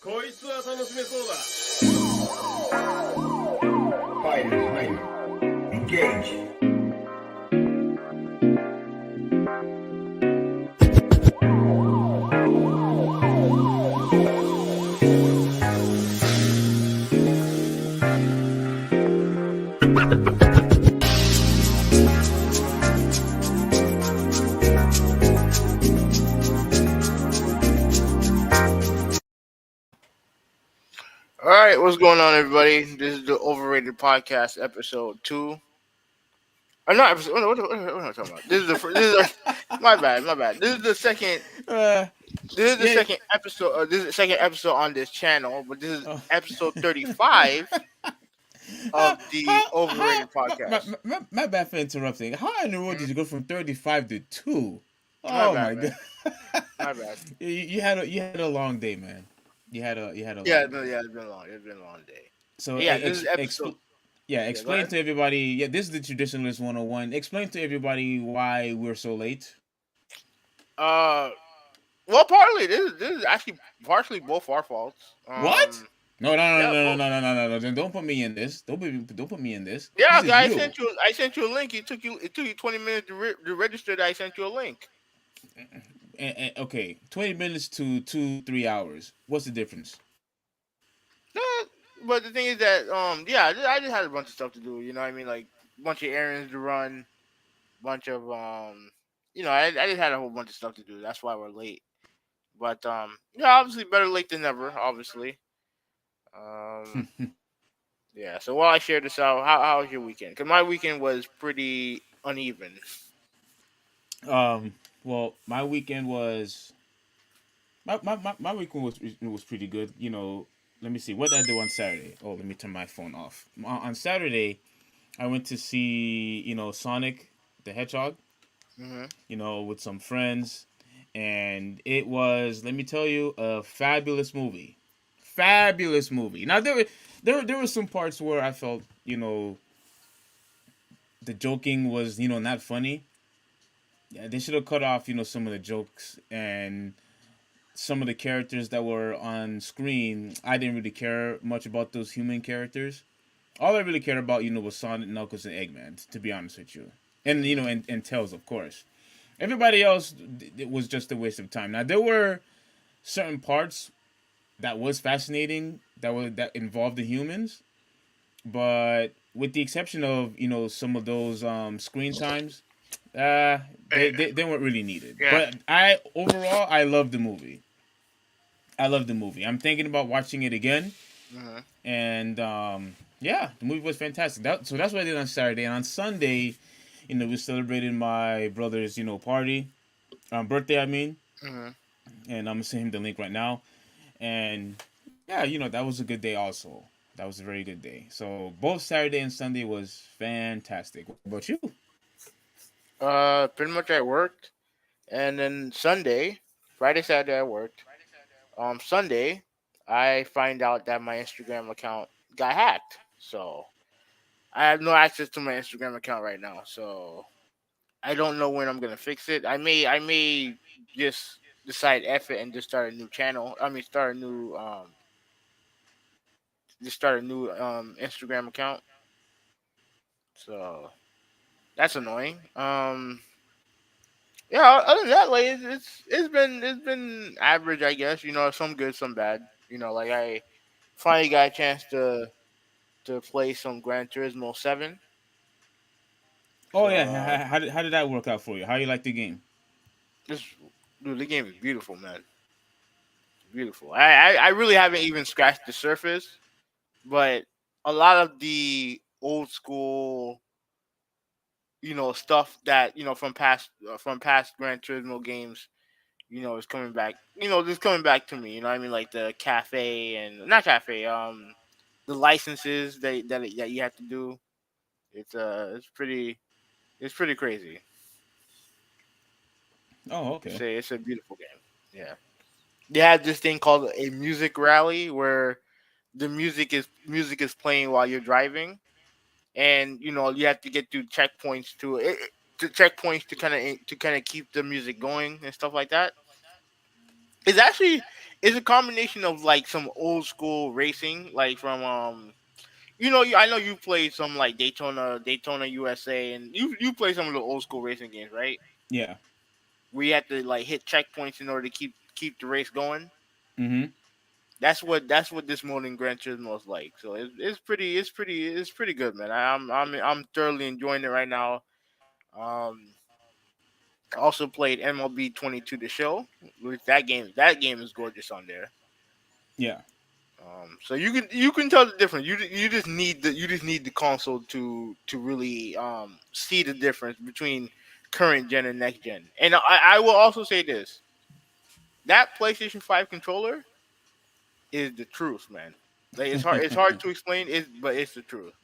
こいつは楽しめそうだ。Fighters ready. Engage. All right, what's going on, everybody? This is the Overrated Podcast, episode 2. Or not episode. What am I talking about? This is my bad. This is the second. This is the second episode. This is the second episode on this channel, but this is episode 35 of the Overrated Podcast. My bad for interrupting. How in the world did you go from 35 to 2? My Oh bad, my man. god! My bad. You had a long day, man. You had a long Yeah, day. it's been long. It's been a long day. So Yeah, this is episode. explain ahead. to everybody. Yeah, this is the Traditionalist 101. Explain to everybody why we're so late. Well, partly this is actually partially both our faults. What? No. Yeah, Then don't put me in this. Don't put me in this. Yeah, This is I you. sent you a link. It took you 20 minutes to register. That I sent you a link. Okay, 20 minutes to 2-3 hours. What's the difference? No, but the thing is that yeah, I just had a bunch of stuff to do. You know what I mean? Like a bunch of errands to run, bunch of I just had a whole bunch of stuff to do. That's why we're late. But yeah, obviously better late than never. Obviously. Yeah. So while I share this out, how was your weekend? Because my weekend was pretty uneven. Well, my weekend was my weekend was pretty good. You know, let me see what did I do on Saturday. Oh, let me turn my phone off. On Saturday, I went to see Sonic the Hedgehog. Mm-hmm. With some friends, and it was, let me tell you, a fabulous movie. Fabulous movie. Now there were some parts where I felt the joking was not funny. Yeah, they should have cut off some of the jokes and some of the characters that were on screen. I didn't really care much about those human characters. All I really cared about was Sonic, Knuckles, and Eggman. To be honest with you, and and Tails, of course. Everybody else, it was just a waste of time. Now there were certain parts that was fascinating that involved the humans, but with the exception of some of those screen times, they weren't really needed. Yeah. But overall I love the movie. I'm thinking about watching it again, Mm-hmm. and yeah, the movie was fantastic. So that's what I did on Saturday, and on Sunday, we celebrated my brother's party, birthday. I mean, Mm-hmm. and I'm gonna send him the link right now, and yeah, that was a good day also. That was a very good day. So both Saturday and Sunday was fantastic. What about you? Pretty much I worked, and then Friday, Saturday I worked. Sunday, I find out that my Instagram account got hacked. So I have no access to my Instagram account right now. So I don't know when I'm gonna fix it. I may just decide F it and just start a new channel. I mean, start a new Instagram account. So that's annoying. Yeah. Other than that, like it's been average, I guess. Some good, some bad. Like I finally got a chance to play some Gran Turismo 7. Oh So yeah, how did that work out for you? How you like the game? this dude, the game is beautiful, man. Beautiful. I really haven't even scratched the surface, but a lot of the old school, stuff that from past Gran Turismo games, is coming back. Just coming back to me. You know what I mean? Like the cafe and not cafe. The licenses that you have to do. It's pretty crazy. Oh, okay. It's a beautiful game. Yeah. They had this thing called a music rally where the music is playing while you're driving, and you have to get through checkpoints to kind of keep the music going and stuff like that. It's actually it's a combination of like some old school racing, like from I know you played some like Daytona USA, and you play some of the old school racing games, right? Yeah. Where you have to like hit checkpoints in order to keep the race going. Mm-hmm. That's what this mode in Gran Turismo is like. So it's pretty good, man. I'm thoroughly enjoying it right now. Um, I also played MLB 22 The Show, which that game is gorgeous on there. Yeah. So you can tell the difference. You just need the console to really see the difference between current gen and next gen. And I will also say this: that PlayStation 5 controller is the truth, man. Like it's hard to explain, but it's the truth.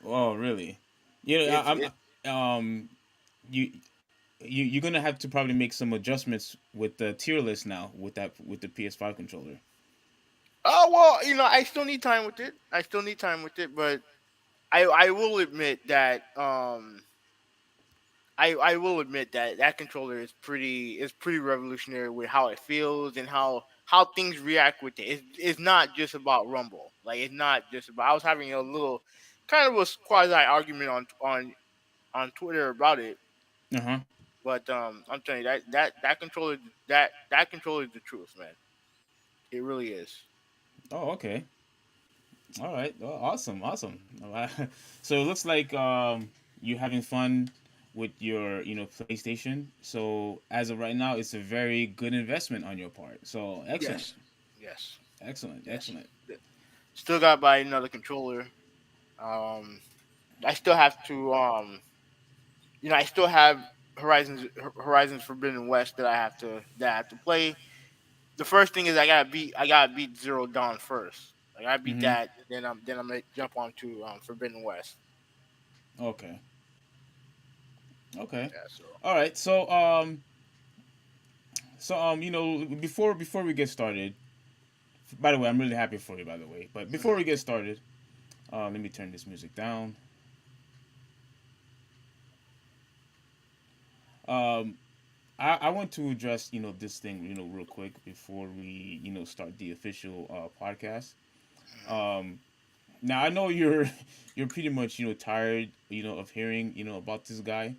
Oh, really? Yeah. It's it. You you're gonna have to probably make some adjustments with the tier list now with the PS5 controller. Oh well, I still need time with it. I still need time with it, but I will admit that I will admit that that controller is pretty revolutionary with how it feels and how things react with it. It's not just about rumble. Like it's not just about. I was having a little kind of a quasi argument on Twitter about it, Uh huh. but I'm telling you that controller is the truth, man. It really is. Oh, okay. All right. Oh, awesome. Awesome. So it looks like you're having fun with your PlayStation. So as of right now, it's a very good investment on your part. So excellent. Yes. Yes. Excellent. Yes. Excellent. Still got to buy another controller. Um, I still have to I still have Horizons Forbidden West that I have to play. The first thing is I gotta beat Zero Dawn first. Like I beat Mm-hmm. that, then I'm gonna jump on to Forbidden West. Okay. Okay. Yeah, so All right. Before we get started, by the way, I'm really happy for you, by the way. But before mhm. we get started, let me turn this music down. Um, I want to address this thing real quick before we start the official podcast. Um, Now I know you're you're pretty much tired of hearing about this guy,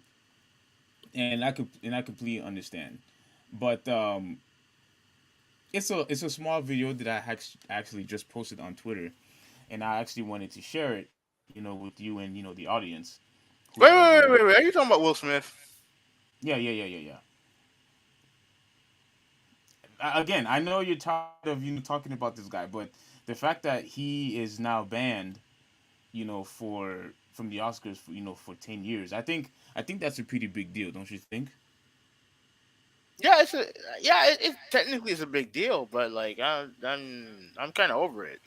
and I completely understand. But it's a small video that I actually just posted on Twitter, and I actually wanted to share it with you and the audience, Wait, wait, wait, whoever. wait, wait. Are you talking about Will Smith? Yeah. Again, I know you're tired of talking about this guy, but the fact that he is now banned for from the Oscars for for 10 years. I think that's a pretty big deal, don't you think? Yeah, it technically is a big deal, but like I'm kind of over it.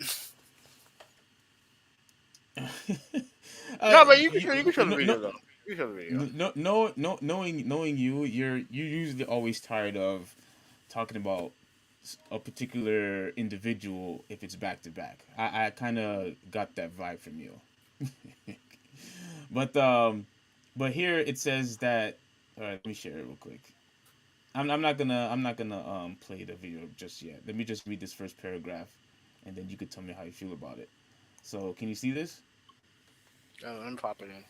uh, No, but you can show the no, no, video though. You can show the video. no, knowing you, you're usually always tired of talking about a particular individual if it's back to back. I kind of got that vibe from you. but but here it says that. All right, let me share it real quick. I'm not gonna play the video just yet. Let me just read this first paragraph, and then you could tell me how you feel about it. So can you see this? Let me pop it in.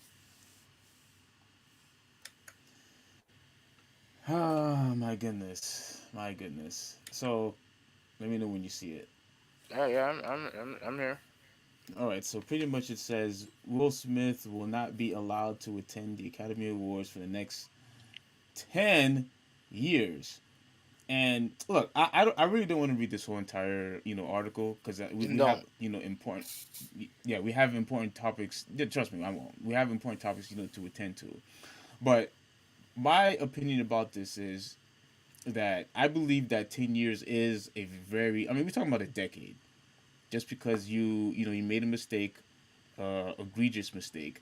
Oh my goodness. So let me know when you see it. Yeah, yeah, I'm here. All right. So pretty much it says Will Smith will not be allowed to attend the Academy Awards for the next 10 years. And look, I really don't want to read this whole entire article because we have Don't. important, yeah, we have important topics. Yeah, trust me, I won't. We have important topics to attend to. But my opinion about this is that I believe that 10 years is a very, I mean, we're talking about a decade. Just because you made a mistake, egregious mistake,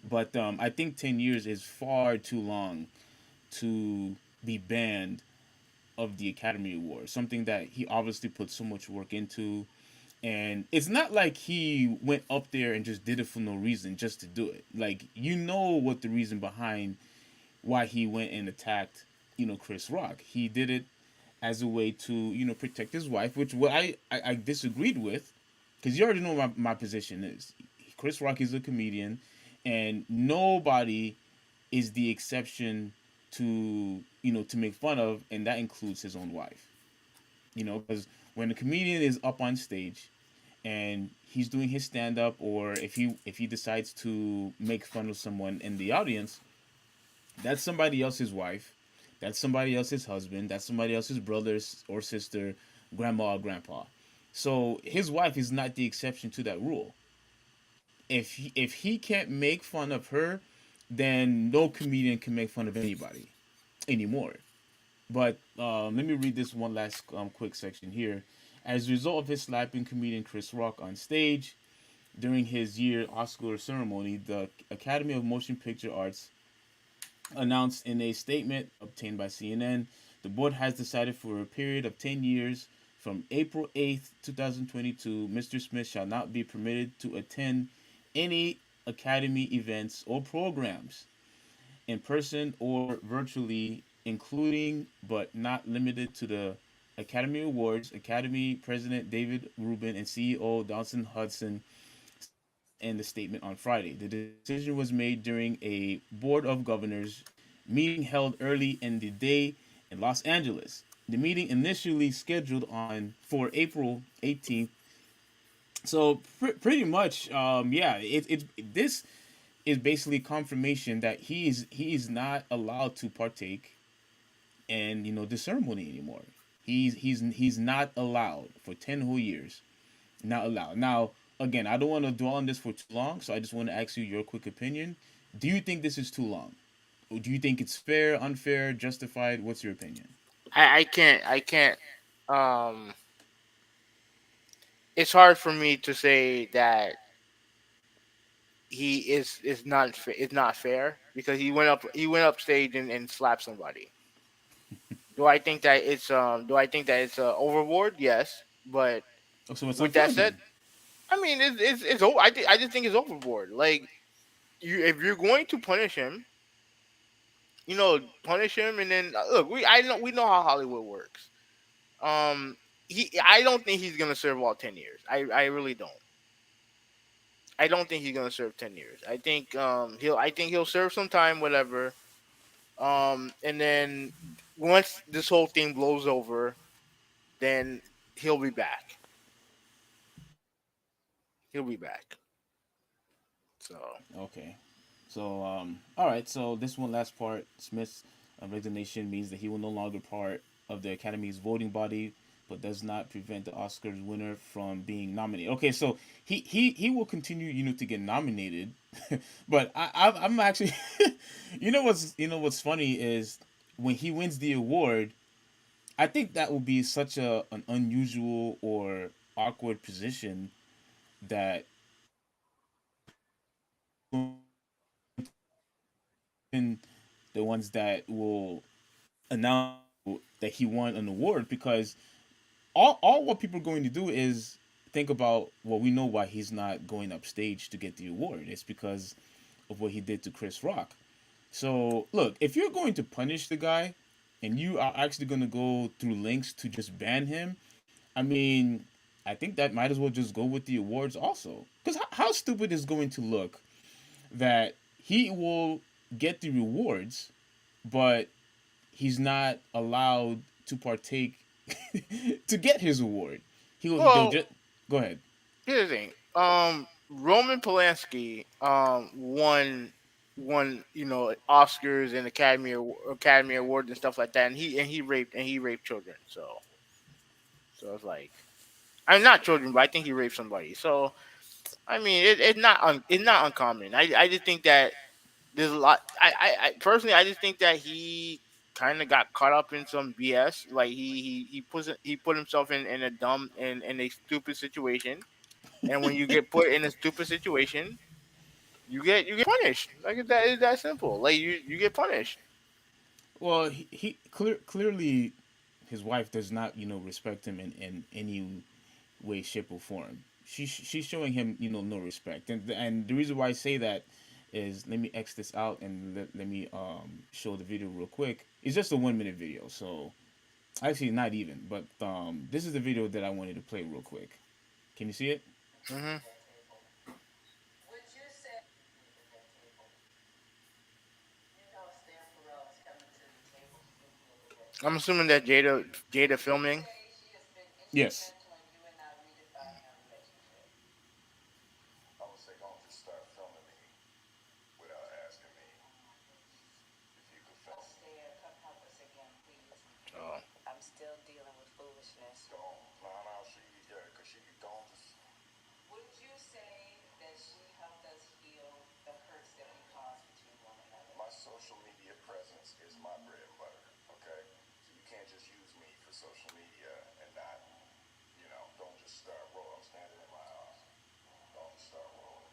but I think 10 years is far too long to be banned of the Academy Award, something that he obviously put so much work into. And it's not like he went up there and just did it for no reason, just to do it. Like, what the reason behind why he went and attacked, Chris Rock. He did it as a way to protect his wife, which what I disagreed with, because you already know my position is. Chris Rock is a comedian, and nobody is the exception to to make fun of, and that includes his own wife. Because when a comedian is up on stage and he's doing his stand up, or if he decides to make fun of someone in the audience, that's somebody else's wife, that's somebody else's husband, that's somebody else's brother or sister, grandma or grandpa. So his wife is not the exception to that rule. If he can't make fun of her, then no comedian can make fun of anybody anymore. But let me read this one last quick section here. As a result of his slapping comedian Chris Rock on stage during his year Oscar ceremony, the Academy of Motion Picture Arts announced in a statement obtained by CNN, the board has decided for a period of 10 years from April 8th, 2022, Mr. Smith shall not be permitted to attend any Academy events or programs in person or virtually, including but not limited to the Academy Awards. Academy President David Rubin and CEO Dawson Hudson in the statement on Friday. The decision was made during a Board of Governors meeting held early in the day in Los Angeles. The meeting initially scheduled on for April 18th. So pretty much, yeah, this is basically confirmation that he is not allowed to partake in the ceremony anymore. He's not allowed for 10 whole years. Not allowed. Now, again, I don't want to dwell on this for too long, so I just want to ask you your quick opinion. Do you think this is too long? Or do you think it's fair, unfair, justified? What's your opinion? I can't. Um, it's hard for me to say that he is not fair because he went up stage and slapped somebody. Do I think that it's overboard? Yes, but Oh, so it's with that unfair said, then. I mean I just think it's overboard. Like if you're going to punish him, punish him, and then look, we know how Hollywood works. Um, I don't think he's gonna serve all 10 years. I really don't. I don't think he's gonna serve 10 years. I think he'll serve some time, whatever. And then once this whole thing blows over, then he'll be back. He'll be back. So Okay. So, all right. So this one last part, Smith's resignation means that he will no longer part of the Academy's voting body, but does not prevent the Oscars winner from being nominated. Okay, so he will continue, to get nominated, but I'm actually, what's funny is when he wins the award, I think that will be such an unusual or awkward position that the ones that will announce that he won an award, because all what people are going to do is think about, well, we know why he's not going up stage to get the award. It's because of what he did to Chris Rock. So look, if you're going to punish the guy and you are actually going to go through links to just ban him, I mean, I think that might as well just go with the awards also. Because how stupid is going to look that he will get the rewards, but he's not allowed to partake to get his award. They'll well, just go ahead. here's the thing. Roman Polanski won Oscars and Academy Awards and stuff like that, and he raped children. So it's like I'm not children, but I think he raped somebody. So I mean, it's not uncommon. I just think that there's a lot. I personally, I just think that he kind of got caught up in some BS. Like he put himself in a dumb in a stupid situation, and when you get put in a stupid situation, you get punished. Like it's that simple. Like you get punished. Well, clearly his wife does not respect him in any way, shape, or form. She's showing him no respect, and the reason why I say that is, let me X this out and let me show the video real quick. It's just a 1 minute video, so Actually, not even. But this is the video that I wanted to play real quick. Can you see it? Hmm. I'm assuming that Jada filming. Yes. I would say don't just start filming me without asking me if you could film me. Oh. Don't. Nah, nah, yeah, because she don't just. My social media presence is my bread and butter, okay? So you can't just use me for social media and not, don't just start rolling. I'm standing in my house. Don't just start rolling.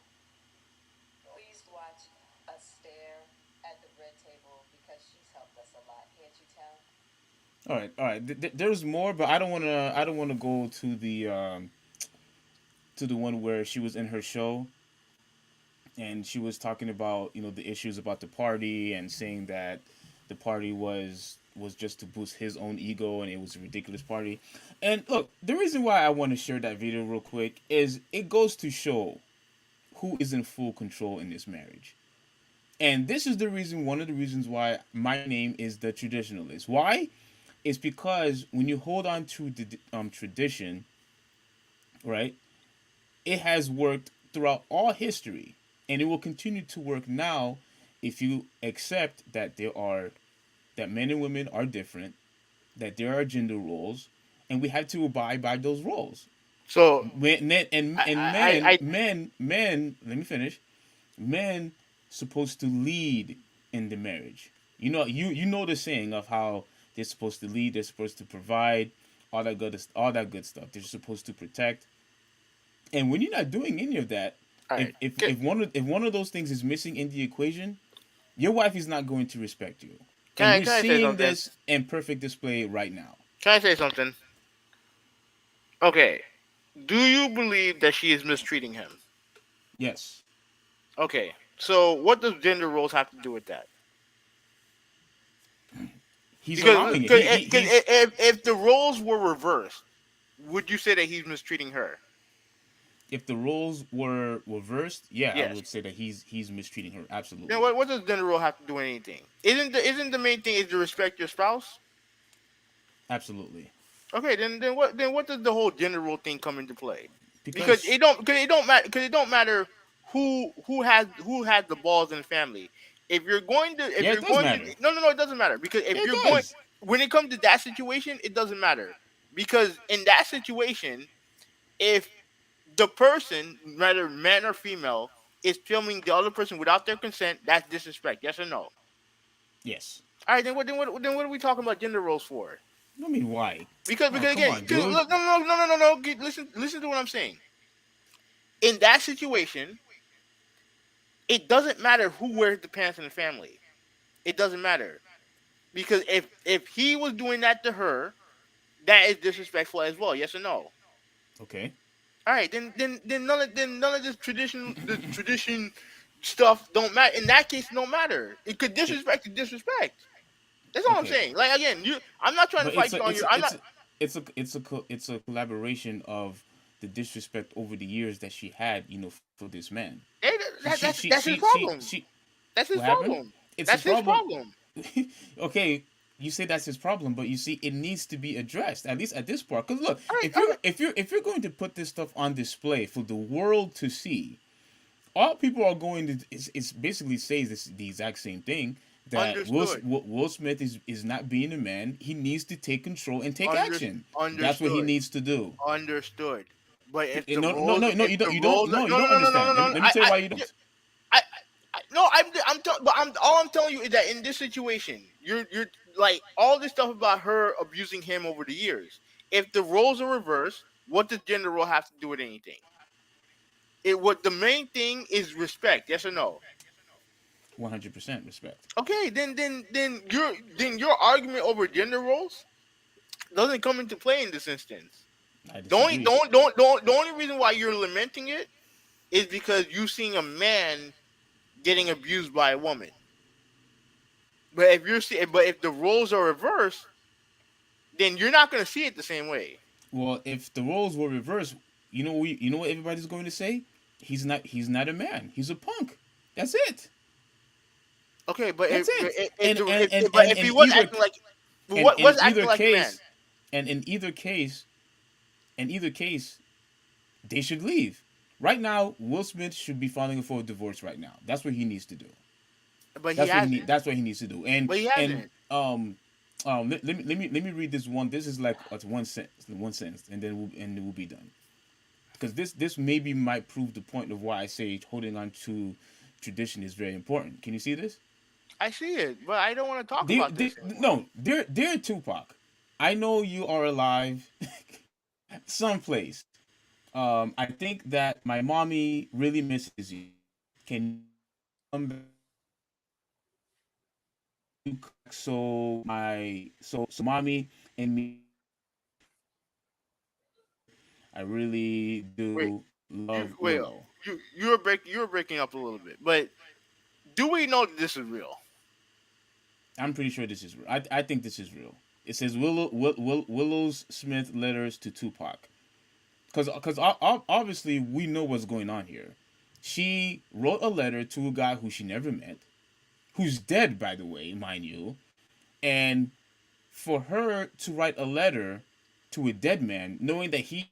All right, all right. There's more, but I don't want to. I don't want to go to the one where she was in her show and she was talking about the issues about the party and saying that the party was just to boost his own ego and it was a ridiculous party. And look, the reason why I want to share that video real quick is it goes to show who is in full control in this marriage. And this is the reason, one of the reasons why my name is the traditionalist. Why? It's because when you hold on to the tradition, right, it has worked throughout all history, and it will continue to work now if you accept that that men and women are different, that there are gender roles, and we have to abide by those roles. So And I men. Let me finish. Men supposed to lead in the marriage. You know the saying of how they're supposed to lead, they're supposed to provide, all that good stuff. They're supposed to protect. And when you're not doing any of that, all if right. if if one of those things is missing in the equation, your wife is not going to respect you. And we're Can I say seeing something? this in perfect display right now. Can I say something? Okay. Do you believe that she is mistreating him? Yes, Okay. So what does gender roles have to do with that? he's Because allowing it. cause, He's if the roles were reversed, would you say that he's mistreating her? if the roles were reversed, yeah, I Yes. would say that he's mistreating her. Then Absolutely, what does gender role have to do with anything? Isn't the main thing is to respect your spouse? absolutely. Okay, then what does the whole gender role thing come into play? Because Because it don't matter who has the balls in the family. If yeah, it you're does going to matter. no, it doesn't matter because Yeah, if it you're going does. when it comes to that situation it doesn't matter because in that situation if the person whether man or female is filming the other person without their consent that's disrespect, yes or no? Yes. All right, then what are we talking about gender roles for? I mean, why? Because Come again, on, cause dude. look, no. Listen to what I'm saying. In that situation, it doesn't matter who wears the pants in the family. It doesn't matter because if he was doing that to her, that is disrespectful as well. Yes or no? Okay. All right, then none of this tradition stuff don't matter. In that case, it don't matter. It could It, disrespect to disrespect. That's all I'm okay. saying. Like again, I'm not trying to But fight you on your. I'm not. it's a collaboration of the disrespect over the years that she had, for this man. Hey, that's his problem. That's his What happened? problem. It's a That's his problem. problem. Okay, you say that's his problem, but you see, it needs to be addressed at least at this part. Because look, All right, all right. if you're going to put this stuff on display for the world to see, all people are going to is basically says this the exact same thing that Understood. Will Smith is not being a man. He needs to take control and take Under, action. That's what he understood. needs to do. Understood. But No, if the you don't. roles, No, you don't no, understand. no. Let me tell you why you don't. I, no, but all I'm telling you is that in this situation, you're like all this stuff about her abusing him over the years. If the roles are reversed, what does gender role have to do with anything? It what the main thing is respect. Yes or no? 100% respect. Okay, then your argument over gender roles doesn't come into play in this instance. I disagree. The only reason why you're lamenting it is because you seeing a man getting abused by a woman. But if the roles are reversed, then you're not gonna see it the same way. Well, if the roles were reversed, you know what everybody's going to say? He's not a man. He's a punk. That's it. Okay, but That's it. but if he was acting like, And what was acting like a man? and in either case, they should leave. Right now, Will Smith should be filing for a divorce right now. That's what he needs to do. But he hasn't. That's what he needs to do. But he And hasn't. let me read this one. This is like it's one sentence, and then we'll be done. Because this maybe might prove the point of why I say holding on to tradition is very important. Can you see this? I see it, but I don't want to talk about this anymore. No, dear Tupac, I know you are alive someplace. I think that my mommy really misses you. Can you come back so mommy and me? I really Wait, do love wait, Willow. you're breaking up a little bit. But do we know that this is real? I'm pretty sure this is real. I think this is real. It says Willow's Smith letters to Tupac. Because obviously we know what's going on here. She wrote a letter to a guy who she never met, who's dead, by the way, mind you. And for her to write a letter to a dead man, knowing that he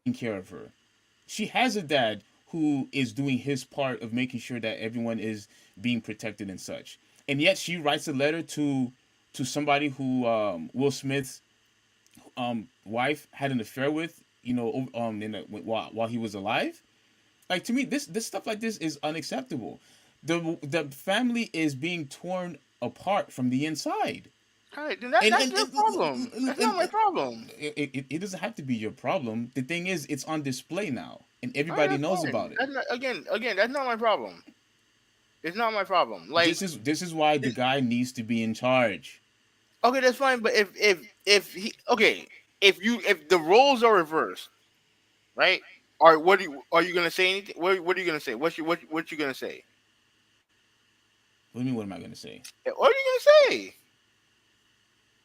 taking care of her, she has a dad who is doing his part of making sure that everyone is being protected and such. And yet she writes a letter to somebody who Will Smith's wife had an affair with, while he was alive. Like, to me, this stuff like this is unacceptable. The family is being torn apart from the inside. All right, then that's your problem. That's not my problem. It doesn't have to be your problem. The thing is, it's on display now, and All right, everybody that's knows fine. about it. That's not, again, that's not my problem. It's not my problem. Like, This is why the guy needs to be in charge. okay, that's fine. But if he okay, if the roles are reversed, right? Or are you gonna say anything? What are you gonna say? What you gonna say? What do you mean? What am I gonna say? What are you gonna say?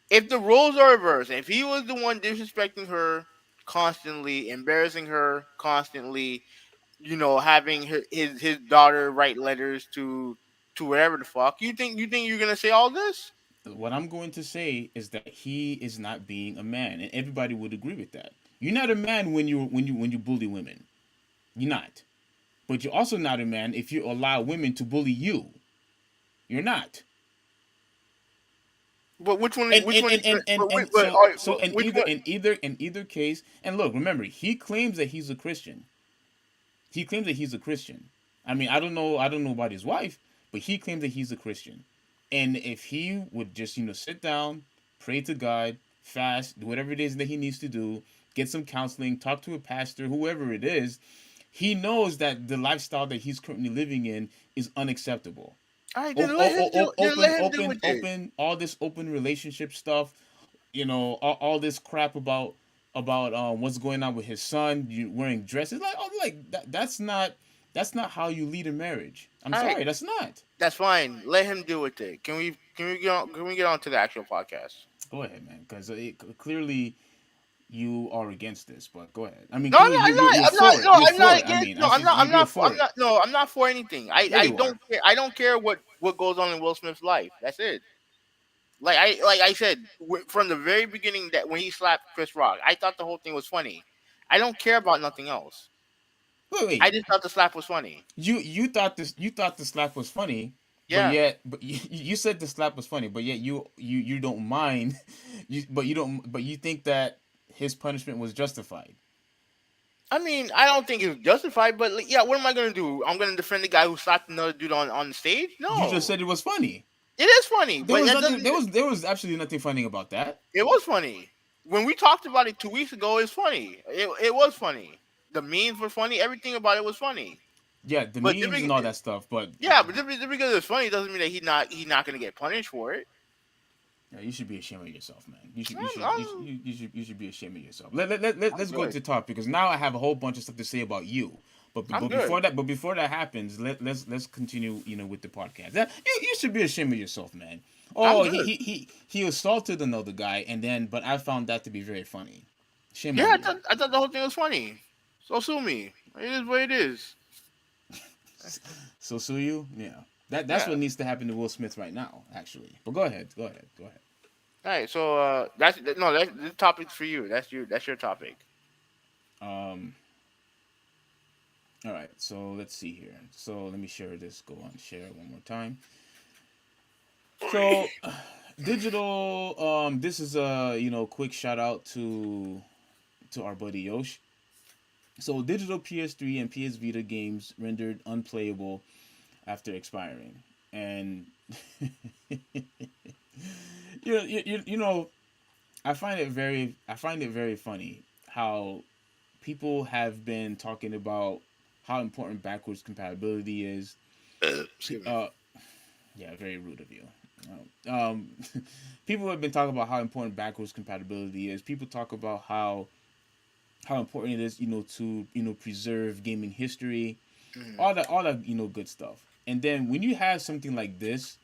If the roles are reversed, if he was the one disrespecting her constantly, embarrassing her constantly, having his daughter write letters to wherever the fuck, you think you're gonna say all this? What I'm going to say is that he is not being a man, and everybody would agree with that. You're not a man when you bully women. You're not. But you're also not a man if you allow women to bully you. You're not. But which one? And Which one? so in Which one? in either case, and look, remember, he claims that he's a Christian. He claims that he's a Christian. I mean, I don't know about his wife, but he claims that he's a Christian. And if he would just, sit down, pray to God, fast, do whatever it is that he needs to do, get some counseling, talk to a pastor, whoever it is, he knows that the lifestyle that he's currently living in is unacceptable. All right, then let him do with it. Open all this open relationship stuff, all this crap about what's going on with his son, wearing dresses, like that's not how you lead a marriage. I'm All sorry, right, that's not. that's fine. Let him do with it. Can we get on to the actual podcast? Go ahead, man, because clearly you are against this, but go ahead. I mean, No, clearly I'm not. you're I'm for not. it. No, You're I'm for not it. I against. mean, No, I'm not. I'm you're not. for I'm it. not. No, I'm not for anything. I Yeah, I you are. don't care. I don't care what goes on in Will Smith's life. That's it. Like I said from the very beginning, that when he slapped Chris Rock, I thought the whole thing was funny. I don't care about nothing else. I Wait. just thought the slap was funny. You thought the slap was funny, Yeah. but you said the slap was funny, but yet you don't mind, but you think that his punishment was justified. I mean, I don't think it's justified, but like, yeah, what am I gonna do? I'm gonna defend the guy who slapped another dude on the stage? You just No, said it was funny. it is funny, There but was that nothing. doesn't. There was absolutely nothing funny about that. It was funny. When we talked about it 2 weeks ago, it's funny. It was funny. The memes were funny. Everything about it was funny. Yeah, the But memes and all that stuff, but yeah, but just because it's funny doesn't mean that he's not gonna get punished for it. yeah, you should be ashamed of yourself, man. I'm, I'm, You should be ashamed of yourself. Let's I'm go good. into the topic because now I have a whole bunch of stuff to say about you. I'm good. But before that happens, let's continue. With the podcast. You should be ashamed of yourself, man. I'm Oh, he good. he he he assaulted another guy, but I found that to be very funny. Shame Yeah, on you. I thought the whole thing was funny. So sue me. It is what it is. So sue you? Yeah. That's Yeah. what needs to happen to Will Smith right now, actually. But go ahead. Go ahead. Go ahead. All right. So that's the topic's for you. That's your topic. Um. All right. So let's see here. So let me share this. Go on. Share one more time. So digital. This is a quick shout out to our buddy Yosh. So digital PS3 and PS Vita games rendered unplayable after expiring, and you know I find it very funny how people have been talking about how important backwards compatibility is. Excuse me. Uh, yeah, very rude of you. Um, people have been talking about how important backwards compatibility is. People talk about how important it is, to preserve gaming history, Mhm. all that good stuff. And then when you have something like this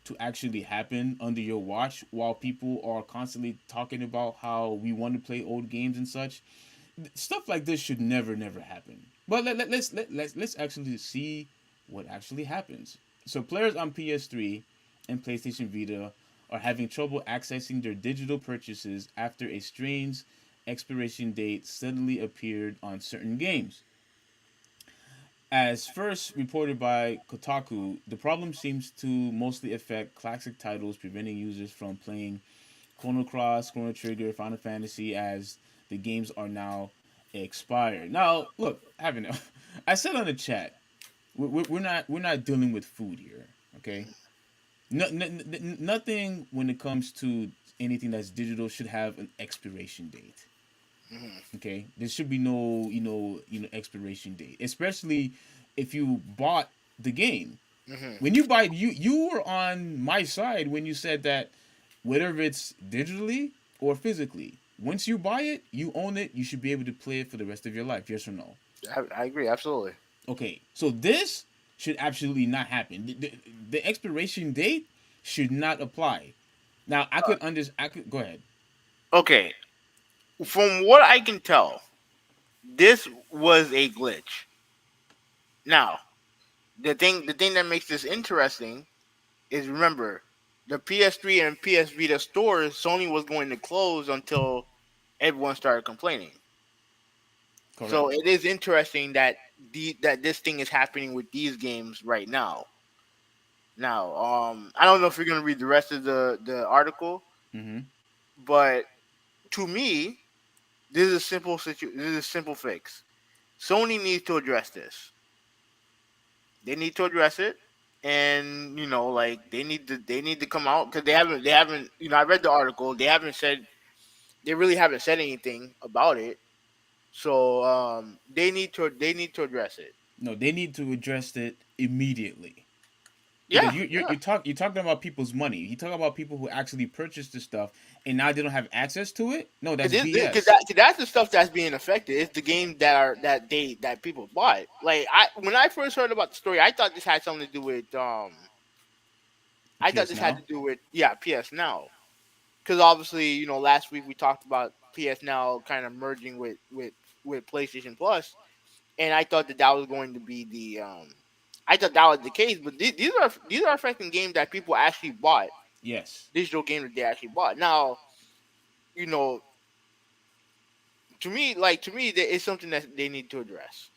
to actually happen under your watch, while people are constantly talking about how we want to play old games and such, stuff like this should never happen. But let's actually see what actually happens. So players on PS3 and PlayStation Vita are having trouble accessing their digital purchases after a strange expiration date suddenly appeared on certain games. As first reported by Kotaku, the problem seems to mostly affect classic titles, preventing users from playing Chrono Cross, Chrono Trigger, Final Fantasy, as the games are now expired. Now, look, having I said on the chat, we're not dealing with food here, okay? Nothing when it comes to anything that's digital should have an expiration date. Mhm. Okay, there should be no expiration date, especially if you bought the game. Mhm. When you buy, you were on my side when you said that whether it's digitally or physically, once you buy it, you own it. You should be able to play it for the rest of your life. Yes or no? I agree absolutely. Okay, so this should absolutely not happen. The expiration date should not apply. Now, I could go ahead. Okay. From what I can tell, this was a glitch. Now, the thing that makes this interesting is, remember, the PS3 and PS Vita stores, Sony was going to close until everyone started complaining. So Correct. it is interesting that that this thing is happening with these games right now. Now, I don't know if you're gonna read the rest of the article, Mm-hmm. but to me, this is a simple fix. Sony needs to address this. They need to address it, and like they need to come out, because they haven't. I read the article. They really haven't said anything about it. So they need to address it. No, they need to address it immediately. Because Yeah, you're you're talking about people's money. You talk about people who actually purchased the stuff and now they don't have access to it. No, that's because BS. that's the stuff that's being affected. It's the games that people bought. Like, when I first heard about the story, I thought this had something to do with I thought PS this had Now. to do with, yeah, PS Now, because obviously, last week we talked about PS Now kind of merging with PlayStation Plus, and I thought that was going to be I thought that was the case. But these are affecting games that people actually bought, Yes. digital games that they actually bought. Now, you know, to me, that it's something that they need to address.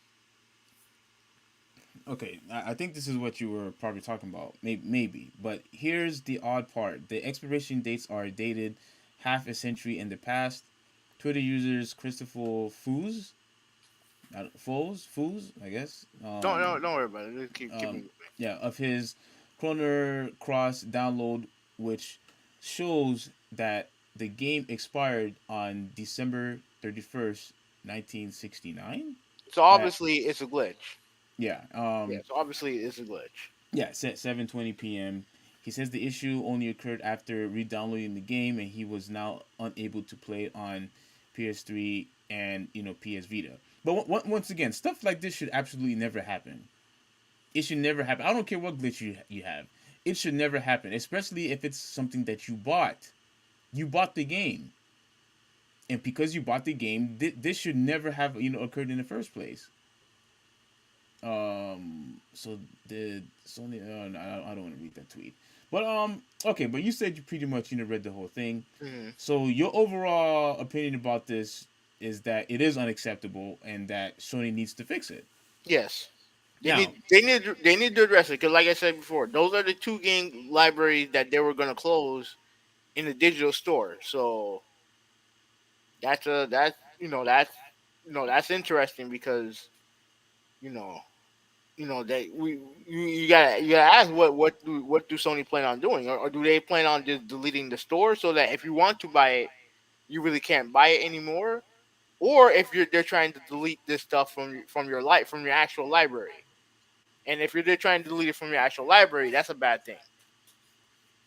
Okay, I think this is what you were probably talking about. Maybe. But here's the odd part: the expiration dates are dated half a century in the past. Twitter users Christopher Foos, I guess. Don't worry about it. Just keep Um, moving. yeah, of his Chrono Cross download, which shows that the game expired on December 31st, 1969. So obviously it's a glitch. Yeah. Yeah. So obviously it's a glitch. Yeah, set 7:20 p.m. He says the issue only occurred after re-downloading the game, and he was now unable to play it on PS3 and PS Vita. But once again, stuff like this should absolutely never happen. It should never happen. I don't care what glitch you have. It should never happen, especially if it's something that you bought. You bought the game, and because you bought the game, this should never have occurred in the first place. So the Sony. No, I don't want to read that tweet. But okay. But you said you pretty much read the whole thing. Mhm. So your overall opinion about this is that it is unacceptable and that Sony needs to fix it. Yes. Now, They need to address it because, like I said before, those are the two game libraries that they were going to close in the digital store. So that's that's interesting because you know they you gotta ask what do Sony plan on doing, or do they plan on just deleting the store so that if you want to buy it you really can't buy it anymore, or if they're trying to delete this stuff from your actual library. And if they're trying to delete it from your actual library, that's a bad thing.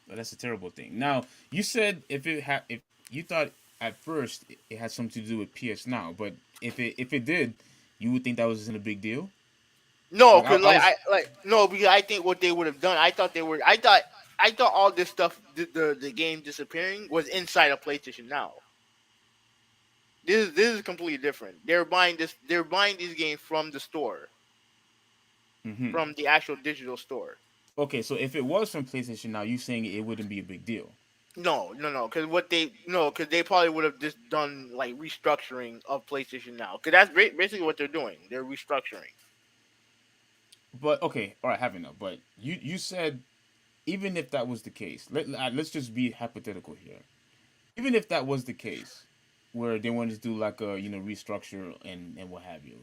that's a terrible thing. Now, you said if you thought at first it had something to do with PS Now, but if it did, you would think that wasn't a big deal. No, Like because I was no, because I think what they would have done, I thought all this stuff, the game disappearing was inside of PlayStation Now. This is completely different. They're buying these games from the store, hmm from the actual digital store. okay. So if it was from PlayStation Now, you saying it wouldn't be a big deal. No, because because they probably would have just done like restructuring of PlayStation Now, because that's basically what they're doing. They're restructuring. But okay, all right, have enough. But you said even if that was the case, let's just be hypothetical here. Even if that was the case, where they wanted to do like a restructure and what have you,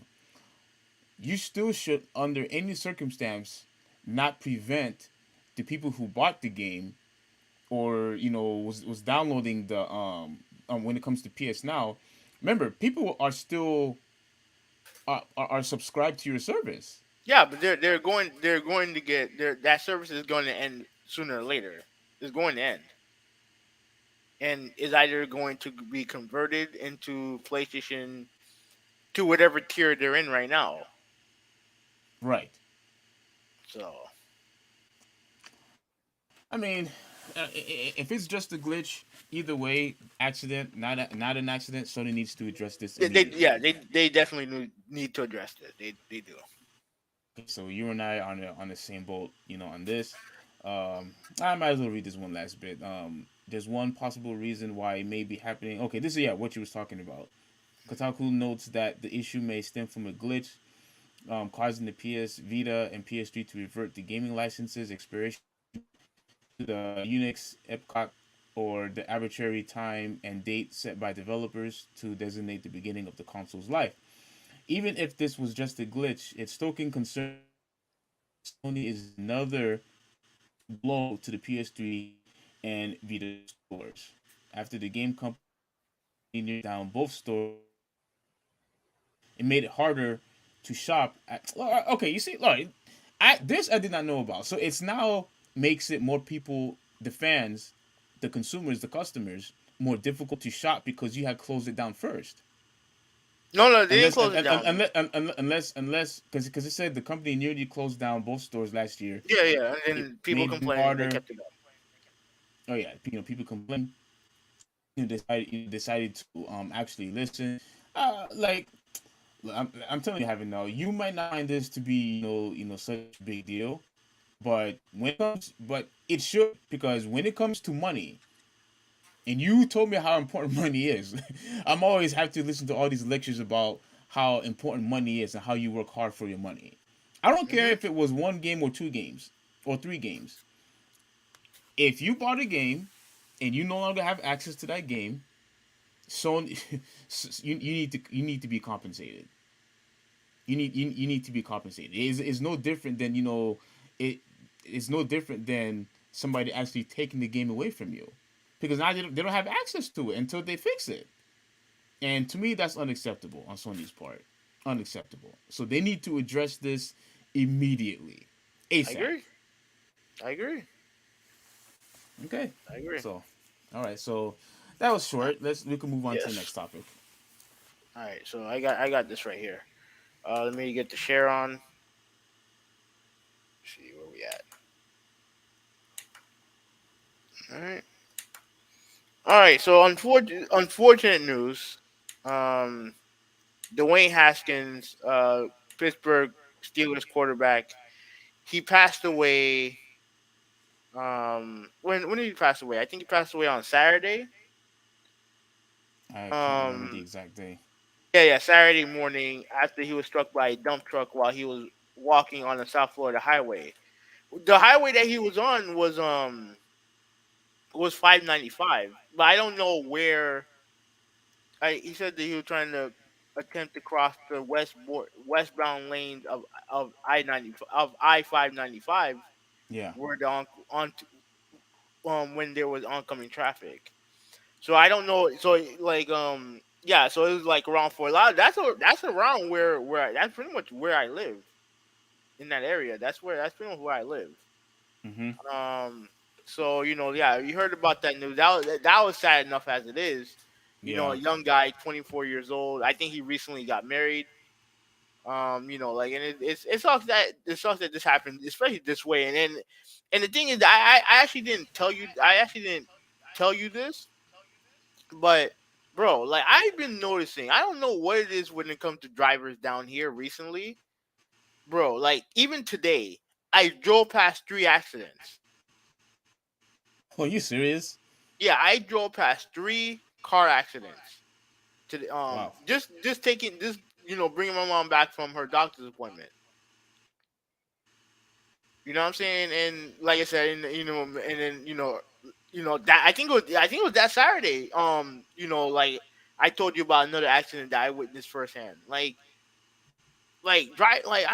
you still should, under any circumstance, not prevent the people who bought the game or was downloading the when it comes to PS Now. Remember, people are still are subscribed to your service. Yeah, but they're going to get that service is going to end sooner or later. It's going to end, and is either going to be converted into PlayStation to whatever tier they're in right now. Right. So I mean, if it's just a glitch, either way, accident, not an accident, Sony needs to address this immediately. they definitely need to address this. They do. Okay, so you and I are on the same boat, on this. I might as well read this one last bit. There's one possible reason why it may be happening. Okay, this is what you was talking about. Kotaku notes that the issue may stem from a glitch, causing the PS Vita and PS3 to revert the gaming licenses expiration to the Unix epoch or the arbitrary time and date set by developers to designate the beginning of the console's life. Even if this was just a glitch, it's stoking concern. Sony is another blow to the PS3 and Vita stores. After the game company down both stores, it made it harder to shop at. Okay, you see, look, I did not know about. So it's now makes it more people, the fans, the consumers, the customers, more difficult to shop because you had closed it down first. No, they didn't Unless close it down. unless because it said the company nearly closed down both stores last year. Yeah, and It then people made it complained. They harder. kept it up. Oh yeah, people complain. Decided to actually listen. Like I'm telling you, having now, you might not find this to be such a big deal, but it should, because when it comes to money, and you told me how important money is. I'm always have to listen to all these lectures about how important money is and how you work hard for your money. I don't care Hmm. if it was one game or two games or three games. If you bought a game and you no longer have access to that game, so you need to be compensated. You need to be compensated. It's no different than it it's no different than somebody actually taking the game away from you, because now they don't have access to it until they fix it. And to me, that's unacceptable on Sony's part. Unacceptable. So they need to address this immediately, I ASAP. agree. I agree. Okay. I agree. So, all right. So that was short. We can move on to the Yes. next topic. All right, so I got this right here. Let me get the share on. See where we at. All right. All right. So unfortunate news. Um, Dwayne Haskins, Pittsburgh Steelers quarterback, he passed away. When did he pass away? I think he passed away on Saturday. I can't remember the Um, exact day. yeah, Saturday morning after he was struck by a dump truck while he was walking on the South Florida highway. The highway that he was 595, but I don't know where. He said that he was trying to attempt to cross the westbound lanes of I 595 Yeah. where the on when there was oncoming traffic. So I don't know. So like yeah, so it was like around Fort Lauderdale. That's around that's pretty much where I live in that area. That's pretty much where I live. Mhm. Um, so yeah, you heard about that news. That was sad enough as it is. A Yeah. young guy, 24 years old. I think he recently got married. Like, and it sucks that this happened, especially this way. And the thing is, I actually didn't tell you. I actually didn't tell you this, but bro, like I've been noticing. I don't know what it is when it comes to drivers down here recently, bro. Like even today, I drove past 3 accidents. Are you serious? Yeah, I drove past 3 car accidents to Wow. just taking this, bringing my mom back from her doctor's appointment. You know what I'm saying? And like I said, and then that I think it was that Saturday. Like I told you about another accident that I witnessed firsthand. Like I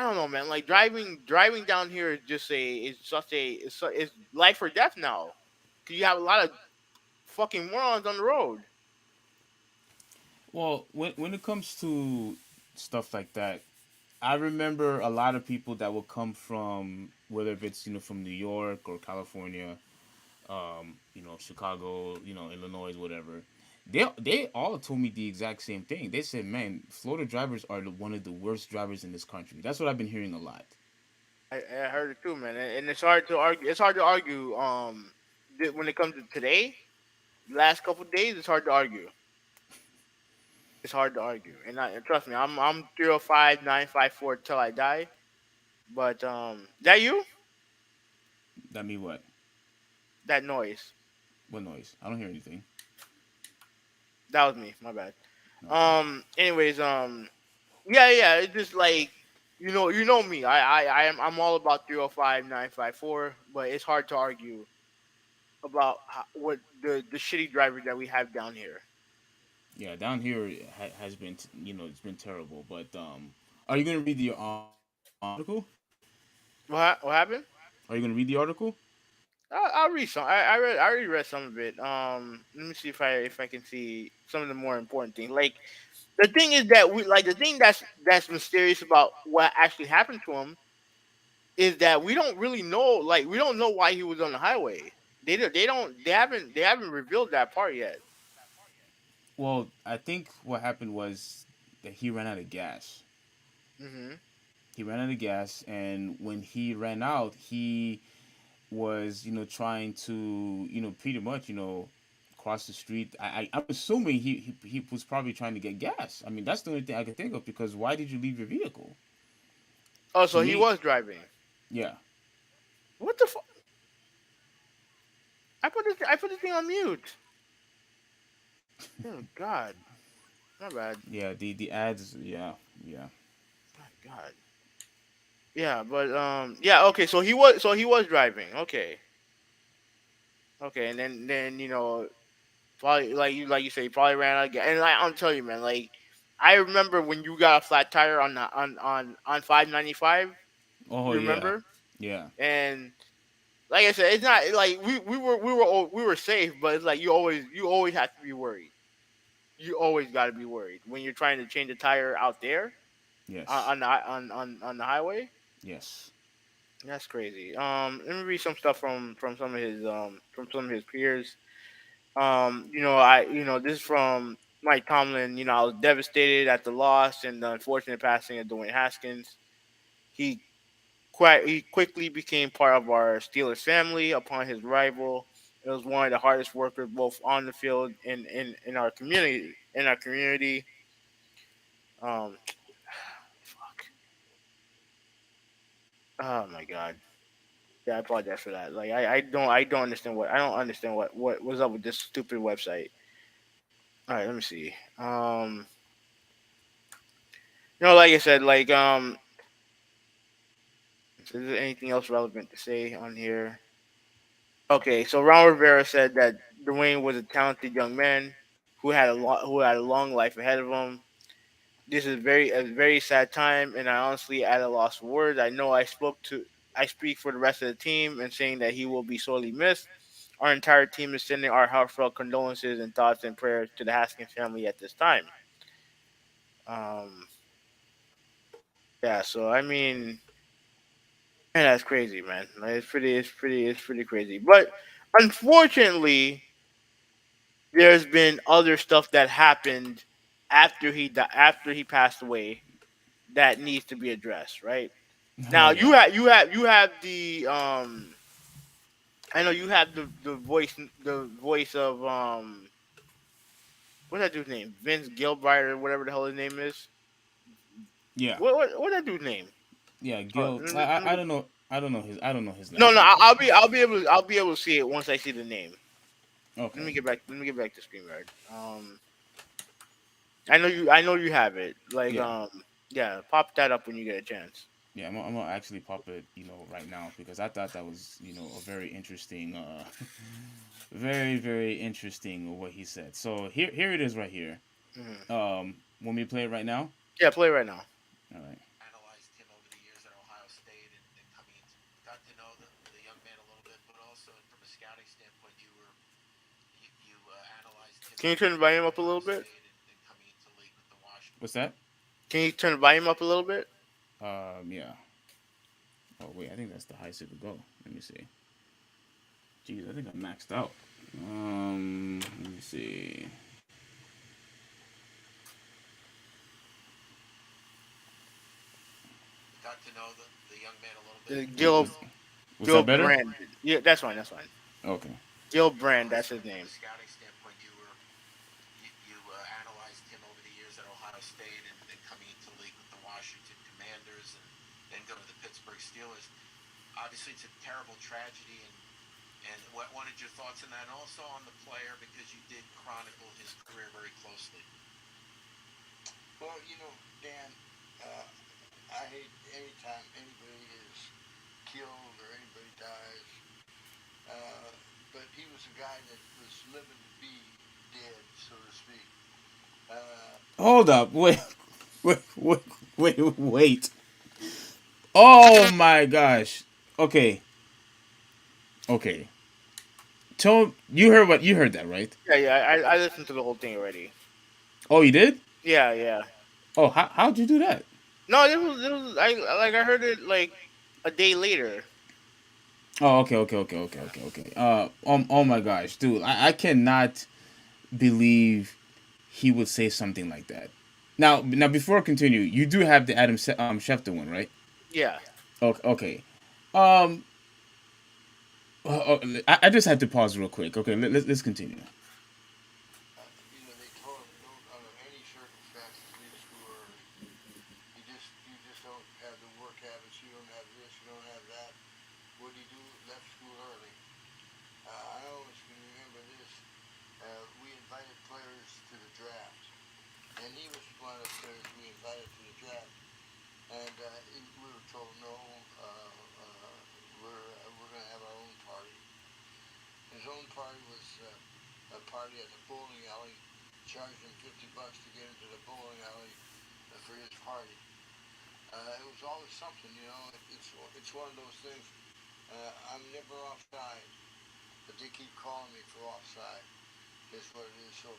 don't know, man. Like driving down here is just it's life or death now. 'Cause you have a lot of fucking morons on the road. Well, when it comes to stuff like that, I remember a lot of people that will come from, whether if it's from New York or California, Chicago, Illinois, whatever. They all told me the exact same thing. They said, "Man, Florida drivers are one of the worst drivers in this country." That's what I've been hearing a lot. I heard it too, man. And it's hard to argue. It's hard to argue. When it comes to today, last couple of days, it's hard to argue. It's hard to argue. And trust me, I'm 305 954 till I die. But that you? That mean what? That noise. What noise? I don't hear anything. That was me. My bad. Okay. Anyways, yeah. It's just like you know me. I'm all about 305 954. But it's hard to argue about what the shitty drivers that we have down here. Yeah, down here has been, it's been terrible. But are you gonna read the article? What happened? Are you gonna read the article? I'll read some. I already read some of it. Let me see if I can see some of the more important things. Like the thing is that the thing that's mysterious about what actually happened to him is that we don't really know. Like we don't know why he was on the highway. They haven't revealed that part yet. Well, I think what happened was that he ran out of gas. Hmm. He ran out of gas, and when he ran out, he was, trying to, pretty much, cross the street. I'm assuming he was probably trying to get gas. I mean, that's the only thing I can think of, because why did you leave your vehicle? Oh, To so he me, was driving. yeah, What the fuck? I put the thing on mute. Oh God, my bad. yeah, the ads, yeah, yeah, My God. Yeah, but yeah. Okay, so he was driving. Okay, and then probably like you say, he probably ran out of gas. And I'm telling you, man, like I remember when you got a flat tire on 595. oh You yeah, remember? yeah, And like I said, it's not like we were safe, but it's like you always have to be worried. You always got to be worried when you're trying to change a tire out there yes, on the highway. yes. That's crazy. Let me read some stuff from some of his peers. This is from Mike Tomlin, I was devastated at the loss and the unfortunate passing of Dwayne Haskins. He he quickly became part of our Steelers family upon his arrival. It was one of the hardest workers both on the field and in our community. Um, fuck. Oh my god. Yeah, I apologize for that. Like I don't understand what was up with this stupid website. All right, let me see. Like I said, is there anything else relevant to say on here? Okay, so Ron Rivera said that Dwayne was a talented young man who had a long life ahead of him. This is a very sad time, and I honestly at a loss for words. I speak for the rest of the team in saying that he will be sorely missed. Our entire team is sending our heartfelt condolences and thoughts and prayers to the Haskins family at this time. Um, yeah, so I mean, man, that's crazy, man. Like, it's pretty crazy. But unfortunately, there's been other stuff that happened after he passed away that needs to be addressed, right? Oh Now yeah, you have the I know you have the voice of what's that dude's name? Vince Gilbride or whatever the hell his name is. yeah, What that dude's name? yeah. Hold on, Gil, I don't know. I don't know his no, last no, name. I'll be able to see it once I see the name. Okay. Let me get back to StreamYard. I know you have it. Yeah. Yeah, pop that up when you get a chance. Yeah, I'm gonna actually pop it, right now because I thought that was, a very interesting, very very interesting what he said. So here it is right here. Hmm. Want me to play it right now? Yeah, play right now. All right. Analyzed him over the years at Ohio State and coming into got to know the young man a little bit, but also from a scouting standpoint, you analyzed him Can you over the turn the years volume at up a Ohio little bit? State and coming into the league with the Washington. What's that? Can you turn the volume up a little bit? Yeah. Oh wait, I think that's the highest it could go. Let me see. Jeez, I think I'm maxed out. Let me see. Got to know the young man a little bit, Uh, but Gil also Was Gil that better? Brand. Yeah, that's fine. That's fine. Okay. Gil Brand. analyzed That's his from name. a scouting standpoint, you analyzed him over the years at Ohio State and coming into the league with the Washington Commanders and then go to the Pittsburgh Steelers. Obviously, it's a terrible tragedy, and what wanted your thoughts on that, and also on the player because you did chronicle his career very closely. Well, Dan, uh, I hate anytime anybody is killed or anybody dies. But he was a guy that was living to be dead, so to speak. Uh, Hold up. Wait. Wait. Wait. Wait. Wait. Oh my gosh. Okay. Okay. Tell you heard that, right? Yeah. I listened to the whole thing already. Oh, you did? Yeah, yeah. Oh, how'd you do that? No, this was I heard it like a day later. Oh, okay. Oh my gosh, dude, I cannot believe he would say something like that. Now, before I continue, you do have the Schefter one, right? Yeah. Okay, okay. Um, I just had to pause real quick. Okay, let's continue. they told him don't under any circumstances leave school early. You just don't have the work habits. You don't have this. You don't have that. What did he do? Left school early. I always can remember this. We invited players to the draft, and he was one of the players we invited to the draft. And we were told no. We're going to have our own party. His own party was a party at the bowling alley. Charged him $50 to get into the bowling alley for his party. It was always something, It's one of those things. I'm never offside, but they keep calling me for offside. Is what it is. So,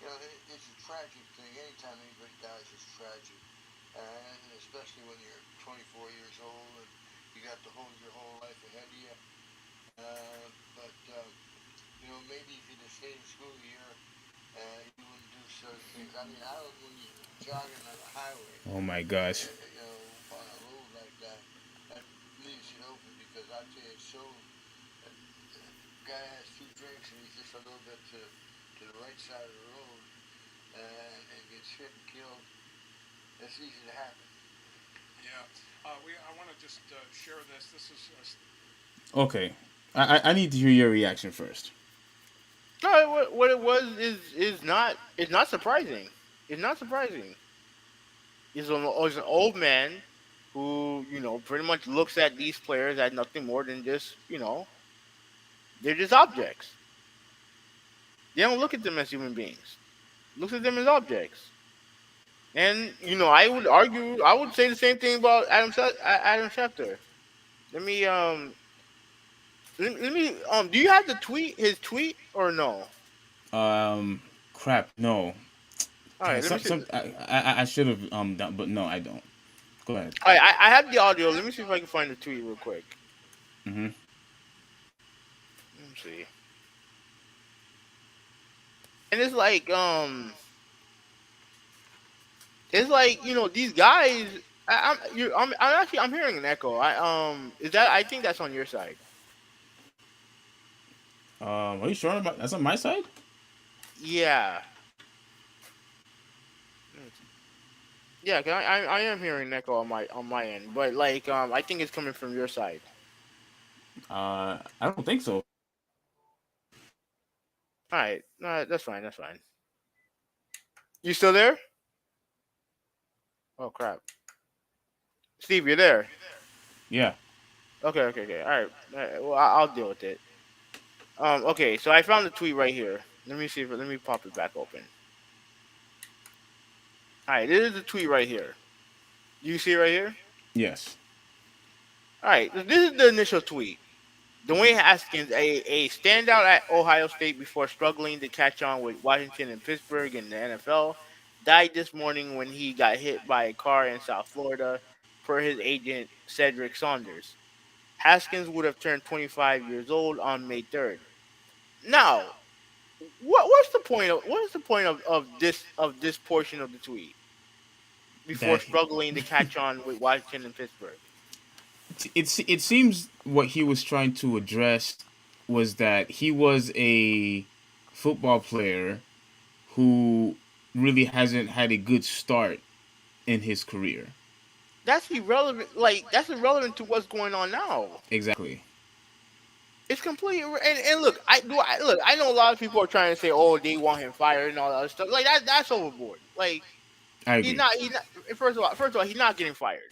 it's a tragic thing. Anytime anybody dies, it's tragic. And especially when you're 24 years old and you got your whole life ahead of you. But maybe if you'd have stayed in school a year, you wouldn't do certain things. I mean, I don't when you're jogging on the highway, Oh my gosh. on a road like that, that leaves it open because I tell you, it's so. Guy has two drinks and he's just a little bit to the right side of the road and gets hit and killed. That's easy to happen. Yeah. I want to just share this. This is Okay, I need to hear your reaction first. No, what it was is not surprising. It's not surprising. He's an old man who pretty much looks at these players as nothing more than just they're just objects. They don't look at them as human beings. Looks at them as objects. And I would say the same thing about Adam Schefter. Let me do you have his tweet or no? Um, Crap. No. All right, let me see. I should have done, but no, I don't. Go ahead. All right, I have the audio. Let me see if I can find the tweet real quick. Hmm. Let me see. And it's like these guys. I'm hearing an echo. Is that I think that's on your side. Are you sure about that's on my side? Yeah, yeah. 'Cause I am hearing an echo on my end, but I think it's coming from your side. I don't think so. All right, that's fine. That's fine. You still there? Oh crap, Steve, you're there. Yeah. Okay, okay, okay. All right. All right. Well, I'll deal with it. Okay, so I found the tweet right here. Let me pop it back open. All right, this is the tweet right here. You see it right here? Yes. All right, this is the initial tweet. Dwayne Haskins, a standout at Ohio State before struggling to catch on with Washington and Pittsburgh in the NFL, died this morning when he got hit by a car in South Florida, per his agent Cedric Saunders. Haskins would have turned 25 years old on May 3rd. Now, what is the point of this portion of the tweet before That struggling to catch on with Washington and Pittsburgh? it seems what he was trying to address was that he was a football player who really hasn't had a good start in his career. That's irrelevant. Like that's irrelevant to what's going on now. Exactly. It's completely and look, I know a lot of people are trying to say, oh, they want him fired and all that other stuff. Like that's overboard. Like I agree. he's not. First of all, he's not getting fired.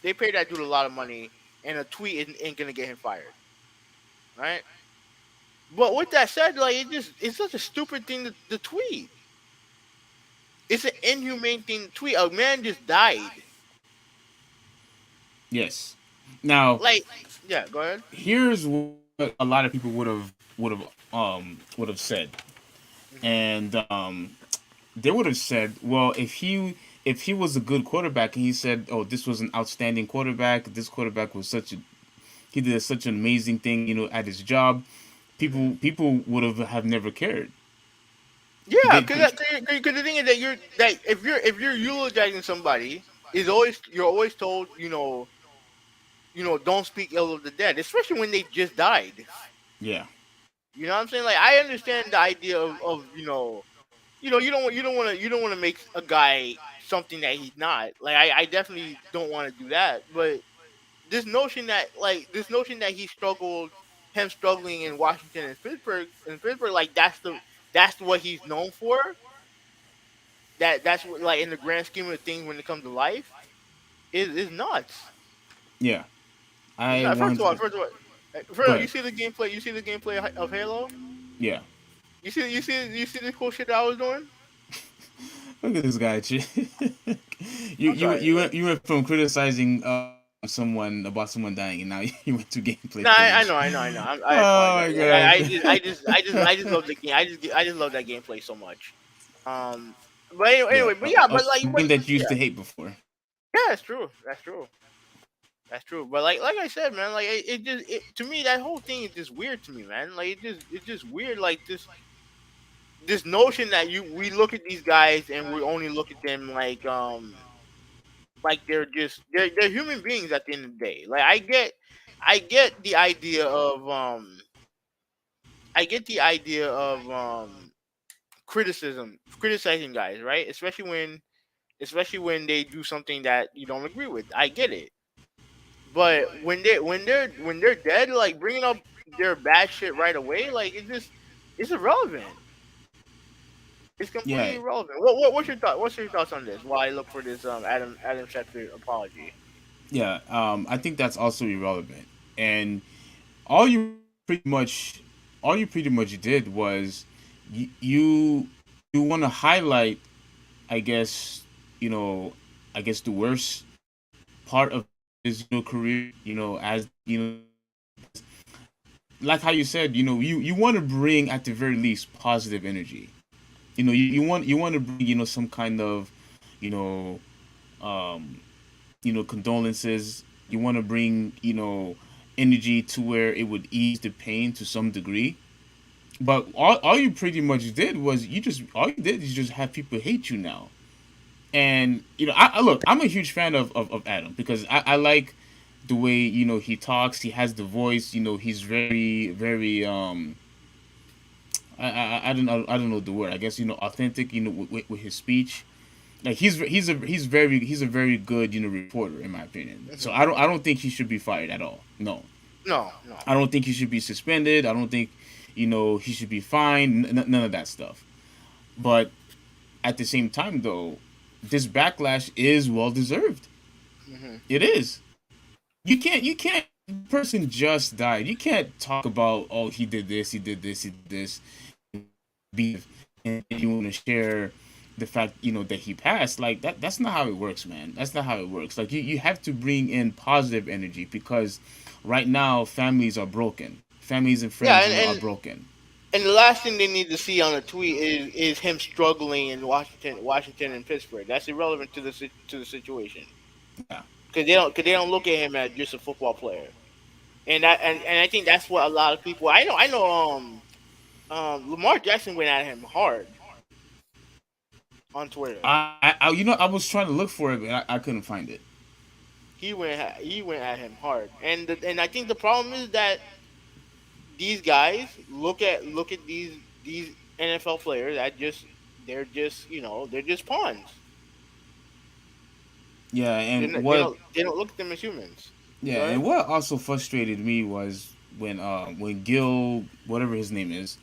They paid that dude a lot of money, and a tweet ain't gonna get him fired, right? But with that said, like it's such a stupid thing to tweet. It's an inhumane thing to tweet. A man just died. Yes. Now, Like, yeah, go ahead. here's what a lot of people would have said, Hmm. and they would have said, well, if he was a good quarterback, and he said, oh, this was an outstanding quarterback. This quarterback was he did such an amazing thing, at his job. Hmm. People would have never cared. Yeah, They, because the thing is that if you're eulogizing somebody, is always you're always told don't speak ill of the dead, especially when they just died. yeah, You know what I'm saying? Like I understand the idea of you don't want to make a guy something that he's not. Like I definitely don't want to do that. But this notion that him struggling in Washington and Pittsburgh, like that's what he's known for. That's what, like in the grand scheme of things when it comes to life is nuts. yeah. It's I not. want. First of Go all, ahead. you see the gameplay. You see the gameplay of Halo. Yeah. You see the cool shit that I was doing. Look at this guy. you I'm you sorry. you went you went from criticizing someone about someone dying, and now you went to gameplay No, footage. I know. I Oh my apologize. Like, gosh. I just love the game. I just love that gameplay so much. Um, but Yeah, but yeah, a game that you used yeah, to hate before. yeah, that's true. That's true. That's true. But like I said, man, like to me that whole thing is just weird to me, man. Like it's just weird. Like this. this notion that we look at these guys and we only look at them like they're human beings at the end of the day. Like I get the idea of I get the idea of criticizing guys, right? Especially when they do something that you don't agree with. I get it. But when they're dead, like bringing up their bad shit right away, like it's irrelevant. It's completely Yeah, irrelevant. What's your thought? What's your thoughts on this? While I look for this Adam Schefter apology. yeah. I think that's also irrelevant. And all you pretty much, all you pretty much did was you want to highlight, I guess, you know, I guess the worst part of his career, as like how you said, you want to bring at the very least positive energy. You want to bring some kind of you know um condolences. You want to bring energy to where it would ease the pain to some degree. But all you pretty much did was all you did is just have people hate you now. And I look, I'm a huge fan of Adam because I like the way he talks. He has the voice. He's very I don't know the word. I guess authentic. With his speech. Like he's a very good reporter in my opinion. So Hmm. I don't think he should be fired at all. No, No, no. I don't think he should be suspended. I don't think he should be fined. None of that stuff. But at the same time, though, this backlash is well deserved. Hmm. It is. You can't. The person just died. You can't talk about, oh, he did this, he did this, he did this, beef, and you want to share the fact that he passed. Like that's not how it works, man. That's not how it works. Like you have to bring in positive energy because right now families are broken. Families and Yeah, friends, are and broken. and the last thing they need to see on a tweet is him struggling in Washington and Pittsburgh. That's irrelevant to to the situation Yeah. because they don't look at him as just a football player. And I think that's what a lot of people. I know. Lamar Jackson went at him hard on Twitter. I was trying to look for it, but I couldn't find it. He went at him hard, and I think the problem is that these guys look at these NFL players that just they're just pawns. Yeah, They don't look at them as humans. Go and ahead. what also frustrated me was when Gil, whatever his name is,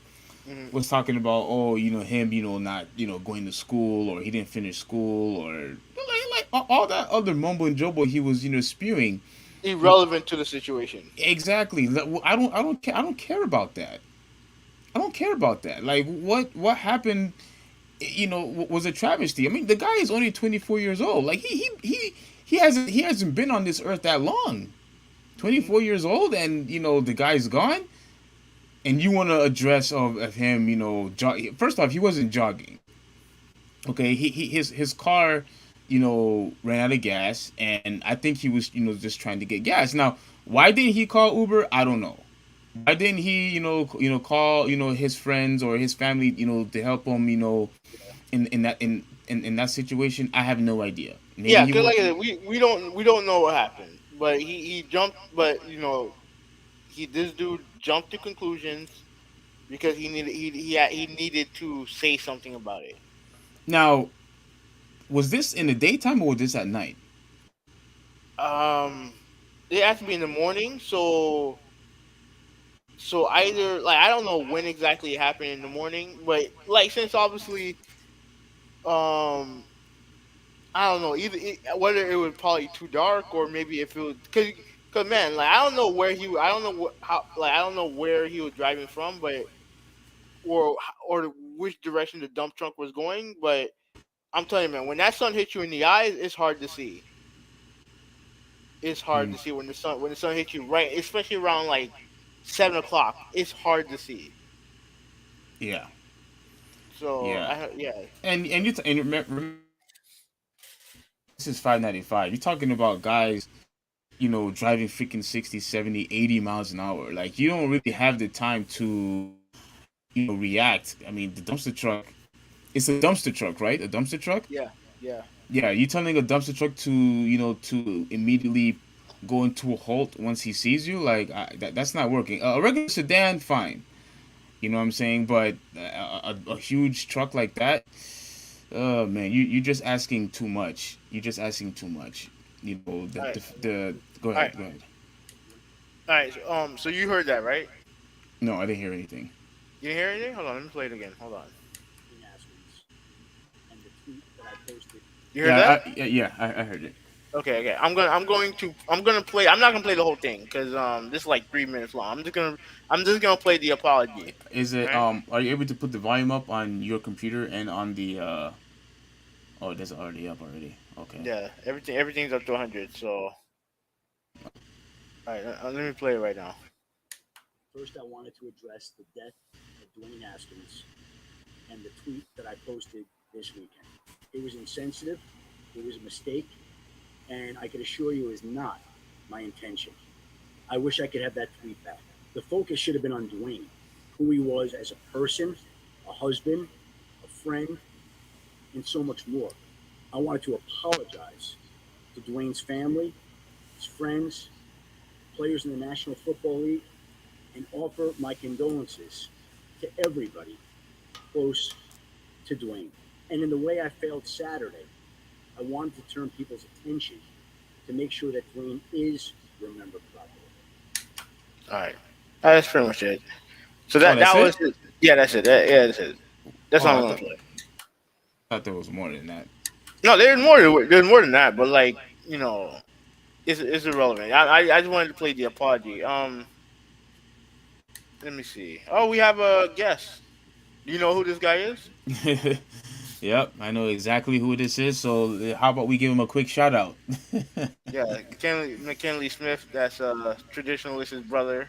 Hmm. was talking about, oh, him, not going to school, or he didn't finish school, or like all that other mumbo and jumbo he was spewing. Irrelevant to the situation. Exactly. I don't care about that. I don't care about that. Like what happened? Was a travesty. I mean, the guy is only 24 years old. Like he hasn't been on this earth that long. Hmm. 24 years old, and the guy's gone. And you want to address of him, first off, he wasn't jogging. Okay, his car, ran out of gas, and I think he was, just trying to get gas. Now, why didn't he call Uber? I don't know. Why didn't he, call, his friends or his family, to help him, in that situation? I have no idea. Maybe Yeah, he because was. like I said, we don't know what happened, but he jumped. But he this dude jumped to conclusions because he needed to say something about it. Now, was this in the daytime or was this at night? Um, it has to be in the morning, so either like I don't know when exactly it happened in the morning, but like since obviously um I don't know whether it was probably too dark or maybe if it was cause man like I don't know how like I don't know where he was driving from, but or which direction the dump truck was going, but I'm telling you, man, when that sun hits you in the eyes, it's hard to see. It's hard Hmm. to see when the sun hits you right, especially around like 7 o'clock. It's hard to see. Yeah, So yeah. yeah. And remember, this is 595. You're talking about guys, driving freaking 60, 70, 80 miles an hour. Like, you don't really have the time to react. I mean, the dumpster truck. It's a dumpster truck, right? A dumpster truck. Yeah, yeah. Yeah, you telling a dumpster truck to to immediately go into a halt once he sees you, like that's not working. A regular sedan, fine. You know what I'm saying? But a huge truck like that, oh man, you're just asking too much. You're just asking too much. You know All right, the go all right, ahead, go ahead. all right. So you heard that, right? No, I didn't hear anything. You didn't hear anything? Hold on, let me play it again. Hold on. You heard that? I heard it. Okay, okay. I'm gonna play. I'm not gonna play the whole thing because this is like 3 minutes long. I'm just gonna play the apology. Is it Right? are you able to put the volume up on your computer and on the oh, it doesn't already up already. Okay. Yeah, everything's up to 100. So, all right, let me play it right now. First, I wanted to address the death of Dwayne Haskins and the tweet that I posted this weekend. It was insensitive. It was a mistake, and I can assure you, it is not my intention. I wish I could have that tweet back. The focus should have been on Dwayne, who he was as a person, a husband, a friend, and so much more. I wanted to apologize to Dwayne's family, his friends, players in the National Football League, and offer my condolences to everybody close to Dwayne. And in the way I failed Saturday, I wanted to turn people's attention to make sure that Dwayne is remembered properly. All right, that's pretty much it. So Oh, that that's was it. it. Yeah, that's it. Yeah, that's it. That's Oh, all I'm gonna play. thought there was more than that. No, there's more than that, but like you know, it's irrelevant. I just wanted to play the apology. Let me see. Oh, we have a guest. Do you know who this guy is? Yep, I know exactly who this is. So how about we give him a quick shout out? Yeah, McKinley Smith. That's traditionalist's brother.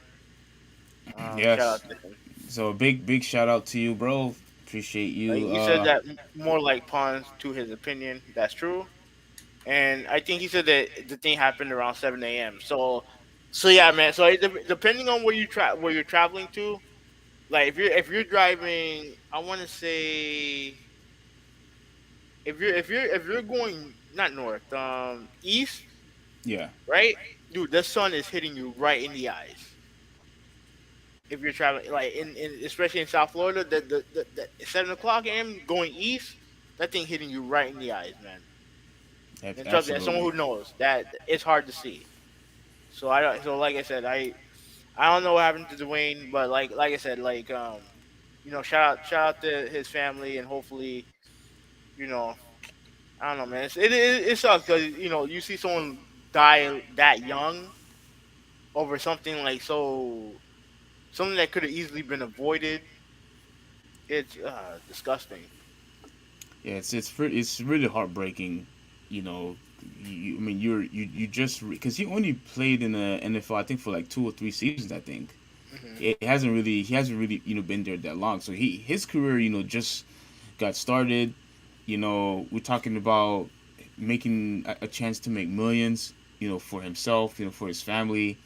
Shout Yes. out to him. So big shout out to you, bro. Appreciate you. He said that more like pawns to his opinion. That's true. And I think he said that the thing happened around 7 a.m. So yeah, man. So depending on where you're traveling to, like if you're driving, I want to say if you're going not north, east, Yeah. right, dude, the sun is hitting you right in the eyes. If you're traveling, like in especially in South Florida, the 7 o'clock a.m. going east, that thing hitting you right in the eyes, man. And trust me, as someone Absolutely. who knows that it's hard to see. So I don't. So like I said, I don't know what happened to Dwayne, but like I said, shout out to his family, and hopefully, you know, I don't know, man. It sucks because you see someone die that young over something like something that could have easily been avoided. It's disgusting. Yeah, it's really heartbreaking. You know, I mean, you just because he only played in the NFL, I think for like 2 or 3 seasons. I think Hmm. he hasn't really been there that long. So his career just got started. We're talking about making a chance to make millions. For himself. For his family.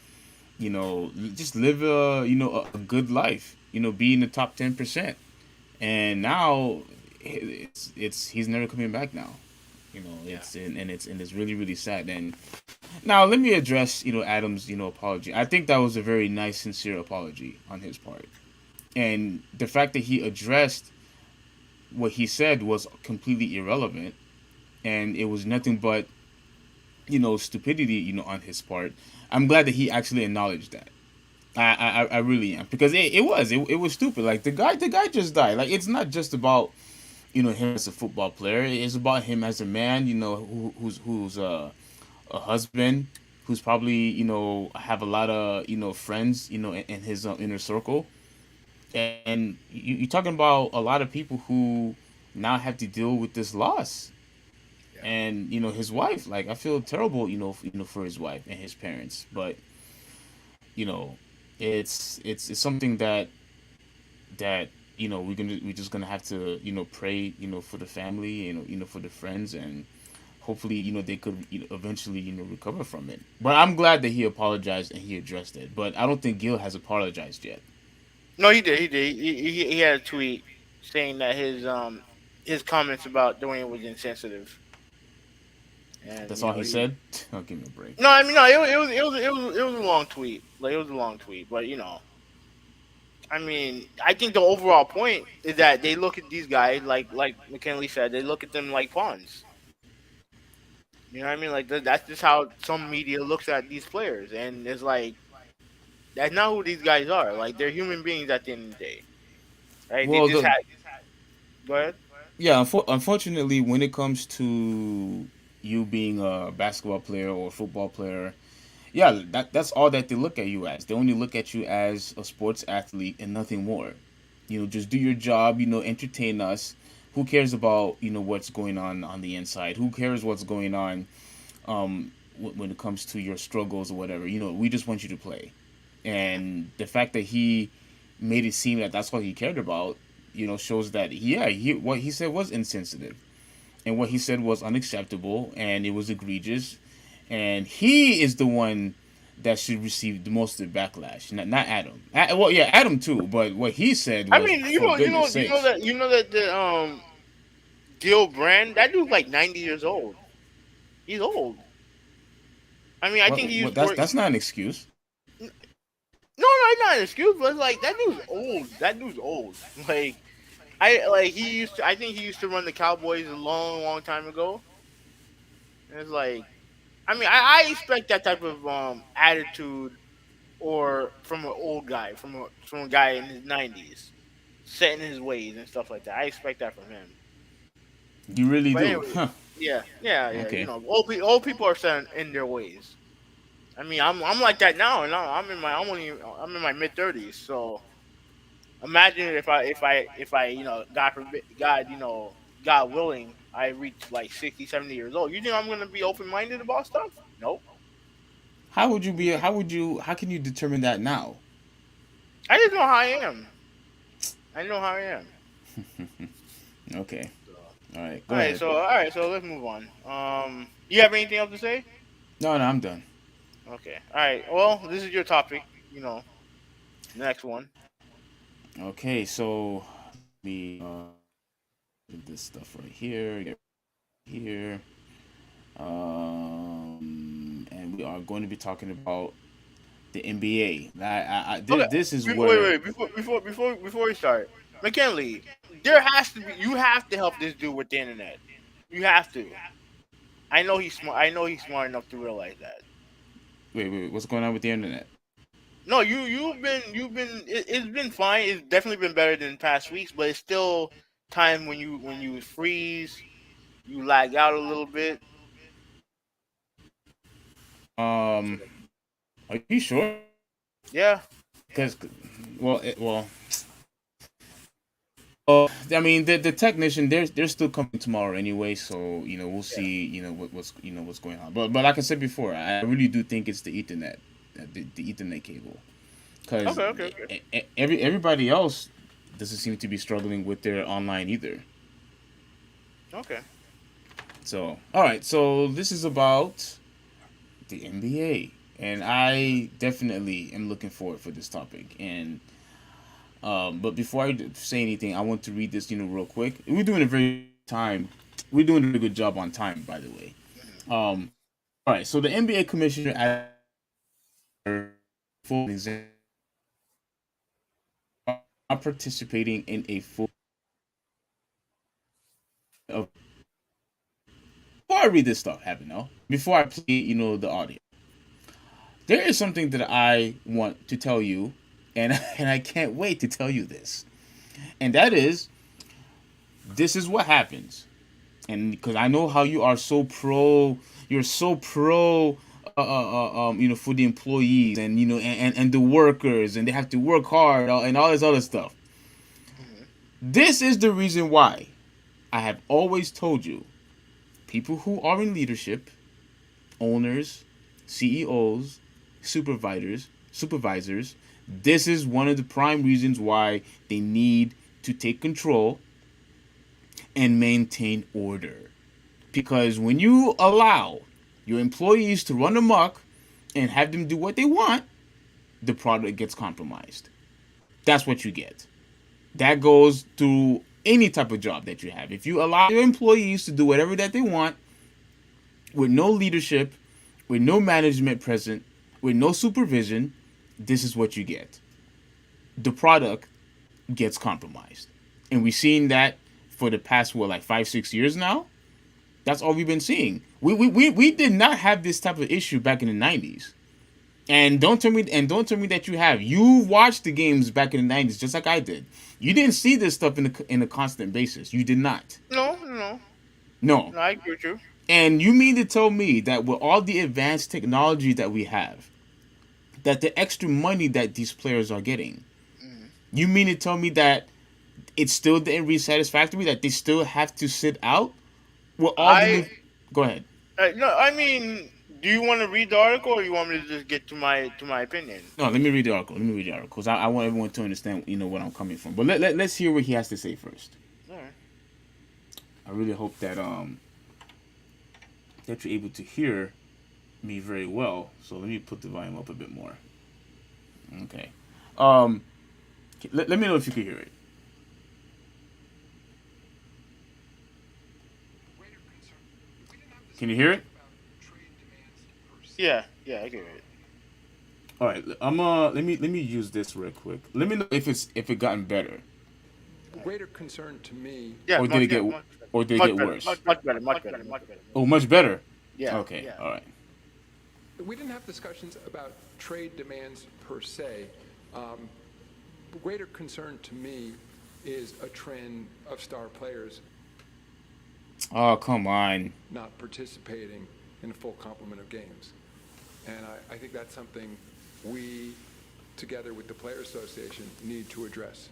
Just live a good life. Be in the top 10%. And now it's he's never coming back now. Yeah. It's really really sad. And now let me address Adam's apology. I think that was a very nice, sincere apology on his part, and the fact that he addressed what he said was completely irrelevant, and it was nothing but stupidity on his part. I'm glad that he actually acknowledged that. I really am, because it was stupid. Like the guy just died. Like, it's not just about him as a football player. It's about him as a man. Who's a husband, who's probably have a lot of friends in his inner circle. And you're talking about a lot of people who now have to deal with this loss. Yeah. And his wife, like, I feel terrible for his wife and his parents. But you know it's something that we're just gonna have to pray for the family, for the friends, and hopefully they could eventually recover from it. But I'm glad that he apologized and he addressed it. But I don't think Gil has apologized yet. No, he did. He did. He had a tweet saying that his comments about Dwayne was insensitive, and That's all he he. said. Oh, give me a break. No, I mean no. It was a long tweet. Like it was a long tweet, but I mean, I think the overall point is that they look at these guys like McKinley said. They look at them like pawns. You know what I mean? Like that's just how some media looks at these players, and it's like that's not who these guys are. Like they're human beings at the end of the day, right? They Well, just the had. Go ahead. yeah, unfortunately, when it comes to you being a basketball player or a football player, yeah, that's all that they look at you as. They only look at you as a sports athlete and nothing more. Just do your job. Entertain us. Who cares about what's going on the inside? Who cares what's going on when it comes to your struggles or whatever? We just want you to play. And the fact that he made it seem that that's what he cared about, shows that yeah, what he said was insensitive, and what he said was unacceptable, and it was egregious, and he is the one that should receive the most of the backlash, not Adam. Well, yeah, Adam too, but what he said I was mean, for goodness sakes. that the Gil Brand, that dude's like 90 years old. He's old. I mean, I think he What used to work. that's not an excuse. No, it's not an excuse, but it's like that dude's old. That dude's old. He used to. I think he used to run the Cowboys a long, long time ago. And it's like, I mean, I expect that type of attitude or from an old guy, from a guy in his 90s, setting his ways and stuff like that. I expect that from him. You really But do, anyway, huh? yeah. Okay. Old people are set in their ways. I mean, I'm like that now, and I'm in my mid 30s. So imagine if I God forbid, God willing, I reach like 60, 70 years old. You think I'm gonna be open minded about stuff? Nope. How would you be? How can you determine that now? I just know how I am. I know how I am. Okay. So, All right. Go ahead. all right, so let's move on. You have anything else to say? No, no, I'm done. Okay. All right. Well, this is your topic. Next one. Okay, so me this stuff right here, get here, and we are going to be talking about the NBA. Okay. This is where Wait. Before we start, McKinley, there has to be. You have to help this dude with the internet. You have to. I know he's smart. I know he's smart enough to realize that. wait, what's going on with the internet? No, it's been fine. It's definitely been better than past weeks, but it's still time when you freeze, you lag out a little bit. Um, are you sure? Yeah. Because, well, I mean, the technician they're still coming tomorrow anyway, so we'll Yeah. see what's going on. But like I said before, I really do think it's the Ethernet, the Ethernet cable, because Okay. everybody else doesn't seem to be struggling with their online either. Okay. So all right, so this is about the NBA, and I definitely am looking forward for this topic. And but before I say anything, I want to read this, real quick. We're doing a very time. We're doing a very good job on time, by the way. All right. So the NBA commissioner full exam are participating in a full of. Before I read this stuff, before I play, the audio, there is something that I want to tell you, and and I can't wait to tell you this, and that is, this is what happens. And because I know how you are so pro, you're so pro, for the employees and and the workers, and they have to work hard and all this other stuff. Hmm. This is the reason why I have always told you, people who are in leadership, owners, CEOs, supervisors, this is one of the prime reasons why they need to take control and maintain order. Because when you allow your employees to run amok and have them do what they want, the product gets compromised. That's what you get. That goes through any type of job that you have. If you allow your employees to do whatever that they want with no leadership, with no management present, with no supervision, this is what you get. The product gets compromised. And we've seen that for the past, what, like 5-6 years now? That's all we've been seeing. We did not have this type of issue back in the 90s. And don't tell me that you have. You watched the games back in the 90s just like I did. You didn't see this stuff in a constant basis. You did not. No. I agree with you. And you mean to tell me that with all the advanced technology that we have, that the extra money that these players are getting, you mean to tell me that it still didn't reach satisfactory, that they still have to sit out? Well, go ahead. No, I mean, do you want to read the article, or you want me to just get to my opinion? No, let me read the article. Because I want everyone to understand, what I'm coming from. But let's hear what he has to say first. All right. I really hope that that you're able to hear me very well. So let me put the volume up a bit more. Okay. Let me know if you can hear it. Can you hear it? Yeah, I get it. All right, let me use this real quick. Let me know if it gotten better. Greater concern to me. Yeah, or did it get worse? Much better. Oh, much better. Yeah. Okay. Yeah. All right. We didn't have discussions about trade demands per se. Greater concern to me is a trend of star players Oh, come on. not participating in a full complement of games. And I think that's something we, together with the Players Association, need to address.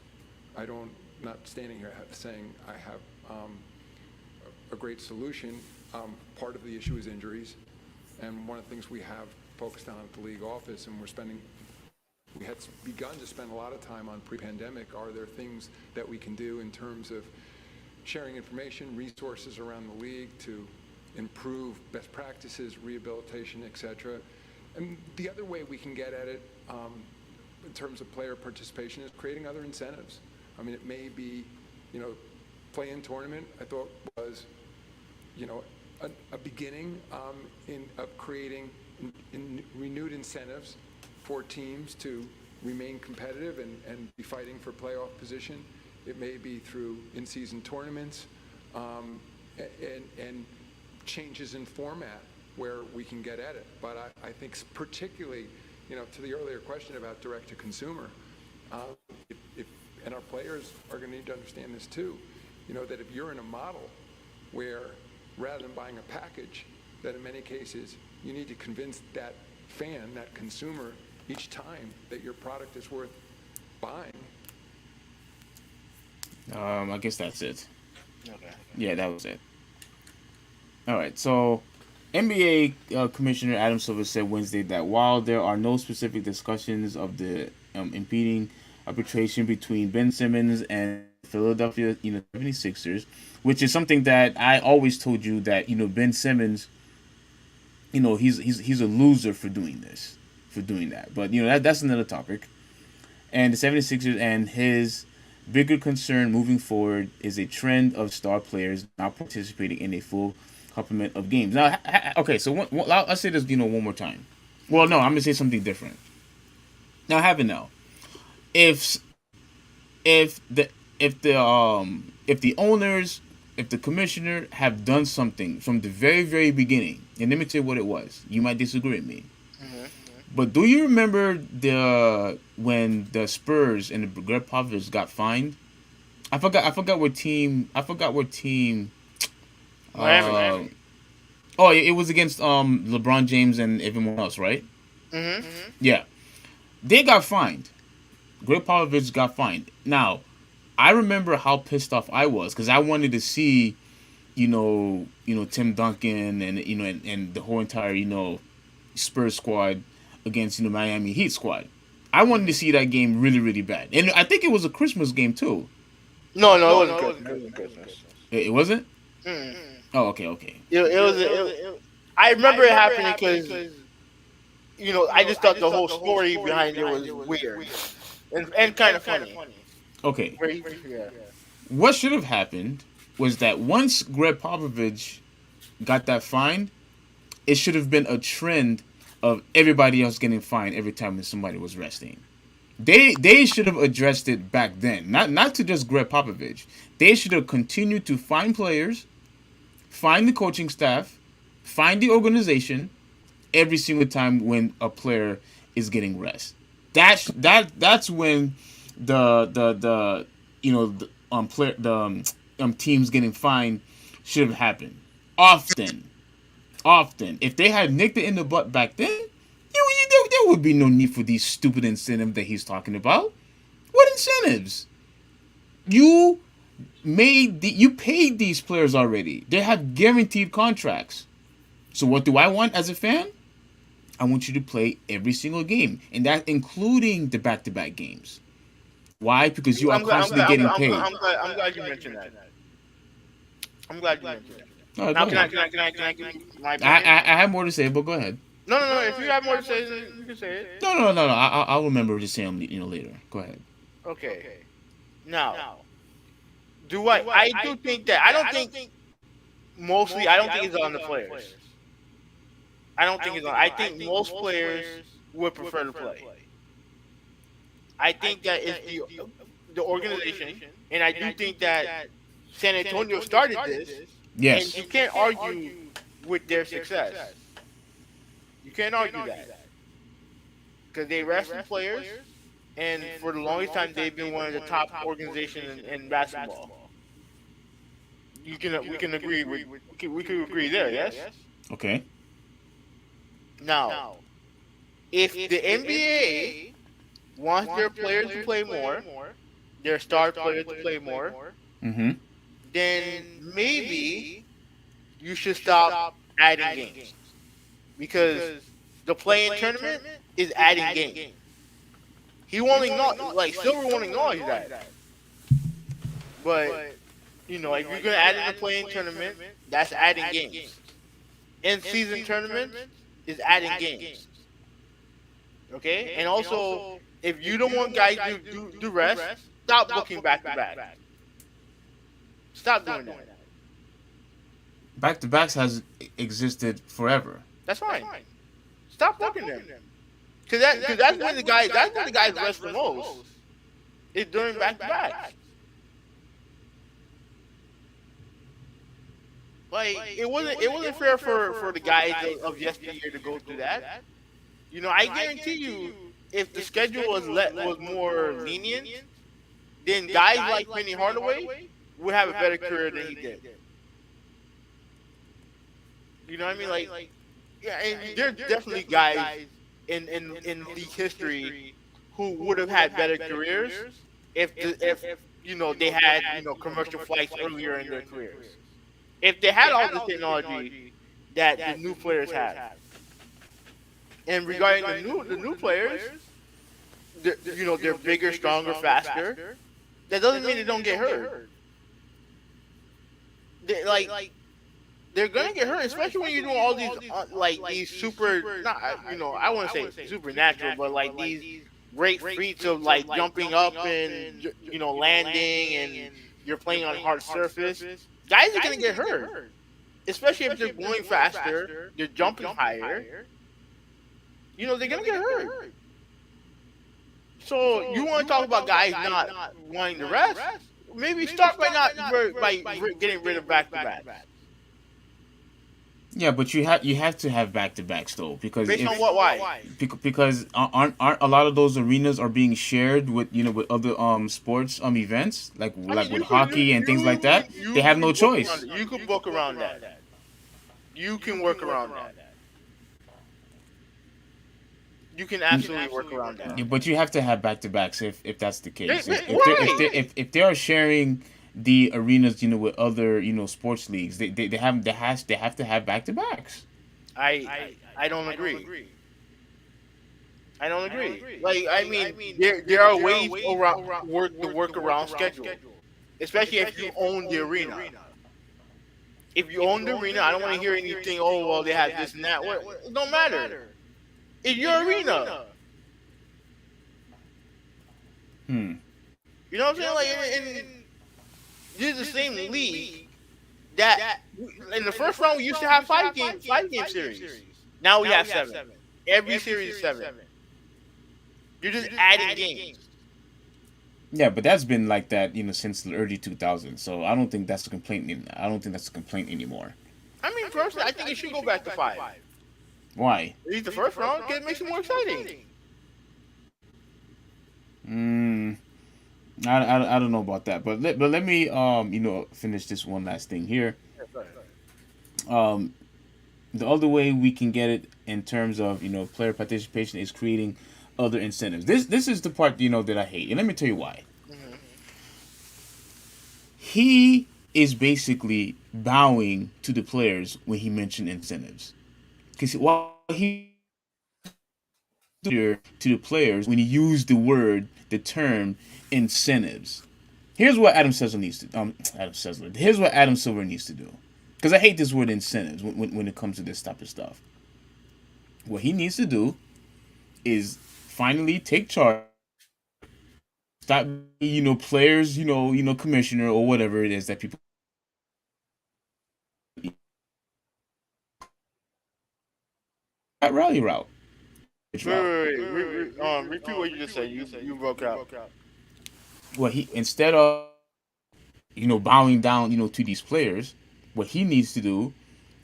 Not standing here saying I have a great solution. Part of the issue is injuries. And one of the things we have focused on at the league office, and we had begun to spend a lot of time on pre-pandemic, are there things that we can do in terms of sharing information, resources around the league to improve best practices, rehabilitation, etc. And the other way we can get at it in terms of player participation is creating other incentives. I mean, it may be, play-in tournament, I thought was, a beginning of creating renewed incentives for teams to remain competitive and be fighting for playoff position. It may be through in-season tournaments and changes in format where we can get at it. But I think particularly, to the earlier question about direct-to-consumer, and our players are going to need to understand this too, that if you're in a model where rather than buying a package, that in many cases you need to convince that fan, that consumer, each time that your product is worth buying. I guess that's it. Okay. Yeah, that was it. All right. So, NBA Commissioner Adam Silver said Wednesday that while there are no specific discussions of the impeding arbitration between Ben Simmons and Philadelphia, 76ers, which is something that I always told you that Ben Simmons, he's a loser for doing that. But that's another topic. And the 76ers and his bigger concern moving forward is a trend of star players not participating in a full complement of games. Now, okay, so I'll say this, one more time. Well, no, I'm gonna say something different. Now, have it now. If the owners, if the commissioner have done something from the very, very beginning, and let me tell you what it was. You might disagree with me. But do you remember when the Spurs and the Greg Popovich got fined? I forgot what team. Miami. It was against LeBron James and everyone else, right? Mm-hmm. Yeah, they got fined. Greg Popovich got fined. Now, I remember how pissed off I was because I wanted to see, Tim Duncan and the whole entire Spurs squad against Miami Heat squad. I wanted to see that game really, really bad, and I think it was a Christmas game too. No, it wasn't Christmas. It wasn't. Mm. Oh, okay. I remember it happening because I just thought the whole story behind it was weird. and kind of funny. Okay, Where yeah. what should have happened was that once Greg Popovich got that fine, it should have been a trend of everybody else getting fined every time that somebody was resting. They should have addressed it back then. Not to just Greg Popovich. They should have continued to fine players, fine the coaching staff, fine the organization every single time when a player is getting rest. That's when the player teams getting fined should have happened often. If they had nicked it in the butt back then, there would be no need for these stupid incentives that he's talking about. What incentives? You paid these players already. They have guaranteed contracts. So what do I want as a fan? I want you to play every single game, and that including the back-to-back games. Why? Because you are constantly getting paid. I'm glad you mentioned that. I'm glad you mentioned that. Right, Now, go can ahead. I give my I opinion? have more to say, but go ahead. No. If you have more to say, then you can say it. No. I'll remember to say them, later. Go ahead. Okay. Now, I do think that I don't think mostly. I don't think it's on the players. I don't think it's on. I think most players would prefer to play. I think that it's the organization, and I do think that San Antonio started this. Yes. And you can't argue with their success. You can't argue that. Because they rested players, and for the longest time, they've been one of the top organizations in basketball. We can agree. We can agree there, yes? Okay. Now, if the NBA wants their players to play more, their star players to play more, Mm-hmm. then maybe you should stop adding games. Because the play-in tournament is adding games. He won't acknowledge, Silver won't acknowledge that. But, if you're going to add in the play-in tournament, that's adding games. In-season tournament is adding games. Okay? And also, if you don't want guys to do rest, stop booking back-to-back. Stop doing that. Back-to-backs has existed forever. That's fine. Stop booking them. Because that's when the guys rest the most. It's during back-to-back. It wasn't fair for the guys of yesteryear to go through that. I guarantee you, if the schedule was more lenient, then guys like Penny Hardaway would have a better career than he did. You know what I mean? And there's definitely guys in league history who would have had better careers if they had commercial flights earlier in their careers. If they had all the technology that the new players have. And regarding the new players, they're bigger, stronger, faster. That doesn't mean they don't get hurt. They're gonna get hurt, especially when you're doing all these these super, not I wouldn't say supernatural, but these great feats of jumping up and landing, and you're playing on hard surface. Guys are gonna get hurt, especially if they're going faster, they're jumping higher. They're gonna get hurt. So you want to talk about guys not wanting to rest? Maybe start by getting rid of back-to-back. Yeah, but you have to have back-to-backs though, because Based on what? Why? Because aren't a lot of those arenas are being shared with with other sports events like with hockey and things like that. They have no choice. You can book around that. You can work around that. You can absolutely work around that. Yeah, but you have to have back-to-backs if that's the case. If they are sharing the arenas, with other, sports leagues, they have to have back-to-backs. I don't agree. I don't agree. There are ways around the work around schedule, especially if you own the arena. If you own the arena, I don't want to hear anything. Oh well, they have this and that. It don't matter. It's your arena. Hmm. You know what I'm saying? Like, and this is the same league that in the first round we used to have five game series. Now we have seven. Every series is seven. You're just adding games. Yeah, but that's been like that, since the early 2000s. So I don't think that's a complaint. I don't think that's a complaint anymore. I mean, personally, I think it should go back to five. Why? At least the first round, because it makes it more exciting. Mm, I don't know about that, but let me finish this one last thing here. Um, the other way we can get it in terms of player participation is creating other incentives. This is the part that I hate, and let me tell you why. Mm-hmm. He is basically bowing to the players when he mentioned incentives, because while he to the players when he used the term incentives. Here's what Adam Silver needs to Here's what Adam Silver needs to do, because I hate this word incentives when it comes to this type of stuff. What he needs to do is finally take charge. Stop, players, commissioner or whatever it is that people. That rally route. Repeat what you just said. You broke out. Well, he instead of bowing down, to these players, what he needs to do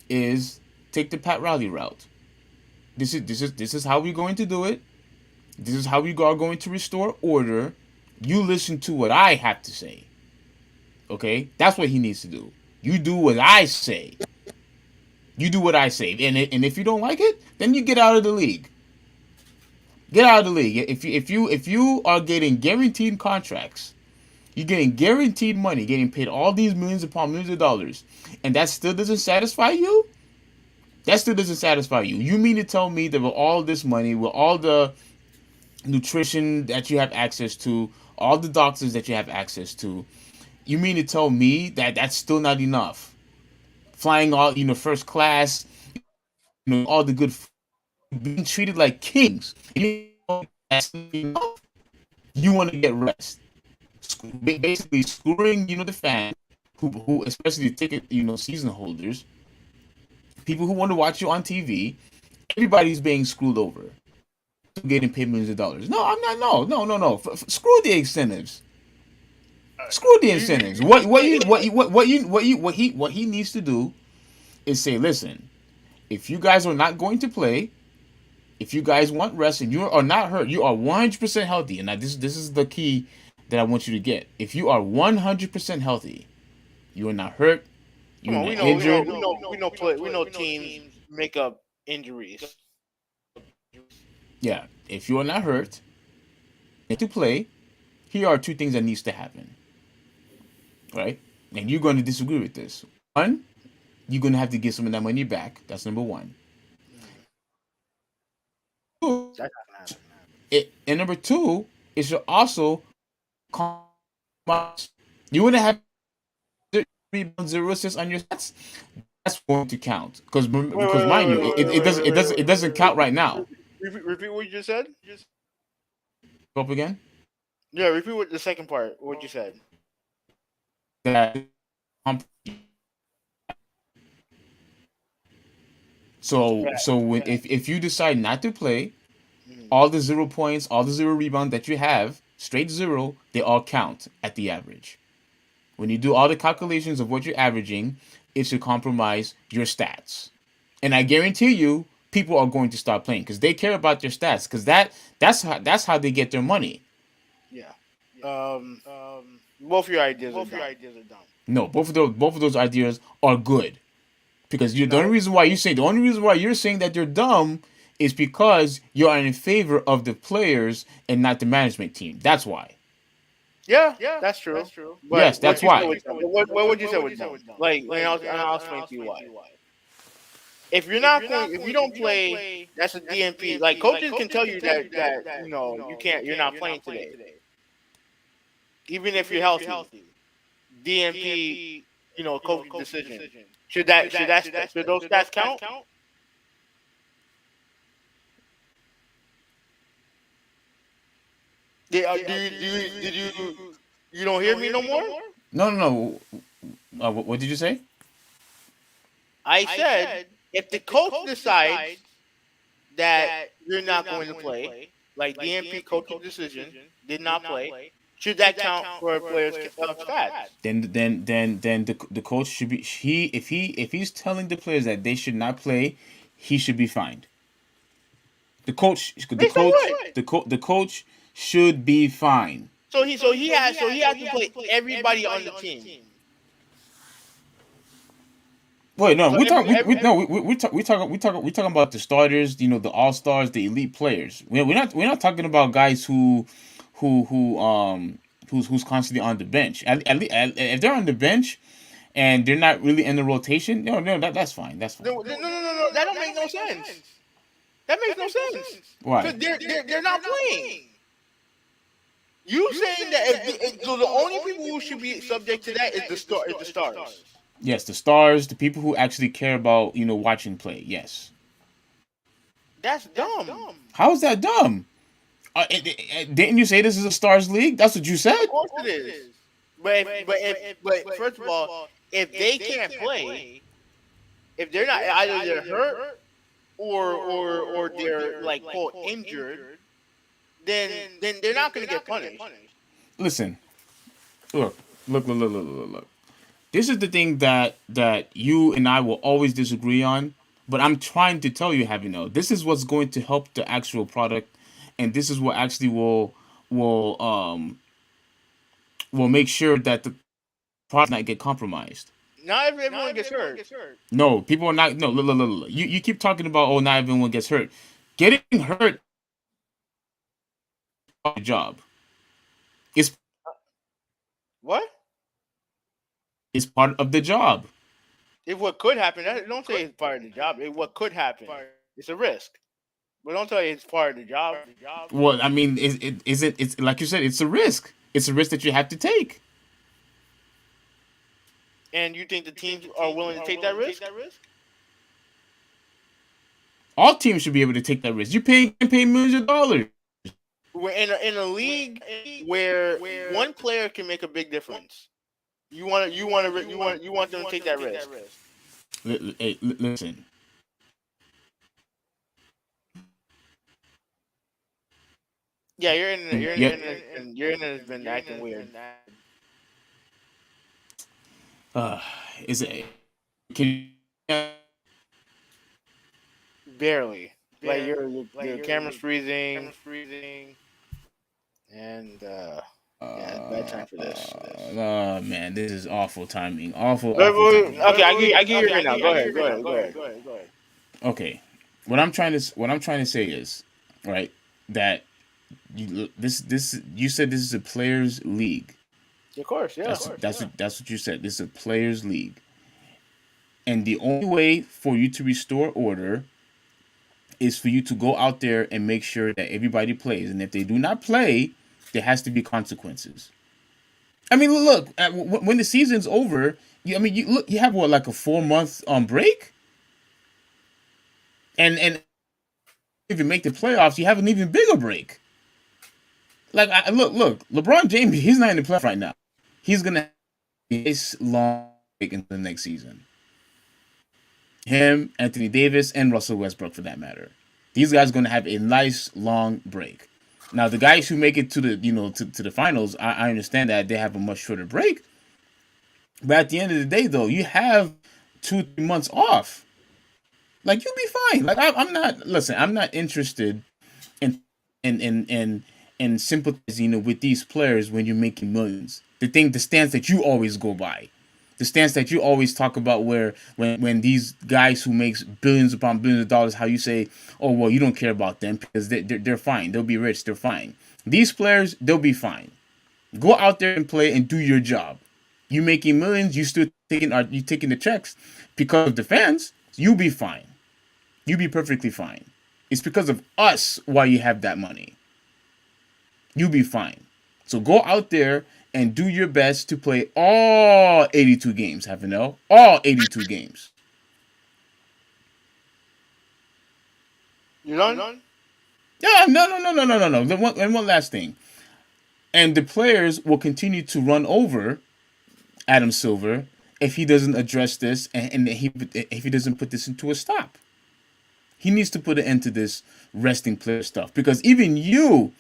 is take the Pat Riley route. This is how we're going to do it. This is how we are going to restore order. You listen to what I have to say. Okay, that's what he needs to do. You do what I say. You do what I say, and if you don't like it, then you get out of the league. Get out of the league. If you are getting guaranteed contracts, you're getting guaranteed money, getting paid all these millions upon millions of dollars, and that still doesn't satisfy you. That still doesn't satisfy you. You mean to tell me that with all this money, with all the nutrition that you have access to, all the doctors that you have access to, you mean to tell me that that's still not enough? Flying all first class, all the good food, being treated like kings. You want to get rest. Basically screwing the fan, who especially the ticket season holders, people who want to watch you on TV. Everybody's being screwed over, getting paid millions of dollars. No, I'm not. No. Screw the incentives. Screw the incentives. What he needs to do is say, listen, if you guys are not going to play, if you guys want rest and you are not hurt, you are 100% healthy. And now this is the key that I want you to get. If you are 100% healthy, you are not hurt, you are not injured. We know teams make up injuries. Yeah, if you are not hurt and to play, here are two things that needs to happen. Right? And you're going to disagree with this. One, you're going to have to give some of that money back. That's number one. And number two, it should also you want to have 0 assists on your stats. That's going to count because mind you, it doesn't count right now. Repeat what you just said. Go up again. Yeah, repeat what the second part. What you said. So when if you decide not to play, all the 0 points, all the 0 rebounds that you have, straight 0, they all count at the average. When you do all the calculations of what you're averaging, it should compromise your stats. And I guarantee you, people are going to start playing because they care about their stats. Because that's how they get their money. Yeah. Both your ideas are dumb. No, both of those ideas are good. Because the only reason why you're saying that they're dumb is because you are in favor of the players and not the management team. That's why. Yeah, that's true. But yes, that's why. What would you say with dumb? Like, I'll explain to you why. If you're not going, if you don't play, that's a DNP. Like, coaches can tell you that you can't, you're not playing today, even if you're healthy. DNP, coach decision. Should those stats count? Did you don't hear me no more? No, no, no. What did you say? I said if the coach decides that you're not going to play, like DNP coach's decision did not play, should that count for a player's stats? Then the coach should be if he's telling the players that they should not play, he should be fined. The coach the Based on coach what? the coach should be fined. So he has to play everybody on the team. Wait, no, So we talk. every, every, We no, we talking about the starters. You know, the all stars, the elite players. We're not talking about guys who's constantly on the bench. If they're on the bench and they're not really in the rotation, no, that's fine. That's fine. no. That don't make no sense. That makes no sense. Why? Because they're not playing. You saying that so the only people who should be subject to that is the stars. Yes, the stars, the people who actually care about watching play. Yes. That's dumb. How is that dumb? Didn't you say this is a stars league? That's what you said. Of course it is. But first of all, if they can't play, if they're not either they're hurt or they're like quote injured, then they're not going to get punished. Listen, look. This is the thing that you and I will always disagree on, but I'm trying to tell you, this is what's going to help the actual product, and this is what actually will make sure that the product not get compromised. Not everyone gets hurt. No, people are not. No, look. You keep talking about not everyone gets hurt. Getting hurt is a job. It's What? It's part of the job. If what could happen, don't say it's part of the job. If what could happen, it's a risk. But don't tell you it's part of the job. Well, I mean, it's like you said, it's a risk. It's a risk that you have to take. And you think the teams are willing to take that risk? All teams should be able to take that risk. You pay millions of dollars. We're in a league where one player can make a big difference. You want them to take that risk. Hey, listen. Yeah, you're in has been acting weird. Is it? Can Barely. Like your camera's freezing. And it's bad time for this. Oh man, this is awful timing. Awful. Okay, I get you right now. Go ahead. Okay, what I'm trying to say is, right, that you said this is a players' league. Of course, yeah. That's what you said. This is a players' league, and the only way for you to restore order is for you to go out there and make sure that everybody plays, and if they do not play, there has to be consequences. I mean, look, when the season's over, you have like a 4-month break, and if you make the playoffs, you have an even bigger break. Like, look, LeBron James, he's not in the playoffs right now. He's gonna have this long break into the next season. Him, Anthony Davis, and Russell Westbrook, for that matter. These guys are gonna have a nice long break. Now, the guys who make it to the to the finals, I understand that they have a much shorter break. But at the end of the day, though, you have 2-3 months off. Like, you'll be fine. Like, I'm not interested in sympathizing, with these players when you're making millions. The stance that you always go by. The stance that you always talk about, where when these guys who makes billions upon billions of dollars, how you say, oh, well, you don't care about them because they're fine. They'll be rich. They're fine. These players, they'll be fine. Go out there and play and do your job. You making millions, you taking the checks because of the fans, you'll be fine. You'll be perfectly fine. It's because of us why you have that money. You'll be fine. So go out there and do your best to play all 82 games, all 82 games. You done? Yeah, no. And one last thing. And the players will continue to run over Adam Silver if he doesn't address this and if he doesn't put this into a stop. He needs to put an end to this resting player stuff because even you,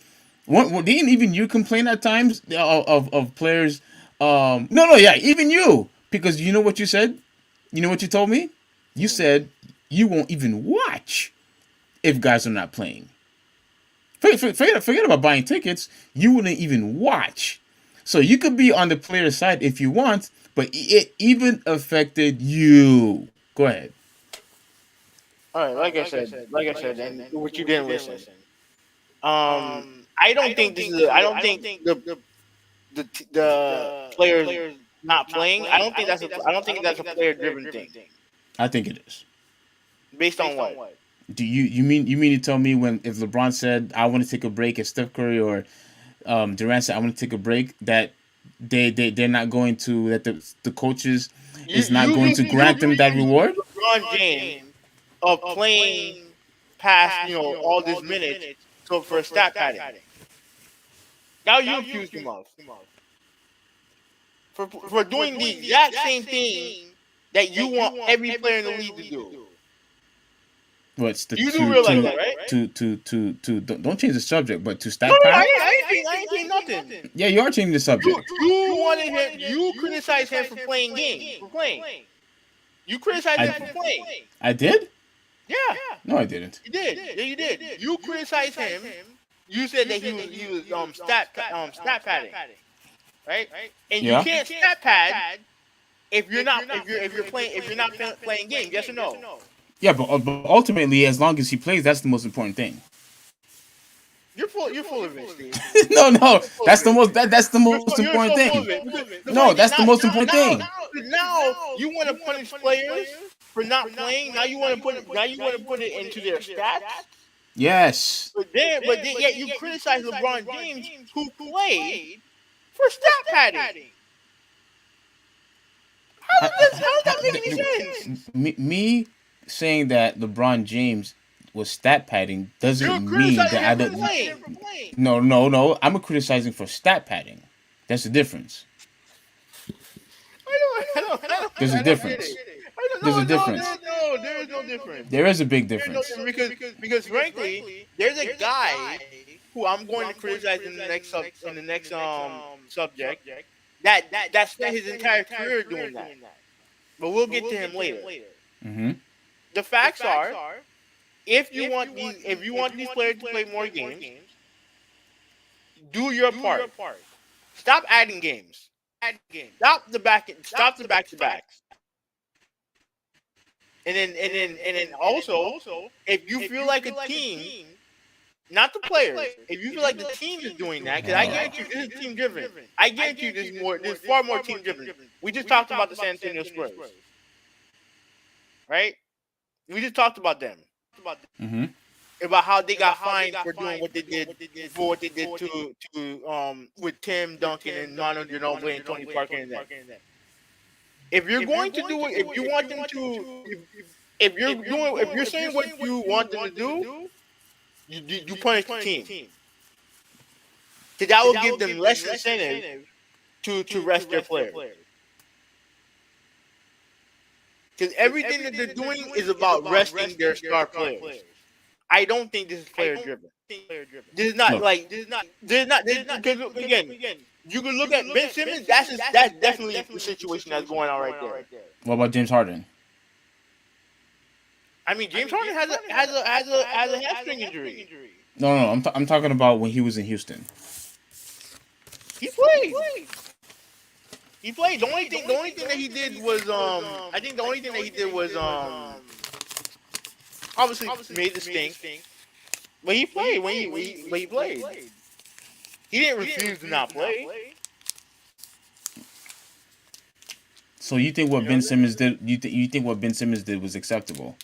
didn't even you complain at times of players? Yeah, even you, because you know what you said. You know what you told me. You said you won't even watch if guys are not playing. Forget about buying tickets. You wouldn't even watch. So you could be on the player side if you want, but it even affected you. Go ahead. All right, like I said, and what you didn't listen. I don't think this is. I don't think the players not playing. I don't think that's. I don't think that's a player driven thing. I think it is. Based on what? Do you mean to tell me when if LeBron said I want to take a break, if Steph Curry or Durant said I want to take a break, that they're not going to, that the coaches is not going to grant them that reward? LeBron James of playing past all these minutes so for stat padding. Now you accuse him of for doing the exact same thing that you want every player in the league to do. What's the you do realize that, right? To don't change the subject, but to stat No, pad? I ain't saying nothing. Yeah, you are changing the subject. You wanted him. You criticized him for playing games. You criticized him for playing. I did? Yeah. No, I didn't. You did. Yeah, you did. You criticized him. You said that he was stat padding, right? And you can't stat pad if you're not playing games. Yes or no? Yeah, but ultimately, as long as he plays, that's the most important thing. You're full of it, Steve. No, that's the most important thing. No, that's the most important thing. Now you want to punish players for not playing. Now you want to put it into their stats. Yes. But yet you criticize LeBron James who played for stat padding. How does that make any sense? Me saying that LeBron James was stat padding doesn't mean that I don't. No. I'm criticizing for stat padding. That's the difference. There's a difference. There's a difference. No, there is no difference. There is a big difference. Because frankly, there's a guy who I'm going to criticize in the next subject that spent his entire career doing that. But we'll get to him later. Mm-hmm. The facts are, if you want these players to play more games, do your part. Stop adding games. Stop the back to backs. And then also, if you feel like a team, not the players, if you feel like the team is doing that, because I guarantee you this is team driven. I guarantee you there's far more team driven. We just talked about the San Antonio Spurs, right? We just talked about them. Mm-hmm. About how they got fined for doing what they did to with Tim Duncan and Manu Ginobili and Tony Parker and that. If you're going to do it, if you want them to, if you're saying what you want them to do, you punish the team. Because that will give them less incentive to rest their players. Because everything that they're doing is about resting their star players. I don't think this is player driven. This is not because again, you can look at Ben Simmons. That's definitely the situation that's going on right there. What about James Harden? I mean, James Harden has a hamstring injury. No. I'm talking about when he was in Houston. He played. He played. The only thing that he did was I think the only thing that he did was obviously made the stink. But he played when he played. He didn't refuse to not play. So you think what Ben Simmons did? You think what Ben Simmons did was acceptable?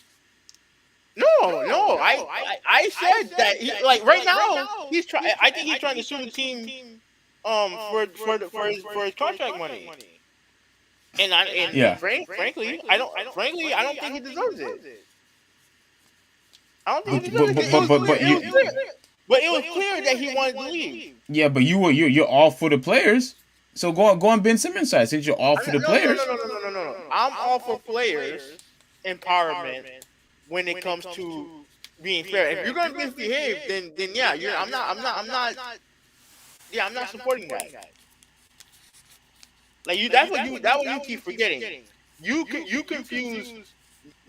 No. I said that right now he's trying. I think he's trying to sue the team for his contract money. And frankly, I don't think he deserves it. I don't think he deserves it. But it was clear that he wanted to leave. Yeah, but you're all for the players. So go on Ben Simmons' side since you're all for the No, no, no, players. no, no, no, no, no, no. I'm all for players empowerment when it comes to being fair. If you're gonna misbehave, then yeah, I'm not. Yeah, I'm not supporting that. Like that's what you keep forgetting. You confuse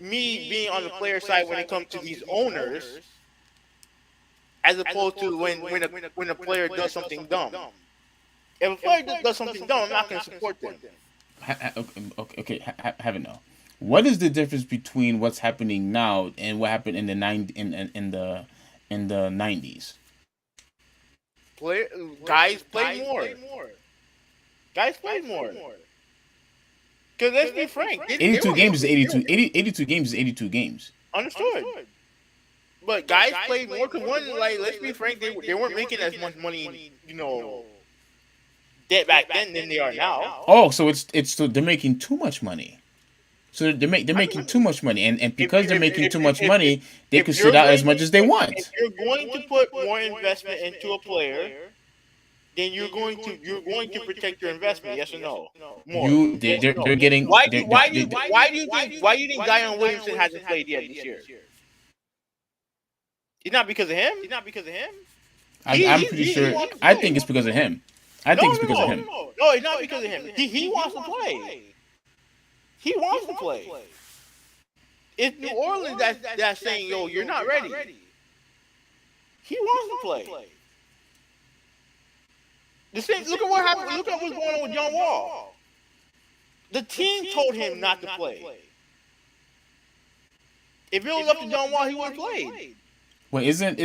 me being on the player side when it comes to these owners, as opposed to when a player does something dumb. If a player does something dumb, I'm not going to support them. Okay. Have it now. What is the difference between what's happening now and what happened in the in the 90s? Guys play more. Guys play more. Because let's be frank, 82 games is 82. 82 games is 82 games. Understood. But guys played more because one, like, let's be frank, they weren't making as much money, back then than they are now. Oh, so so they're making too much money. So they're making too much money, and because they're making too much money, they can sit out as much as they want. If you're going to put more investment into a player, then you're going to protect your investment. Yes or no? More. They're getting. Why do you think Zion Williamson hasn't played yet this year? It's not because of him. I'm pretty sure. I think it's because of him. I think it's because of him. No, it's not because of him. He wants to play. He wants to play. It's New Orleans that's saying, yo, you're not ready. He wants to play. The same. Look at what happened. Look at what's going on with John Wall. The team told him not to play. If it was up to John Wall, he would have played. Well, wasn't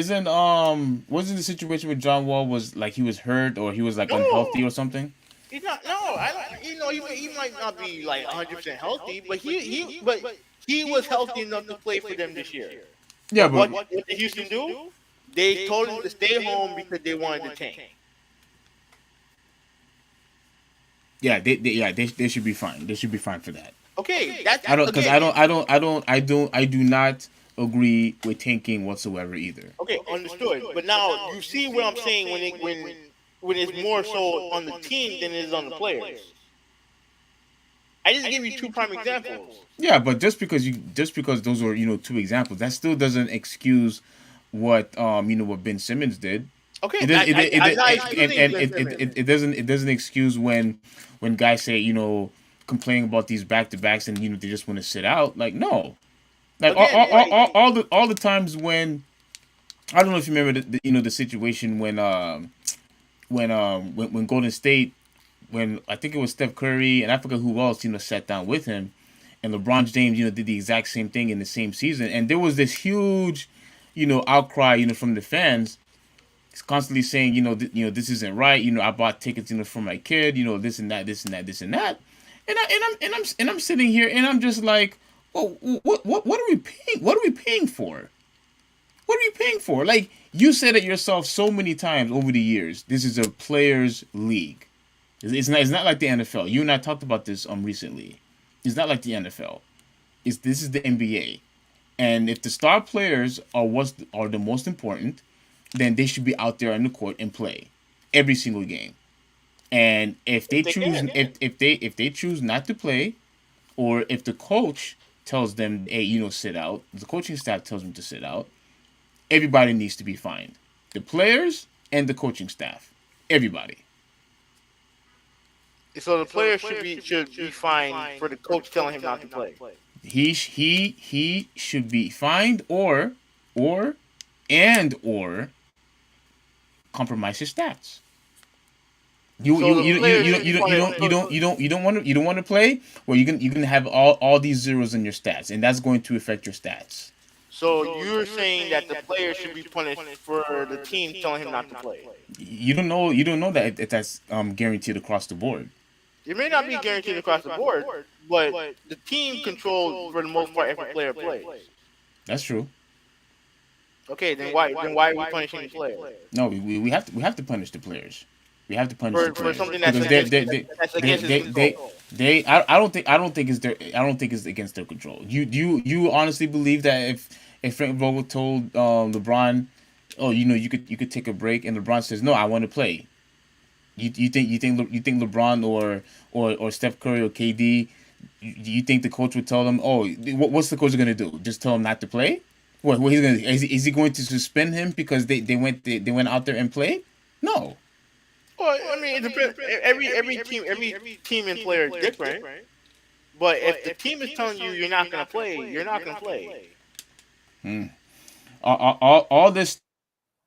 the situation with John Wall was like he was hurt or he was like unhealthy or something? He's not. No, I don't. He might not be like 100% healthy, but he was healthy enough to play for them this year. Yeah, but what did Houston do? They told him to stay home because they wanted to tank. Yeah, they should be fine. They should be fine for that. Okay, I do not agree with tanking whatsoever either. Okay, understood. But now you see what I'm saying when it's more so on the team than it is on the players. I just give you two prime examples. Yeah, but just because those were two examples, that still doesn't excuse what what Ben Simmons did. Okay, it doesn't excuse when guys say complaining about these back-to-backs and they just want to sit out. Like, no, like all the times when I don't know if you remember the situation when Golden State, when I think it was Steph Curry and I forget who else sat down with him, and LeBron James did the exact same thing in the same season, and there was this huge outcry from the fans. It's constantly saying, this isn't right. I bought tickets, for my kid. This and that, this and that, this and that. And I'm sitting here and I'm just like, well, what are we paying? What are we paying for? What are we paying for? Like, you said it yourself so many times over the years. This is a players' league. It's not like the NFL. You and I talked about this recently. It's not like the NFL. This is the NBA. And if the star players are the most important, then they should be out there on the court and play every single game. And if they choose not to play, or if the coach tells them, hey, sit out, the coaching staff tells them to sit out, everybody needs to be fined. The players and the coaching staff. Everybody. So the players should be fined for the coach telling him not to play. He should be fined or compromise his stats. You don't want to play. Well, you're gonna have all these zeros in your stats, and that's going to affect your stats. So you're saying that the player should be punished for the team telling him not to play. You don't know that that's guaranteed across the board. It may not be guaranteed across the board, but the team controls for the most part every player plays. That's true. Okay, then why are we punishing the player? No, we have to punish the players. We have to punish the players for something that's against his control. I don't think it's against their control. You honestly believe that if Frank Vogel told LeBron oh, you could take a break, and LeBron says, no, I want to play. You think LeBron or Steph Curry or KD, you think the coach would tell them, oh, what's the coach gonna do? Just tell him not to play? What he's gonna is he going to suspend him because they went out there and played? No. Well, I mean, it depends. Every team and player is different. But if the team is telling you you're not gonna play, you're not gonna play. All this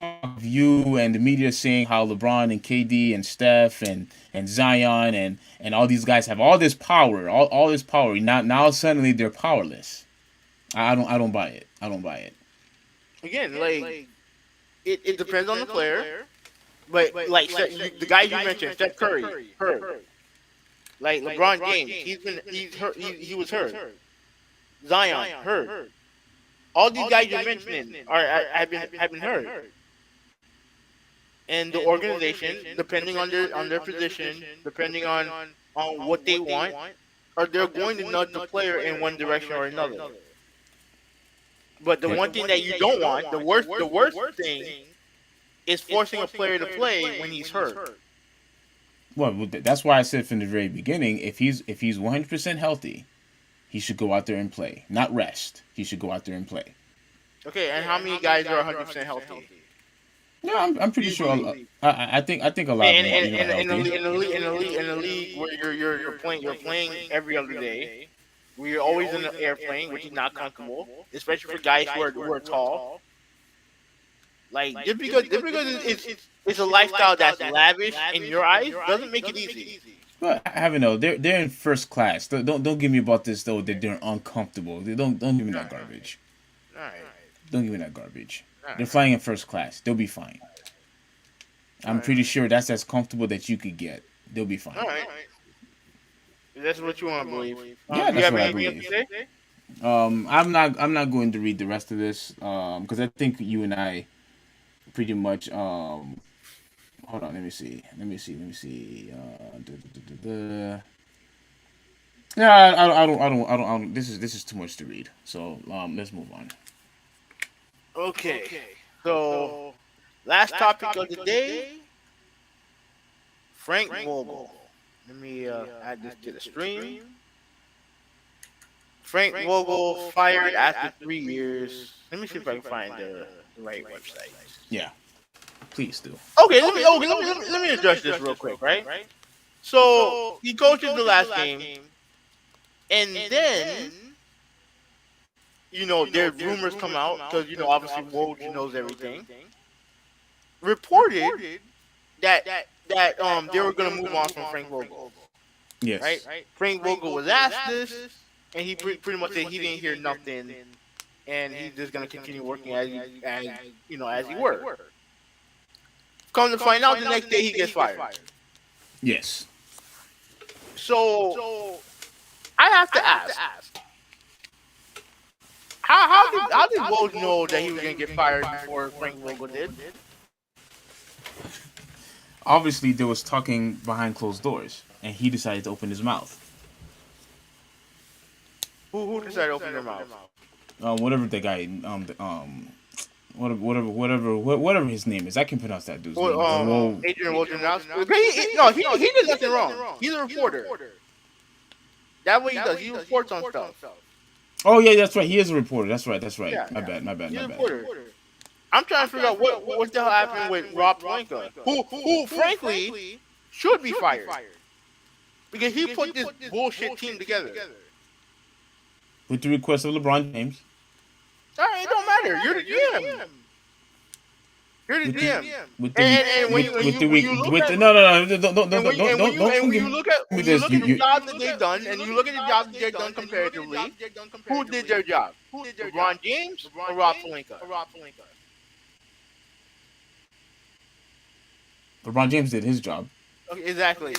of you and the media saying how LeBron and KD and Steph and Zion and all these guys have all this power, all this power. Now suddenly they're powerless. I don't buy it. I don't buy it. Again, like it depends on the player. But like the guys you mentioned, Steph Curry, hurt. Like LeBron James, he's hurt. He was hurt. Zion, hurt. All these guys you're mentioning have been hurt. And the organization, depending on their position, depending on what they want, or they're going to nudge the player in one direction or another. But the one thing that you don't want, the worst thing, is forcing a player to play when he's hurt. Well, that's why I said from the very beginning, if he's 100% healthy, he should go out there and play, not rest. He should go out there and play. Okay, and how many guys are 100% healthy? No, I'm pretty sure. I think a lot of them are in the league where you're playing every other day. We're always in the airplane, which is not comfortable, especially for guys who are tall. Like just because it's a lifestyle that's lavish in your eyes doesn't make it easy. But I haven't know. They're in first class. Don't give me about this though that they're uncomfortable. Don't give me that garbage. All right. Don't give me that garbage. They're flying in first class. They'll be fine. I'm pretty sure that's as comfortable that you could get. They'll be fine. All right. That's what you want to believe. Yeah, that's what I believe. I'm not going to read the rest of this because I think you and I pretty much hold on. Let me see. Yeah, I don't. This is too much to read. So let's move on. Okay. So last topic of the day, Frank Vogel. Let me add this to the stream. Frank Vogel fired after 3 years. Let me see if I can find the right website. Yeah, please do. Okay, let me address this real quick, right? So he coaches the last game, and then there's rumors come out because obviously Woj knows everything. Reported that they were gonna move on from Frank Vogel. Yes. Right. Frank Vogel was asked this, and he pretty much said he didn't hear nothing, and he's just gonna continue working as he worked. Come to find out, the next day he gets fired. Yes. So I have to ask, how did Woj know that he was gonna get fired before Frank Vogel did? Obviously, there was talking behind closed doors, and he decided to open his mouth. Who decided to open their mouth? Whatever the guy, whatever his name is, I can pronounce that dude's name. Adrian Wojnarowski. He did nothing wrong. He's a reporter. That's what he does. He reports on stuff. Oh yeah, that's right. He is a reporter. That's right. Yeah. My bad. He's a reporter. I'm trying to figure out what the hell happened with Rob Pelinka, who frankly should be fired because he put this bullshit team together. With the request of LeBron James. All right, it don't matter. You're the GM. You're the GM. When you look at the jobs that they've done, and you look at the jobs that they've done comparatively, who did their job? LeBron James or Rob Pelinka? LeBron James did his job. Okay, exactly.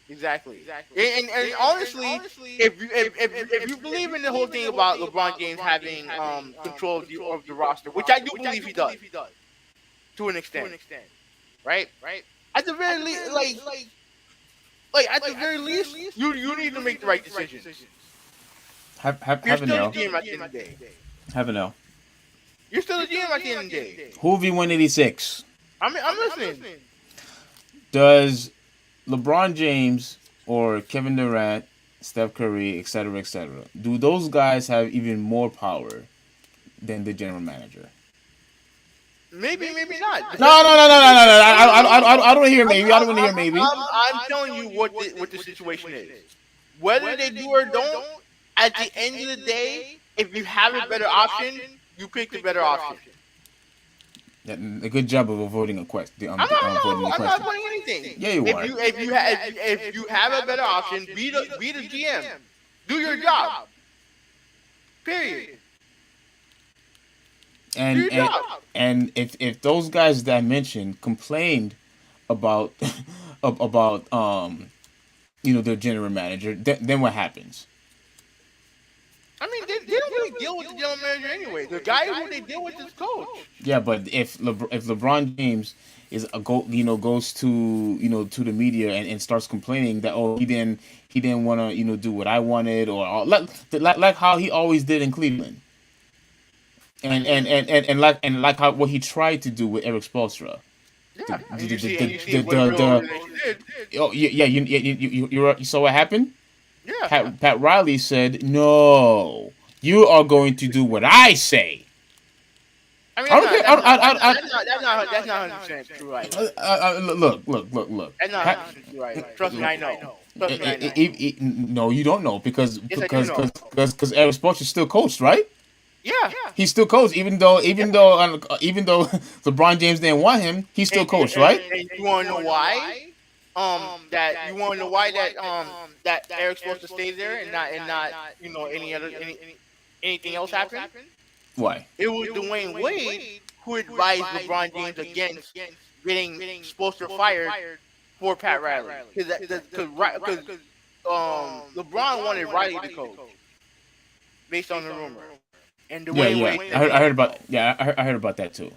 And honestly, if you believe in the whole thing about LeBron James having control of the roster, which I do believe he does, to an extent, right? At the very least, you need to make the right decisions. Have You're a still nail. the GM at the end of the day. Have a nail. You're still the GM at the end of the day. Who V1 86? I'm listening. Does LeBron James or Kevin Durant, Steph Curry, etc., do those guys have even more power than the general manager? Maybe not. No. I don't want to hear maybe. I don't want to hear maybe. I'm telling you what the situation is. Whether they do or don't, at the end of the day, if you have a better option, you pick the better option. Yeah, a good job of avoiding a question. I'm not avoiding anything. Yeah, you are. If you have a better option, be the GM. Do your job. Period. And if those guys that I mentioned complained about their general manager, then what happens? I mean, they don't really deal with the general manager anyway. The guy who they deal with is coach. Yeah, but if LeBron James goes to the media and starts complaining that he didn't want to do what I wanted, or like how he always did in Cleveland. And like how what he tried to do with Eric Spoelstra. You saw what happened? Yeah. Pat Riley said, "No, you are going to do what I say." I mean, that's not 100% true. Right? Look. That's not 100% true. Right? Trust me, I know. No, you don't know because Yes, Eric Spoelstra still coached, right? Yeah. He still coached, even though LeBron James didn't want him, he still coached, right? And you want to know why? That Eric's supposed to stay there and not anything else happened? Why? It was Dwayne Wade who advised LeBron James against getting Spoelstra fired for Pat Riley, because LeBron wanted Riley to coach based on the rumor. And Dwayne Wade I heard about that too.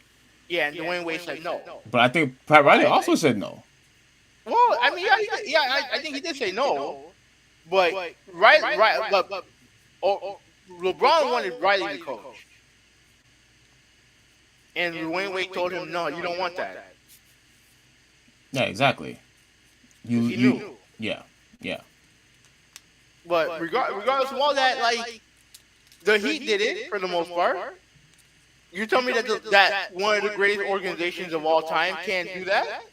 Yeah, and Dwayne Wade said no. But I think Pat Riley also said no. Well, I mean, I think he did say no, but LeBron wanted Riley to coach, and Dwayne Wade told him, "No, you don't want that." Yeah, exactly. He knew. Yeah. But regardless of all that, like the Heat did it for the most part. You tell me that one of the greatest organizations of all time can't do that?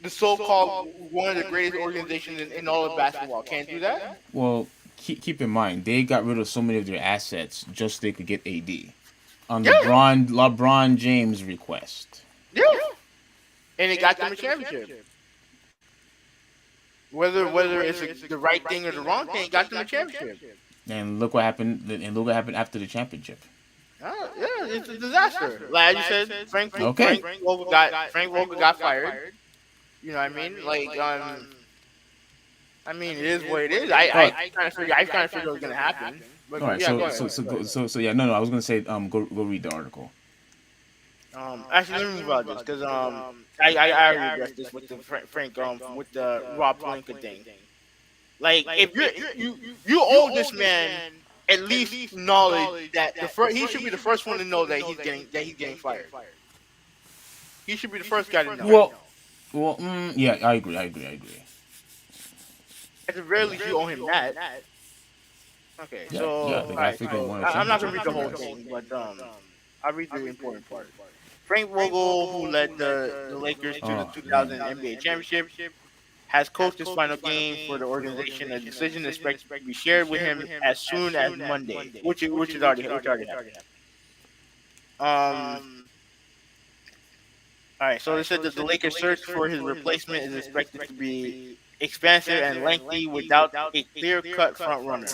The so-called one of the greatest organizations in all of basketball can't do that? Well, keep in mind, they got rid of so many of their assets just so they could get AD. On LeBron James' request. Yeah. And it got them a championship. Whether it's the right thing or the wrong thing, it got them a championship. And look what happened. And look what happened after the championship. Yeah, it's a disaster. Like you said, Frank Vogel got fired. You know what I mean? Like, I mean, it is what it is. I kind of figured it was gonna happen. But, all right. So yeah. No. I was gonna say, go read the article. Actually, let me move out this because I already addressed this with the Frank with the Rob Pelinka thing. Like, if you owe this man at least knowledge that he should be the first one to know that he's getting fired. He should be the first guy to know. Well, yeah, I agree. At the very least, you owe him that. Okay, I'm not gonna read the whole thing, but I'll read the important part. Frank Vogel, who led the Lakers to the 2000 NBA championship, has coached his final game for the organization. A decision is expected to be shared with him as soon as Monday, which is already happened. All right, so they said that the Lakers' search for his replacement is expected to be expansive and lengthy without a clear-cut front runner.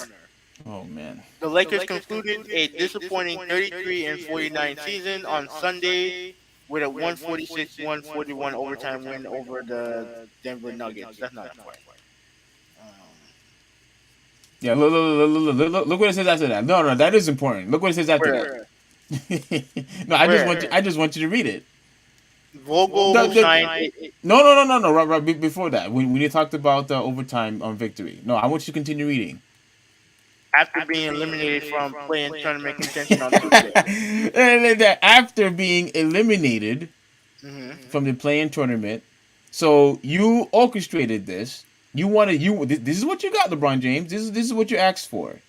Oh man! The Lakers concluded a disappointing 33-49 season on Sunday with a 146-141 overtime win over the Denver Nuggets. That's not important. Yeah, look what it says after that. No, that is important. Look what it says after that. No, I just want you to read it. Vogel signed. No. Right before that, when you talked about the overtime victory. No, I want you to continue reading. after being eliminated from playing tournament contention on Tuesday. And then after being eliminated from the playing tournament, so you orchestrated this. You wanted this is what you got, LeBron James. This is what you asked for,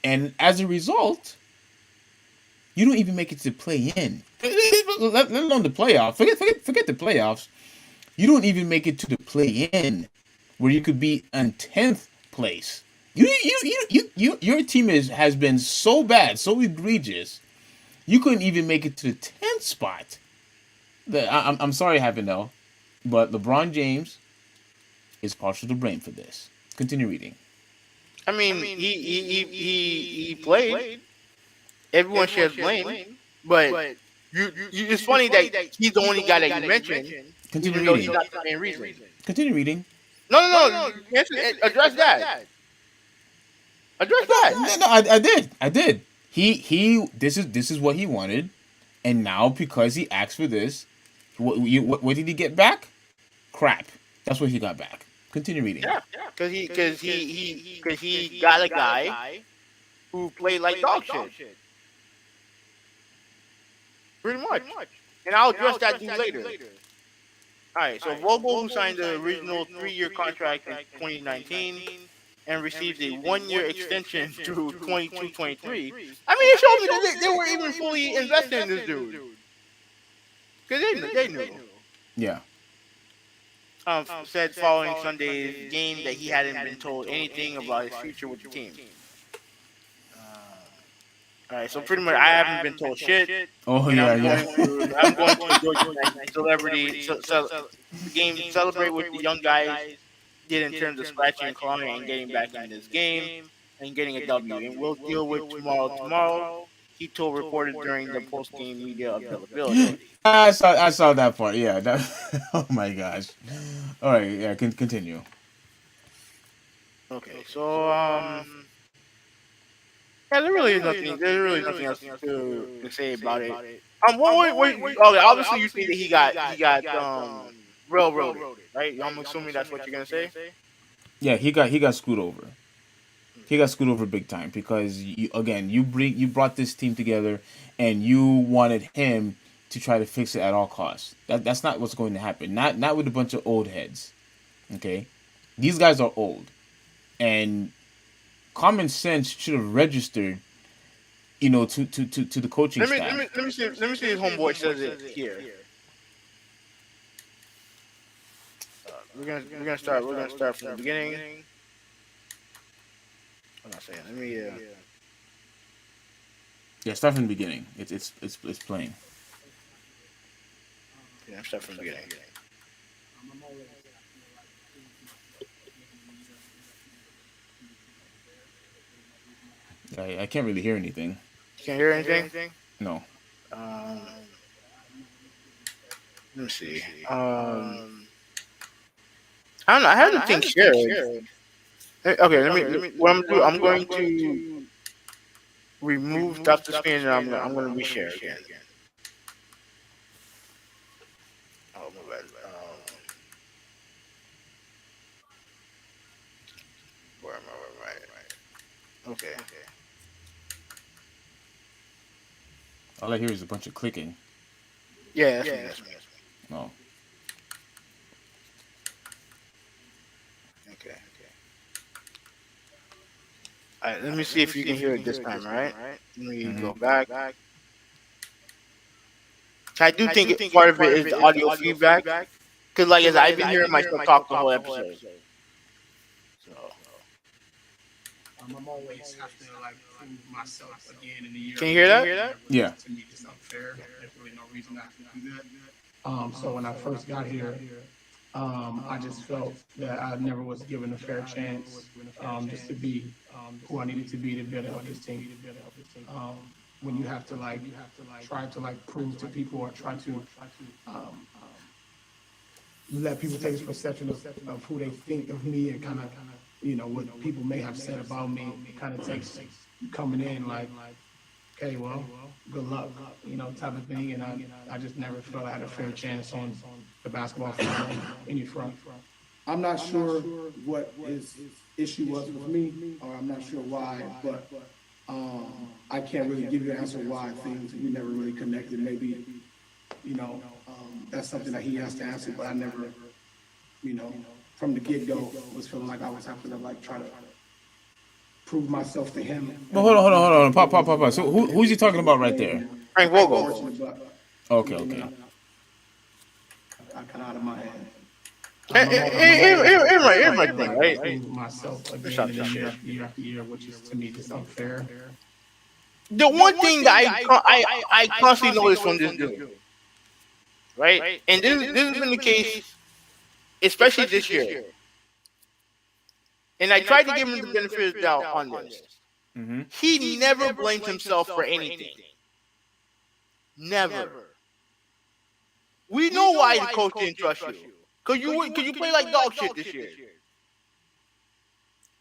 and as a result, you don't even make it to play in. Let alone the playoffs. Forget the playoffs. You don't even make it to the play in, where you could be in 10th place. Your team has been so bad, so egregious. You couldn't even make it to the 10th spot. I'm sorry, Havenel, but LeBron James is partial to blame for this. Continue reading. I mean, he played. Everyone shares blame, but it's funny that he's the only guy that you mentioned, Continue even though he's reading. not the main reason. Continue reading. No. Address that. Address that. No, I did. This is what he wanted, and now because he asked for this, what did he get back? Crap. That's what he got back. Continue reading. Yeah, because he got a guy who played like dog shit. Pretty much. And I'll address that dude later. Alright, so Vogel, who signed the original 3-year contract in 2019 and received a 1-year extension through 22-23. I mean, it showed me that they weren't even fully invested in this dude. Because they knew. Yeah. Said following Sunday's game that he hadn't been told anything about his future with the team. Alright, so pretty much I haven't been told shit. Oh yeah, I'm going to Georgia celebrity game celebrate what the young guys did in terms of scratching and clawing and getting back in this game and getting a W. And we'll deal with tomorrow. He told reporters during the post-game media availability. I saw that part. Yeah. Oh my gosh. All right. Yeah. Continue. Okay. So yeah, there's really nothing else to say about it. Okay, obviously you think that he got railroaded, right? I'm assuming that's what you're gonna say. Yeah, he got screwed over. He got screwed over big time because you brought this team together and you wanted him to try to fix it at all costs. That's not what's going to happen. Not with a bunch of old heads. Okay, these guys are old, and common sense should have registered, to the coaching staff. Let me see if homeboy says it here. We're gonna start from the beginning. I'm not saying. Let me. Yeah, start from the beginning. It's playing. Yeah, start from the beginning. I can't really hear anything. You can't hear anything? No. Let me see. I don't know. I have the thing shared. Okay, let me. What I'm gonna do? I'm going to remove stuff to screen, and I'm gonna reshare again. Oh my bad. Where am I? Right. Okay. All I hear is a bunch of clicking. Yeah, that's me. No. Okay. All right, let me see if you can hear it this time, all right? Let me go back. I do think part of it is the audio feedback. Because, like, as I've been hearing myself talk the whole episode. So. I'm always have to prove myself again in the year. Can you hear that? Yeah. To me, it's unfair. There's really no reason I can do that. So when I first got here, I just felt that I never was given a fair chance just to be who I needed to be to better help this team. When you have to try to prove to people or try to let people take this perception of who they think of me and kind of what people may have said about me, kind of takes coming in okay, well, good luck, type of thing. And I just never felt I had a fair chance on the basketball front, any front. I'm not sure what is issue was with me, or I'm not sure why, but I can't really give you an answer why things we never really connected. Maybe that's something that he has to answer, but I never, from the get go, was feeling like I was having to like try to prove myself to him. Well, hold on. Pop. So who's he talking about right there? Frank Vogel. Okay. I cut out of my hand. Here's my thing, right? Prove myself again and year after year, which is to me just unfair. The one thing that I constantly notice from this dude, right? And this has been the case, especially this year. And I tried to give him the benefit of the doubt on this. Mm-hmm. He never blamed himself for anything. Never. We know why the coach didn't trust you. Cause you play like dog shit this year.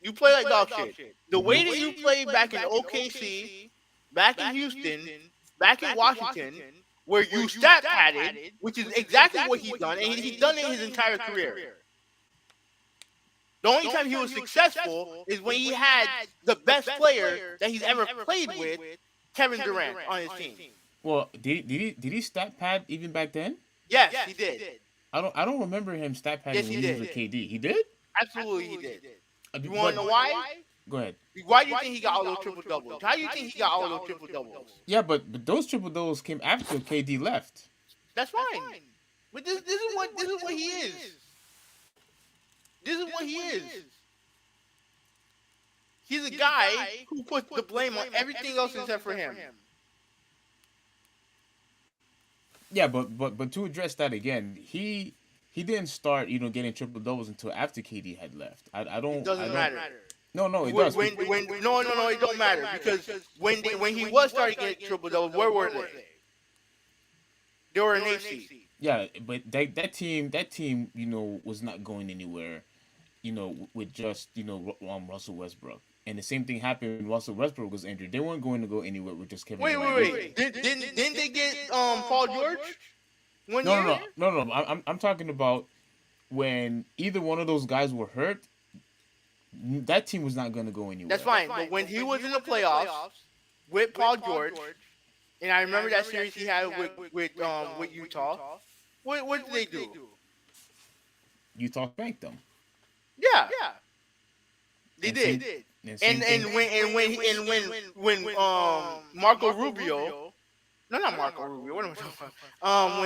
You play like dog shit. The way that you played back in OKC, back in Houston, back in Washington, where you stat padded, which is exactly what he's done, and he's done it his entire career. The only time he was successful is when he had the best player that he's ever played with, Kevin Durant, on his team. Well, did he stat pad even back then? Yes, he did. I don't remember him stat padding when he was with KD. He did? Absolutely, he did. You want to know why? Go ahead. Why do you think he got all those triple doubles? How do you think he got all those triple doubles? Yeah, but those triple doubles came after KD left. That's fine. But this is what he is. This is what he is. He's a guy who puts the blame on everything else except for him. Yeah, but to address that again, he didn't start getting triple doubles until after KD had left. I don't. It doesn't matter. No, it does. No, it don't matter because when he was starting to get triple doubles, where were they? They were an 8th seed. Yeah, but that team, was not going anywhere. With just Russell Westbrook, and the same thing happened when Russell Westbrook was injured. They weren't going to go anywhere with just Kevin. Wait. Didn't they get Paul George? No. I'm talking about when either one of those guys were hurt. That team was not going to go anywhere. That's fine. But when he was in the playoffs with Paul George, and I remember that series he had with Utah, what did they do? Utah spanked them. Yeah. They did. And when Marco Rubio, no, not Marco Rubio. What am I talking about?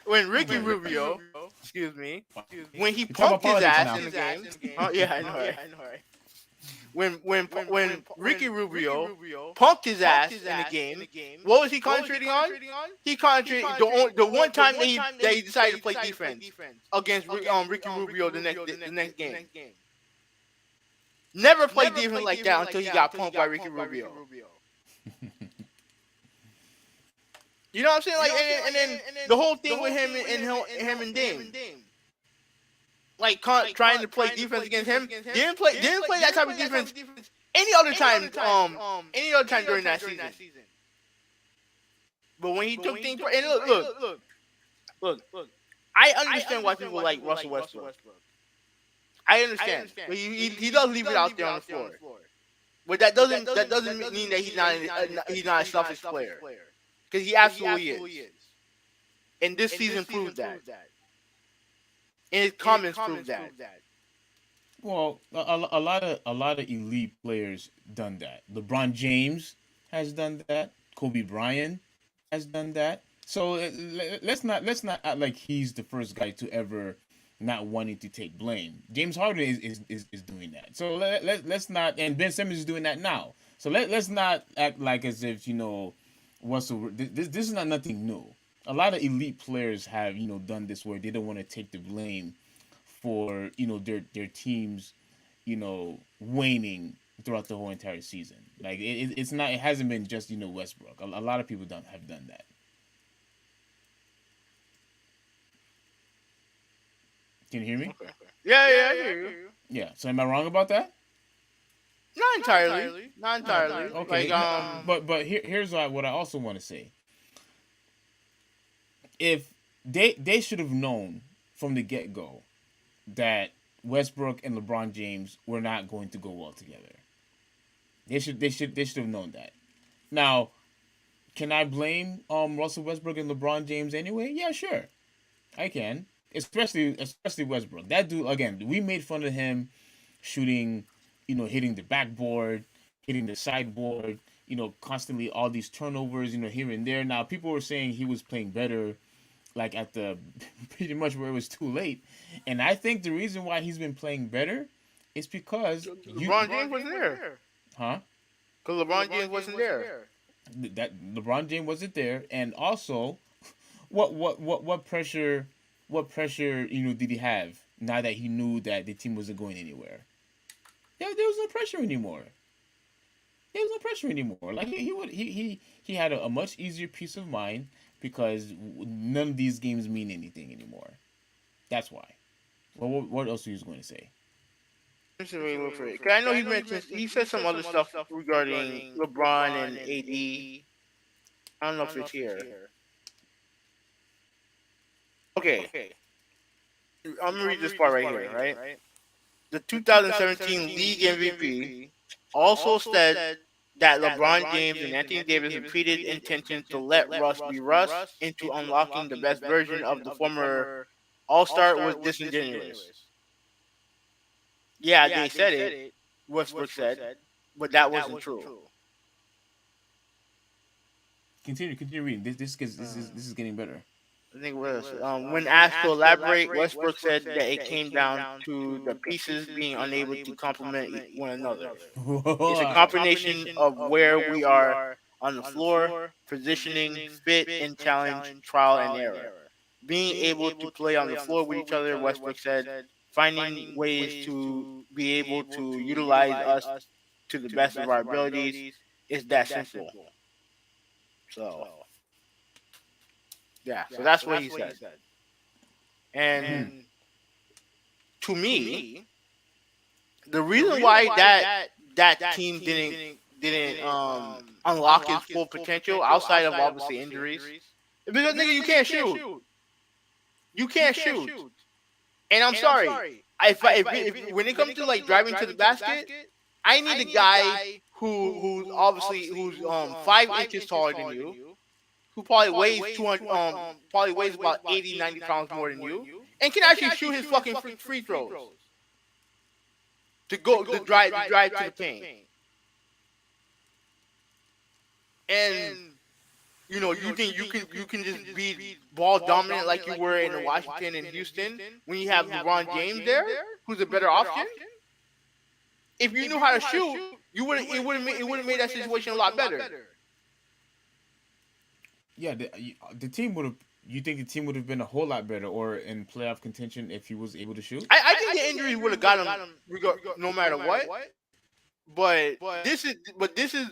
When Ricky Rubio, excuse me, when he punked his ass in the game. Yeah, I know, right? When Ricky Rubio punked his ass in the game, what was he concentrating on? He concentrated the one time that he decided to play defense against Ricky Rubio the next game. Never played defense like that until he got punked by Ricky Rubio. You know what I'm saying? Like, and then the whole thing with him and Dame. Like trying to play defense against him, didn't play that type of defense any other time during that season. But when he took things, and look, I understand why people like Russell Westbrook. I understand, but he does leave it out there on the floor. But that doesn't mean that he's not a selfish player, because he absolutely is. And this season proved that. And his comments prove that. Well, a lot of elite players done that. LeBron James has done that. Kobe Bryant has done that. So let's not act like he's the first guy to ever not wanting to take blame. James Harden is doing that. So let's not, and Ben Simmons is doing that now. So let's not act like as if Russell. This is not nothing new. A lot of elite players have done this where they don't want to take the blame for their teams waning throughout the whole entire season. Like it hasn't been just Westbrook. A lot of people have done that. Can you hear me? Okay. Yeah, I hear you. Yeah. So am I wrong about that? Not entirely. Okay. Like, but here's what I also want to say. If they should have known from the get-go that Westbrook and LeBron James were not going to go well together. They should have known that. Now, can I blame Russell Westbrook and LeBron James anyway? Yeah, sure, I can. Especially Westbrook. That dude again. We made fun of him shooting, hitting the backboard, hitting the sideboard, constantly all these turnovers, here and there. Now people were saying he was playing better, like at the pretty much where it was too late, and I think the reason why he's been playing better is because LeBron James wasn't there. huh? Because LeBron James wasn't there. That LeBron James wasn't there, and also, what pressure did he have now that he knew that the team wasn't going anywhere? There was no pressure anymore. There was no pressure anymore. Like he had a much easier peace of mind because none of these games mean anything anymore. That's why. Well, what else were you going to say? Because I know he said some other stuff regarding LeBron and AD. I don't know if it's here. Okay. I'm gonna read this part right here, right? The 2017 League MVP also said that LeBron James and Anthony Davis repeated intentions to let Russ be Russ into unlocking the best version of the former All-Star was disingenuous. Yeah, they said it, Westbrook said, but that wasn't true. Continue reading. This is getting better. I think it was. When asked to elaborate, Westbrook said that it came down to the pieces being unable to complement one another. It's a combination of where we are on the floor, positioning, fit, and challenge, trial and error. Being able to play on the floor with each other, Westbrook said, finding ways to be able to utilize us to the best of our abilities is that simple. So, yeah, so that's what he said. And to me, the reason why that team didn't unlock its full potential outside of obviously injuries is because nigga you can't shoot. You can't shoot. And I'm sorry. If when it comes to like driving to the basket, I need a guy who's 5 inches taller than you, who probably weighs 200, probably weighs about 80, 90 pounds more than you, and can actually shoot his fucking free throws to drive to the paint. And you think you can just be ball dominant like you were in Washington and Houston when you have LeBron James there, who's a better option? If you knew how to shoot, it would have made that situation a lot better. Yeah, the team would have. You think the team would have been a whole lot better or in playoff contention if he was able to shoot? I think the injuries would have got him no matter what. But the reason why this is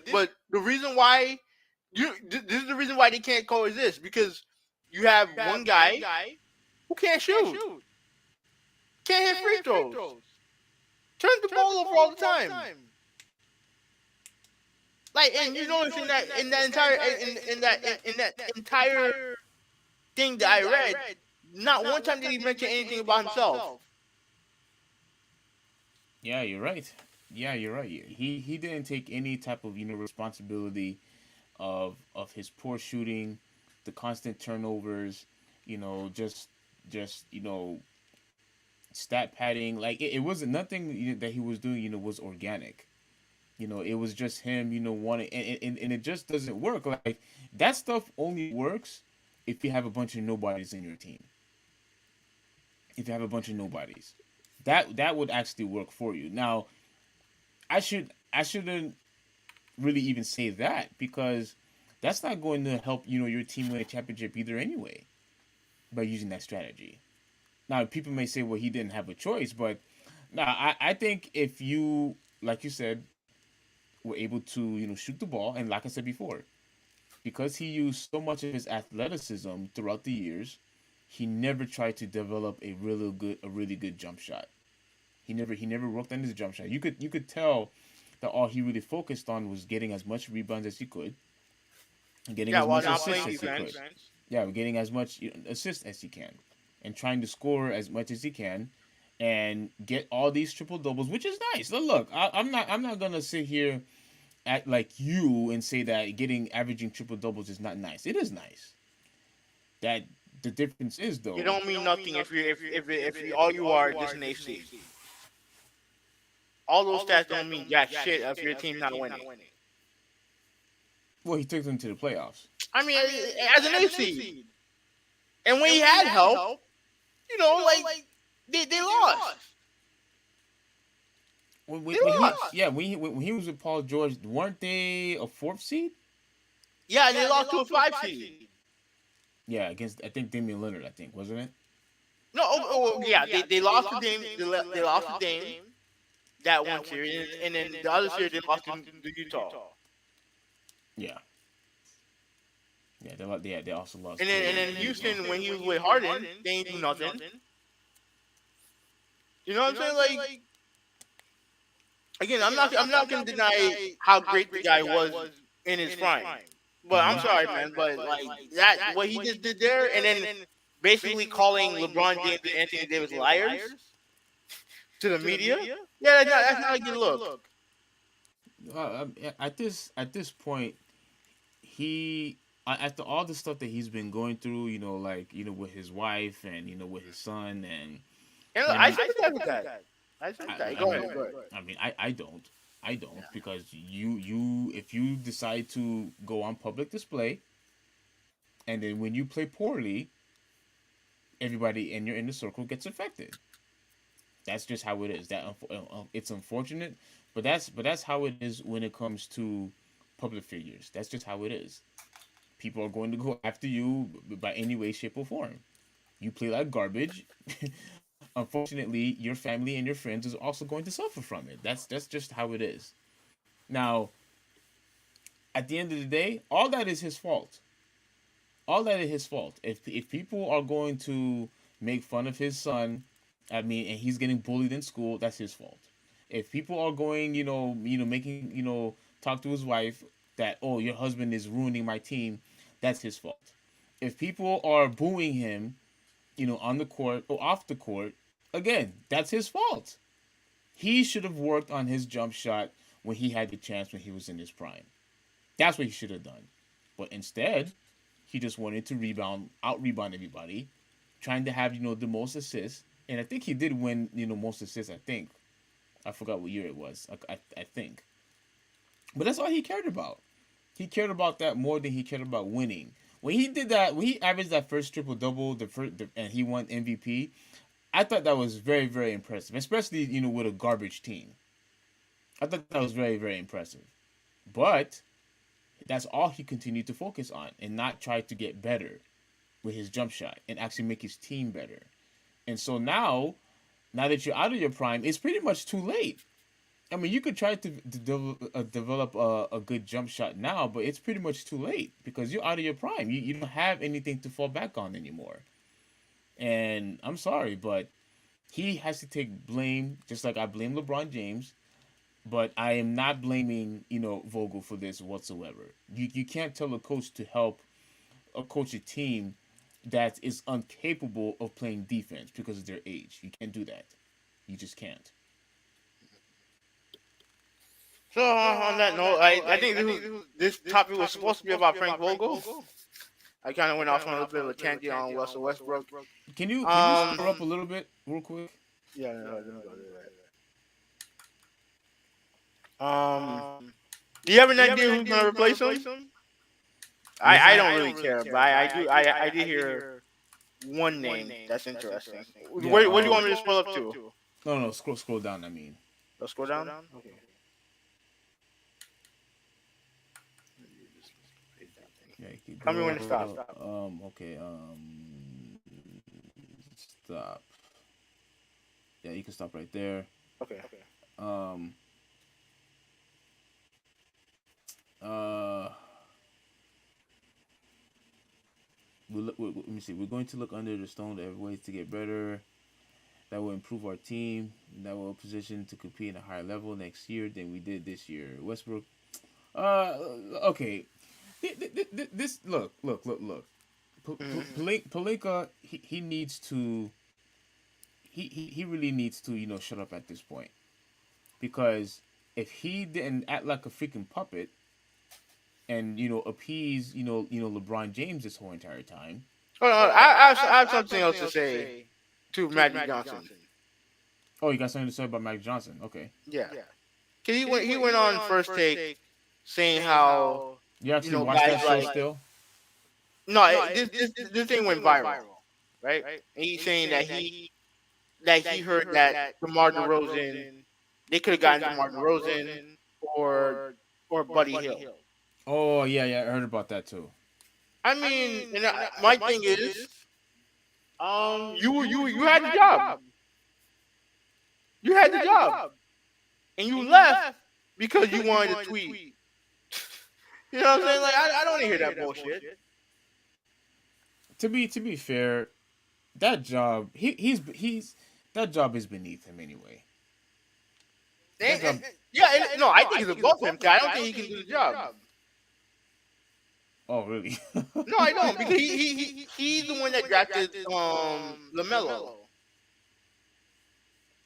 the reason why they can't coexist, because you have one guy who can't shoot, can't hit free throws, turns the ball over all the time. Like, and you notice in that entire thing that I read, not one time did he mention anything about himself. Yeah, you're right. He didn't take any type of responsibility of his poor shooting, the constant turnovers, just stat padding. Like it wasn't nothing that he was doing, was organic. It was just him, wanting, and it just doesn't work. Like that stuff only works if you have a bunch of nobodies in your team. If you have a bunch of nobodies, that would actually work for you. Now, I shouldn't really even say that, because that's not going to help your team win a championship either anyway by using that strategy. Now, people may say, well, he didn't have a choice, but no, I think if you, like you said, were able to shoot the ball, and like I said before, because he used so much of his athleticism throughout the years, he never tried to develop a really good jump shot. He never worked on his jump shot. You could tell that all he really focused on was getting as much rebounds as he could, and getting as much assists as he could. Yeah, getting as much assists as he can, and trying to score as much as he can, and get all these triple doubles, which is nice. Look, I'm not gonna sit here at like you and say that averaging triple doubles is not nice. It is nice. That the difference is You though. don't mean nothing if you all you are just an AC. All those stats don't mean jack shit if your team's not winning. Well, he took them to the playoffs. I mean, as an AC, and when he had help, like they lost. When lost. when he was with Paul George, weren't they a 4th seed? Yeah, and they lost to a 5 seed. Yeah, against I think Damian Lillard, I think, wasn't it? No, yeah, they lost to Dame. They lost to Dame that one series, and then the other series they lost to Utah. Yeah. Yeah, they also lost. And then Houston, when he was with Harden, they ain't do nothing. You know what I'm saying? Like, again, I'm not gonna deny how great the guy was in his prime. But I'm sorry, man. But like that, what he just did there, and then basically calling LeBron James and Anthony Davis liars to the media. Yeah, that's not a good look. At this point, after all the stuff that he's been going through, with his wife and with his son and I sympathize with that. Go ahead. I mean, I don't because you if you decide to go on public display, and then when you play poorly, everybody in your inner circle gets affected. That's just how it is. It's unfortunate, but that's how it is when it comes to public figures. That's just how it is. People are going to go after you by any way, shape, or form. You play like garbage. Unfortunately, your family and your friends is also going to suffer from it. That's just how it is. Now, at the end of the day, all that is his fault. All that is his fault. If people are going to make fun of his son, and he's getting bullied in school, that's his fault. If people are going, making, talk to his wife that, oh, your husband is ruining my team, that's his fault. If people are booing him, on the court or off the court, again, that's his fault. He should have worked on his jump shot when he had the chance when he was in his prime. That's what he should have done. But instead, he just wanted to out-rebound everybody, trying to have, the most assists. And I think he did win, most assists, I think. I forgot what year it was, I think. But that's all he cared about. He cared about that more than he cared about winning. When he did that, when he averaged that first triple-double, and he won MVP, I thought that was very, very impressive, especially, with a garbage team. I thought that was very, very impressive. But that's all he continued to focus on and not try to get better with his jump shot and actually make his team better. And so now that you're out of your prime, it's pretty much too late. I mean, you could try to develop a good jump shot now, but it's pretty much too late because you're out of your prime. You don't have anything to fall back on anymore. And I'm sorry, but he has to take blame, just like I blame LeBron James. But I am not blaming, Vogel for this whatsoever. You can't tell a coach to help coach a team that is incapable of playing defense because of their age. You can't do that. You just can't. So on that note, I think this topic was supposed to be about Frank Vogel. I kind of went off on a little bit of a tangent on Russell Westbrook. Can you scroll up a little bit real quick? Yeah, no, do you have an idea who's gonna replace him? I don't really care, but I did hear one name that's interesting. Yeah, What do you want me to scroll up to? No, scroll down. I mean, Let's scroll down. Okay. yeah, Tell me when to stop. Okay. Stop. Yeah, you can stop right there. Okay. Let me see. We're going to look under the stone at ways to get better. That will improve our team. That will position to compete at a higher level next year than we did this year. Westbrook. Okay. This look. Pelinka. He needs to he really needs to shut up at this point, because if he didn't act like a freaking puppet and appease LeBron James this whole entire time. Hold on, I have something else to say to Magic Johnson. Oh, you got something to say about Magic Johnson? Okay. Yeah, 'cause he went on First Take saying how You actually watch that show still? no, this thing went viral, right? And he's saying that he heard that DeMar DeRozan, they could have gotten DeMar DeRozan or Buddy Hield. Oh yeah, I heard about that too. I mean, my thing is, you had the job. You had the job, and you left because you wanted to tweet. You know what I'm saying? Like, I don't want to hear that bullshit. To be fair, that job he's that job is beneath him anyway. No, I think it's above him. I don't think he can do the job. Oh really? No, I don't, because he's the one that drafted LaMelo.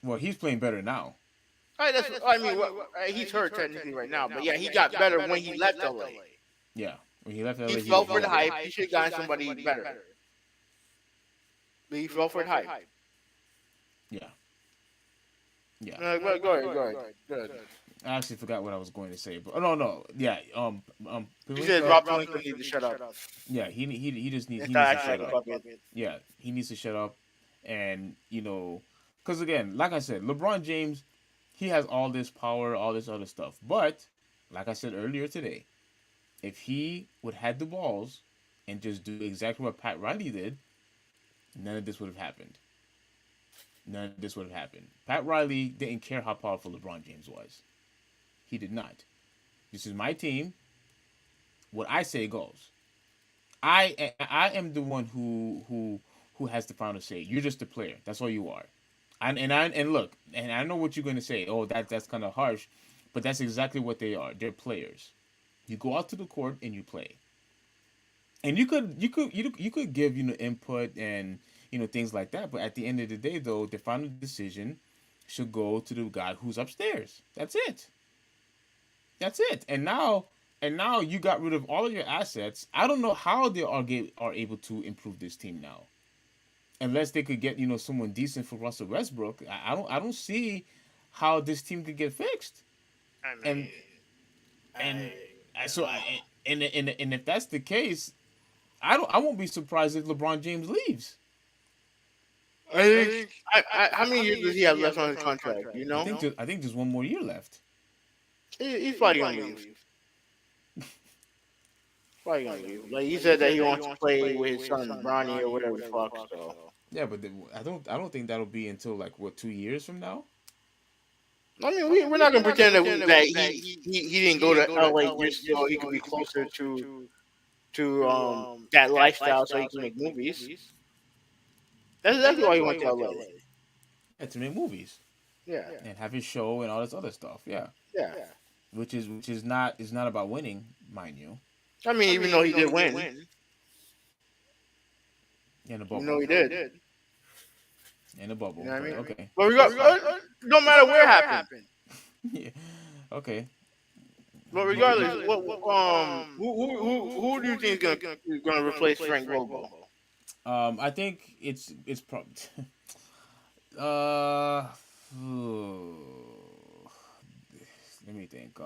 Well, he's playing better now. He's hurt technically right now, but yeah, he got better when he left LA. Yeah, when he left LA, He fell for the hype. He should have gotten somebody better. But he fell for the hype. Yeah. Go ahead. I actually forgot what I was going to say, but no, yeah. He said Rob Pelinka needs to shut up. Yeah, he just needs to shut up. Yeah, he needs to shut up, and because again, like I said, LeBron James, he has all this power, all this other stuff, but like I said earlier today, if he would have the balls and just do exactly what Pat Riley did, none of this would have happened. Pat Riley didn't care how powerful LeBron James was. He did not. This is my team. What I say goes. I am the one who has the final say. You're just a player. That's all you are. And look, and I know what you're gonna say. Oh, that's kind of harsh, but that's exactly what they are. They're players. You go out to the court and you play. And you could give input and things like that, but at the end of the day, though, the final decision should go to the guy who's upstairs. That's it. And now you got rid of all of your assets. I don't know how they are able to improve this team now, unless they could get someone decent for Russell Westbrook. I don't see how this team could get fixed. And if that's the case, I won't be surprised if LeBron James leaves. I think. How many years does he have left on his contract? I think there's one more year left. He's probably gonna leave. Like, he said that he wants to play with his son Bronny or whatever the fuck. So. Yeah, but I don't think that'll be until 2 years from now. I mean, we're not gonna pretend that he didn't go to LA just so he could be closer to that lifestyle, so he can make movies. That's exactly why he went to LA. Yeah, to make movies. Yeah. And have his show and all this other stuff. Yeah. Yeah. Which is not about winning, mind you. I mean, even though he did win. In the bubble. He did. In the bubble. You know what I mean? Okay. But no matter where it happened. Yeah. Okay. But regardless, who do you think is gonna replace Frank Vogel? I think it's probably. Let me think.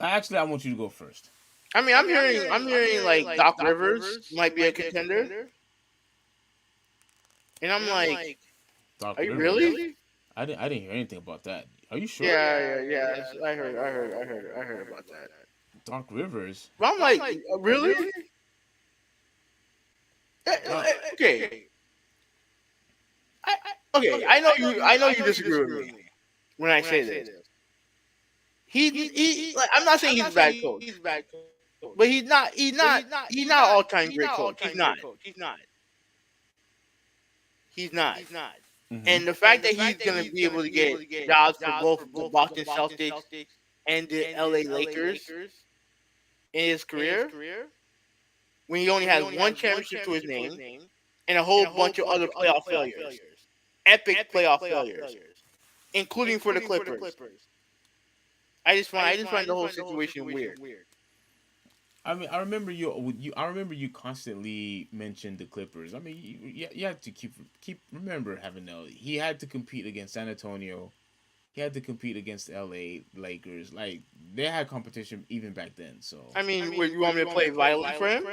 Actually, I want you to go first. I mean, I'm hearing like Doc Rivers might be a contender, and I'm like, are you really? I didn't hear anything about that. Are you sure? Yeah. I heard about that. Doc Rivers. But I'm like, really? Okay. I know you disagree with me when I say this. He I'm not saying he's a bad coach. But he's not all-time great coach. He's not. Mm-hmm. And the fact that he's going to be able to get jobs for both the Boston Celtics and the LA Lakers in his career, when he only has one championship to his name, and a whole bunch of other playoff failures, epic playoff failures, including for the Clippers. I just find the whole situation weird. I mean, I remember you constantly mentioned the Clippers. I mean, you have to keep remember having he had to compete against San Antonio. He had to compete against L.A. Lakers. Like they had competition even back then. So I mean, you want me to play violently for him?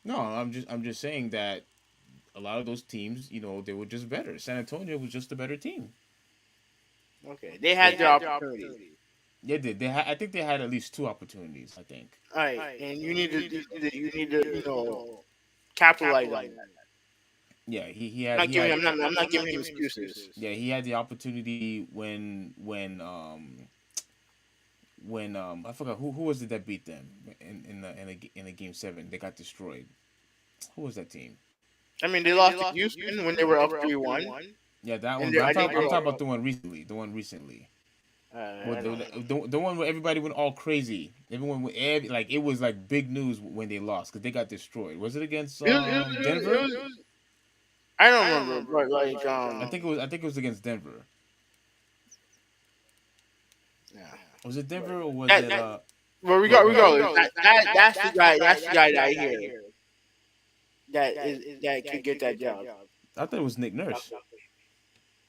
no, I'm just saying that a lot of those teams, they were just better. San Antonio was just a better team. Okay, they had their opportunities. They did. I think they had at least two opportunities. I think. All right, and you need to capitalize on that. Yeah, I'm not giving him excuses. yeah, he had the opportunity when I forgot who was it that beat them in a game 7. They got destroyed. Who was that team? I mean, they lost to Houston when they were up 3-1. Yeah, that one. And But I I'm think talking about the one recently. The one where everybody went all crazy. Everyone went like it was like big news when they lost because they got destroyed. Was it against Denver? I don't remember, but like I think it was against Denver. yeah. Was it Denver or was That- it? that- Well, regardless, that's the guy. That's the guy that I hear that could get that job. I thought it was Nick Nurse.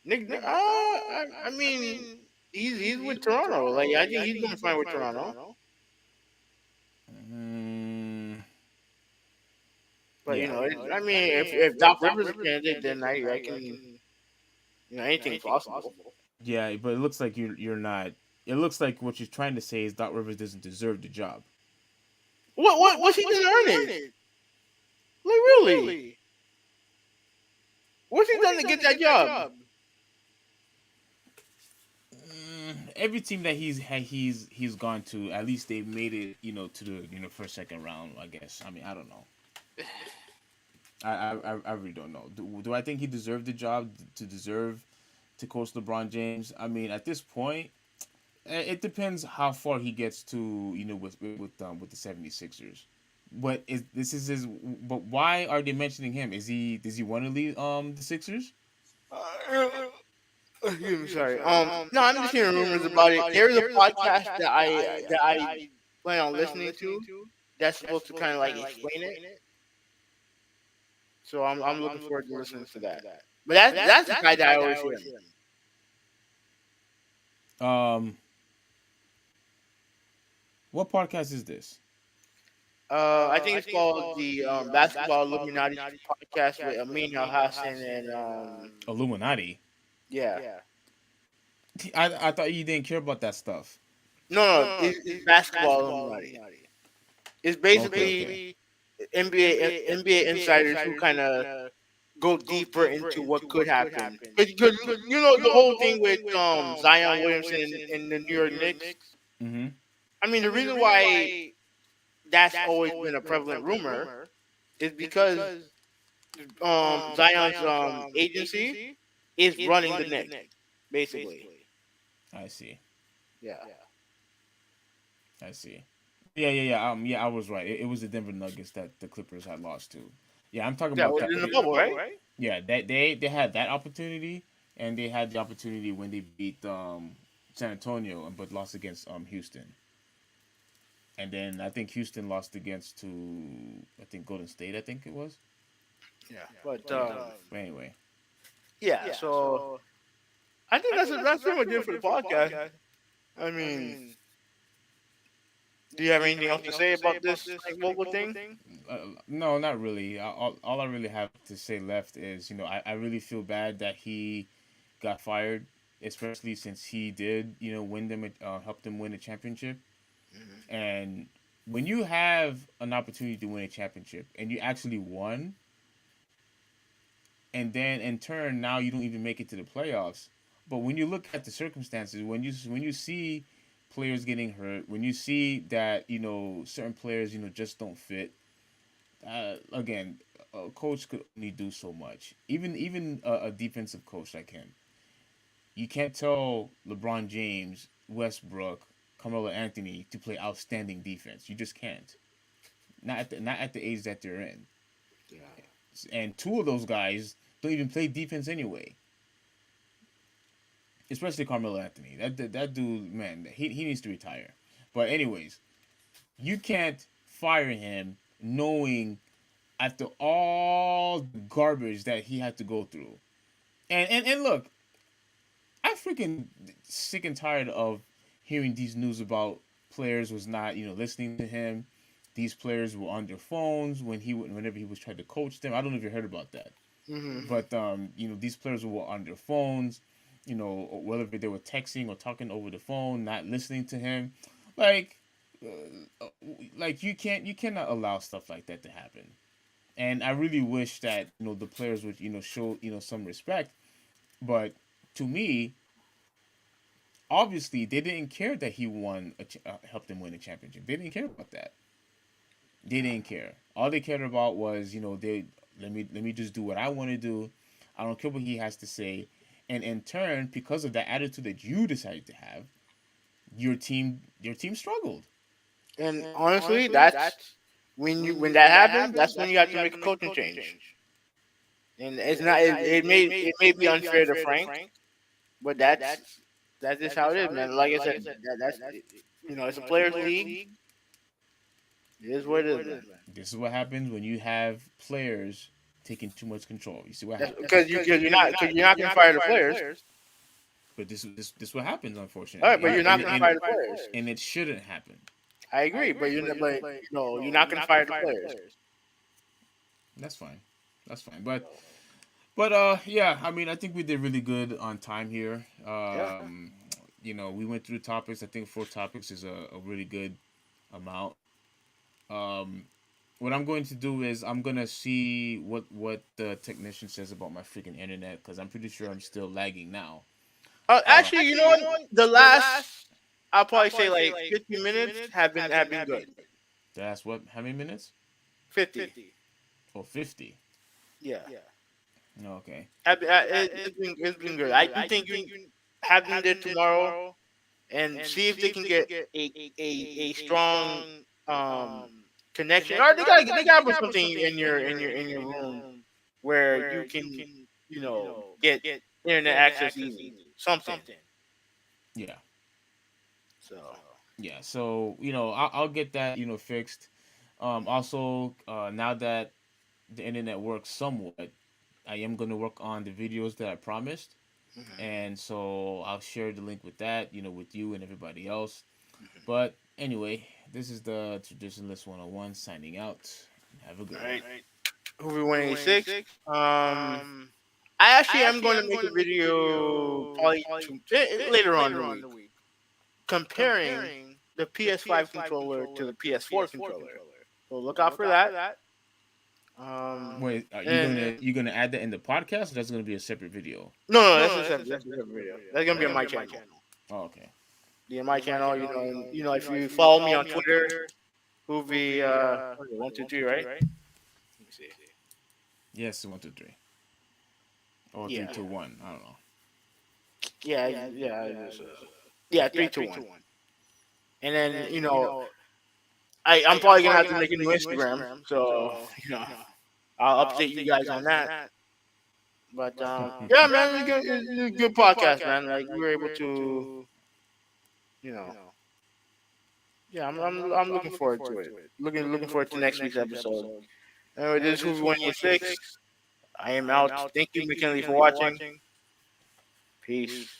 Nick, I mean, he's with Toronto. Like I think he's gonna find with Toronto. But Yeah. I mean, if Doc Rivers is a candidate, then I can, anything's possible. Yeah, but it looks like you're not. It looks like what you're trying to say is Doc Rivers doesn't deserve the job. What's he done to earn it? Like really? What's he done to get that job? Every team that he's gone to, at least they've made it, to the first second round. I guess. I mean, I don't know. I really don't know. Do I think he deserved the job to coach LeBron James? I mean, at this point, it depends how far he gets to, with the 76ers. But but why are they mentioning him? Does he want to leave the Sixers? I'm sorry. No, I'm just hearing rumors about it. There's a podcast that I plan on listening to that's supposed to kind of like explain it. So I'm looking forward to listening to that. But that's the guy that I always hear. What podcast is this? I think it's called the Basketball Illuminati podcast with Amin Al Hassan and Illuminati. yeah. I thought you didn't care about that stuff. No, it's Basketball Illuminati. It's basically NBA insiders who kind of go deeper into what could happen. Because the whole thing with Zion Williamson and the New York Knicks. Mm-hmm. I mean, the reason why that's always been a prevalent rumor is because Zion's agency is running the Knicks, basically. I see. Yeah. I see. Yeah. I was right. It was the Denver Nuggets that the Clippers had lost to. Yeah, I'm talking about that in the bubble, right? Yeah, they had that opportunity, and they had the opportunity when they beat San Antonio, but lost against Houston. And then I think Houston lost against Golden State. I think it was. Yeah, but anyway. Yeah, so I think that's pretty much it for the podcast. I mean, do you have anything else to say about this Vogel thing? No, not really. All I really have to say left is, I really feel bad that he got fired, especially since he did, help them win a championship. Mm-hmm. And when you have an opportunity to win a championship and you actually won, and then in turn now you don't even make it to the playoffs. But when you look at the circumstances, when you see players getting hurt, when you see that certain players just don't fit, again, a coach could only do so much. Even a defensive coach like him, you can't tell LeBron James, Westbrook, Carmelo Anthony to play outstanding defense. You just can't. Not at the age that they're in. Yeah. and two of those guys don't even play defense anyway. Especially Carmelo Anthony. That dude, man, he needs to retire. But anyways, you can't fire him knowing after all the garbage that he had to go through. And look, I'm freaking sick and tired of hearing these news about players was not, listening to him. These players were on their phones whenever he was trying to coach them. I don't know if you heard about that. Mm-hmm. But these players were on their phones, whether they were texting or talking over the phone, not listening to him. Like you cannot allow stuff like that to happen. And I really wish that the players would show some respect. But to me, obviously they didn't care that he helped them win a championship. They didn't care about that. They didn't care. All they cared about was they let me just do what I want to do. I don't care what he has to say. And in turn, because of the attitude that you decided to have, your team struggled. And honestly, that's when that happens. That's when you have to make a coaching change. And it's not. It may be unfair to Frank, but that's just how it is, man. Like I said, that's it's a players' league. It is what it is, man. This is what happens when you have players taking too much control. You see what happens? Because you're not gonna fire the players. But this what happens, unfortunately. All right, but you're not gonna fire the players, and it shouldn't happen. I agree, but you're not gonna fire the players. That's fine. But yeah, I mean, I think we did really good on time here. We went through topics. I think 4 topics is a really good amount. What I'm going to do is I'm gonna see what the technician says about my freaking internet, because I'm pretty sure I'm still lagging now. Actually, you know what? The last, I'll probably say like 50 minutes have been good. That's what? How many minutes? 50. Oh, 50. Yeah. Okay. It's been good. I do think you have them there tomorrow and see if they can get a strong connection, or they gotta put something in your room where you can get internet access easy. Something. Yeah. So. Yeah. So I'll get that fixed. Also, now that the internet works somewhat, I am going to work on the videos that I promised. Mm-hmm. And so I'll share the link with that, with you and everybody else. Mm-hmm. But anyway, this is the Traditionalist 101 signing out. Have a good one. Who we winning 6? I actually am going to make a video probably later on in the week comparing the PS5 controller to the PS4 controller. So look out for that. Wait, are you gonna add that in the podcast, or that's gonna be a separate video? No, that's a separate video. That's gonna be on my channel. Oh, okay. Yeah, my channel. If you follow me on Twitter, Hoovy 123, right? Let me see. Yes, 1, 2, 3. Or 3, 2, 1. I don't know. Yeah, 3, 2, 1. And then I'm probably gonna have to make a new Instagram, so I'll update you guys on that. But yeah, man, it's a good podcast, man. Like we were able to, yeah, I'm looking forward to it. Looking forward to next week's episode. Anyway, this is Who's Winning 6. I am out. Thank you, McKinley, for watching. Peace.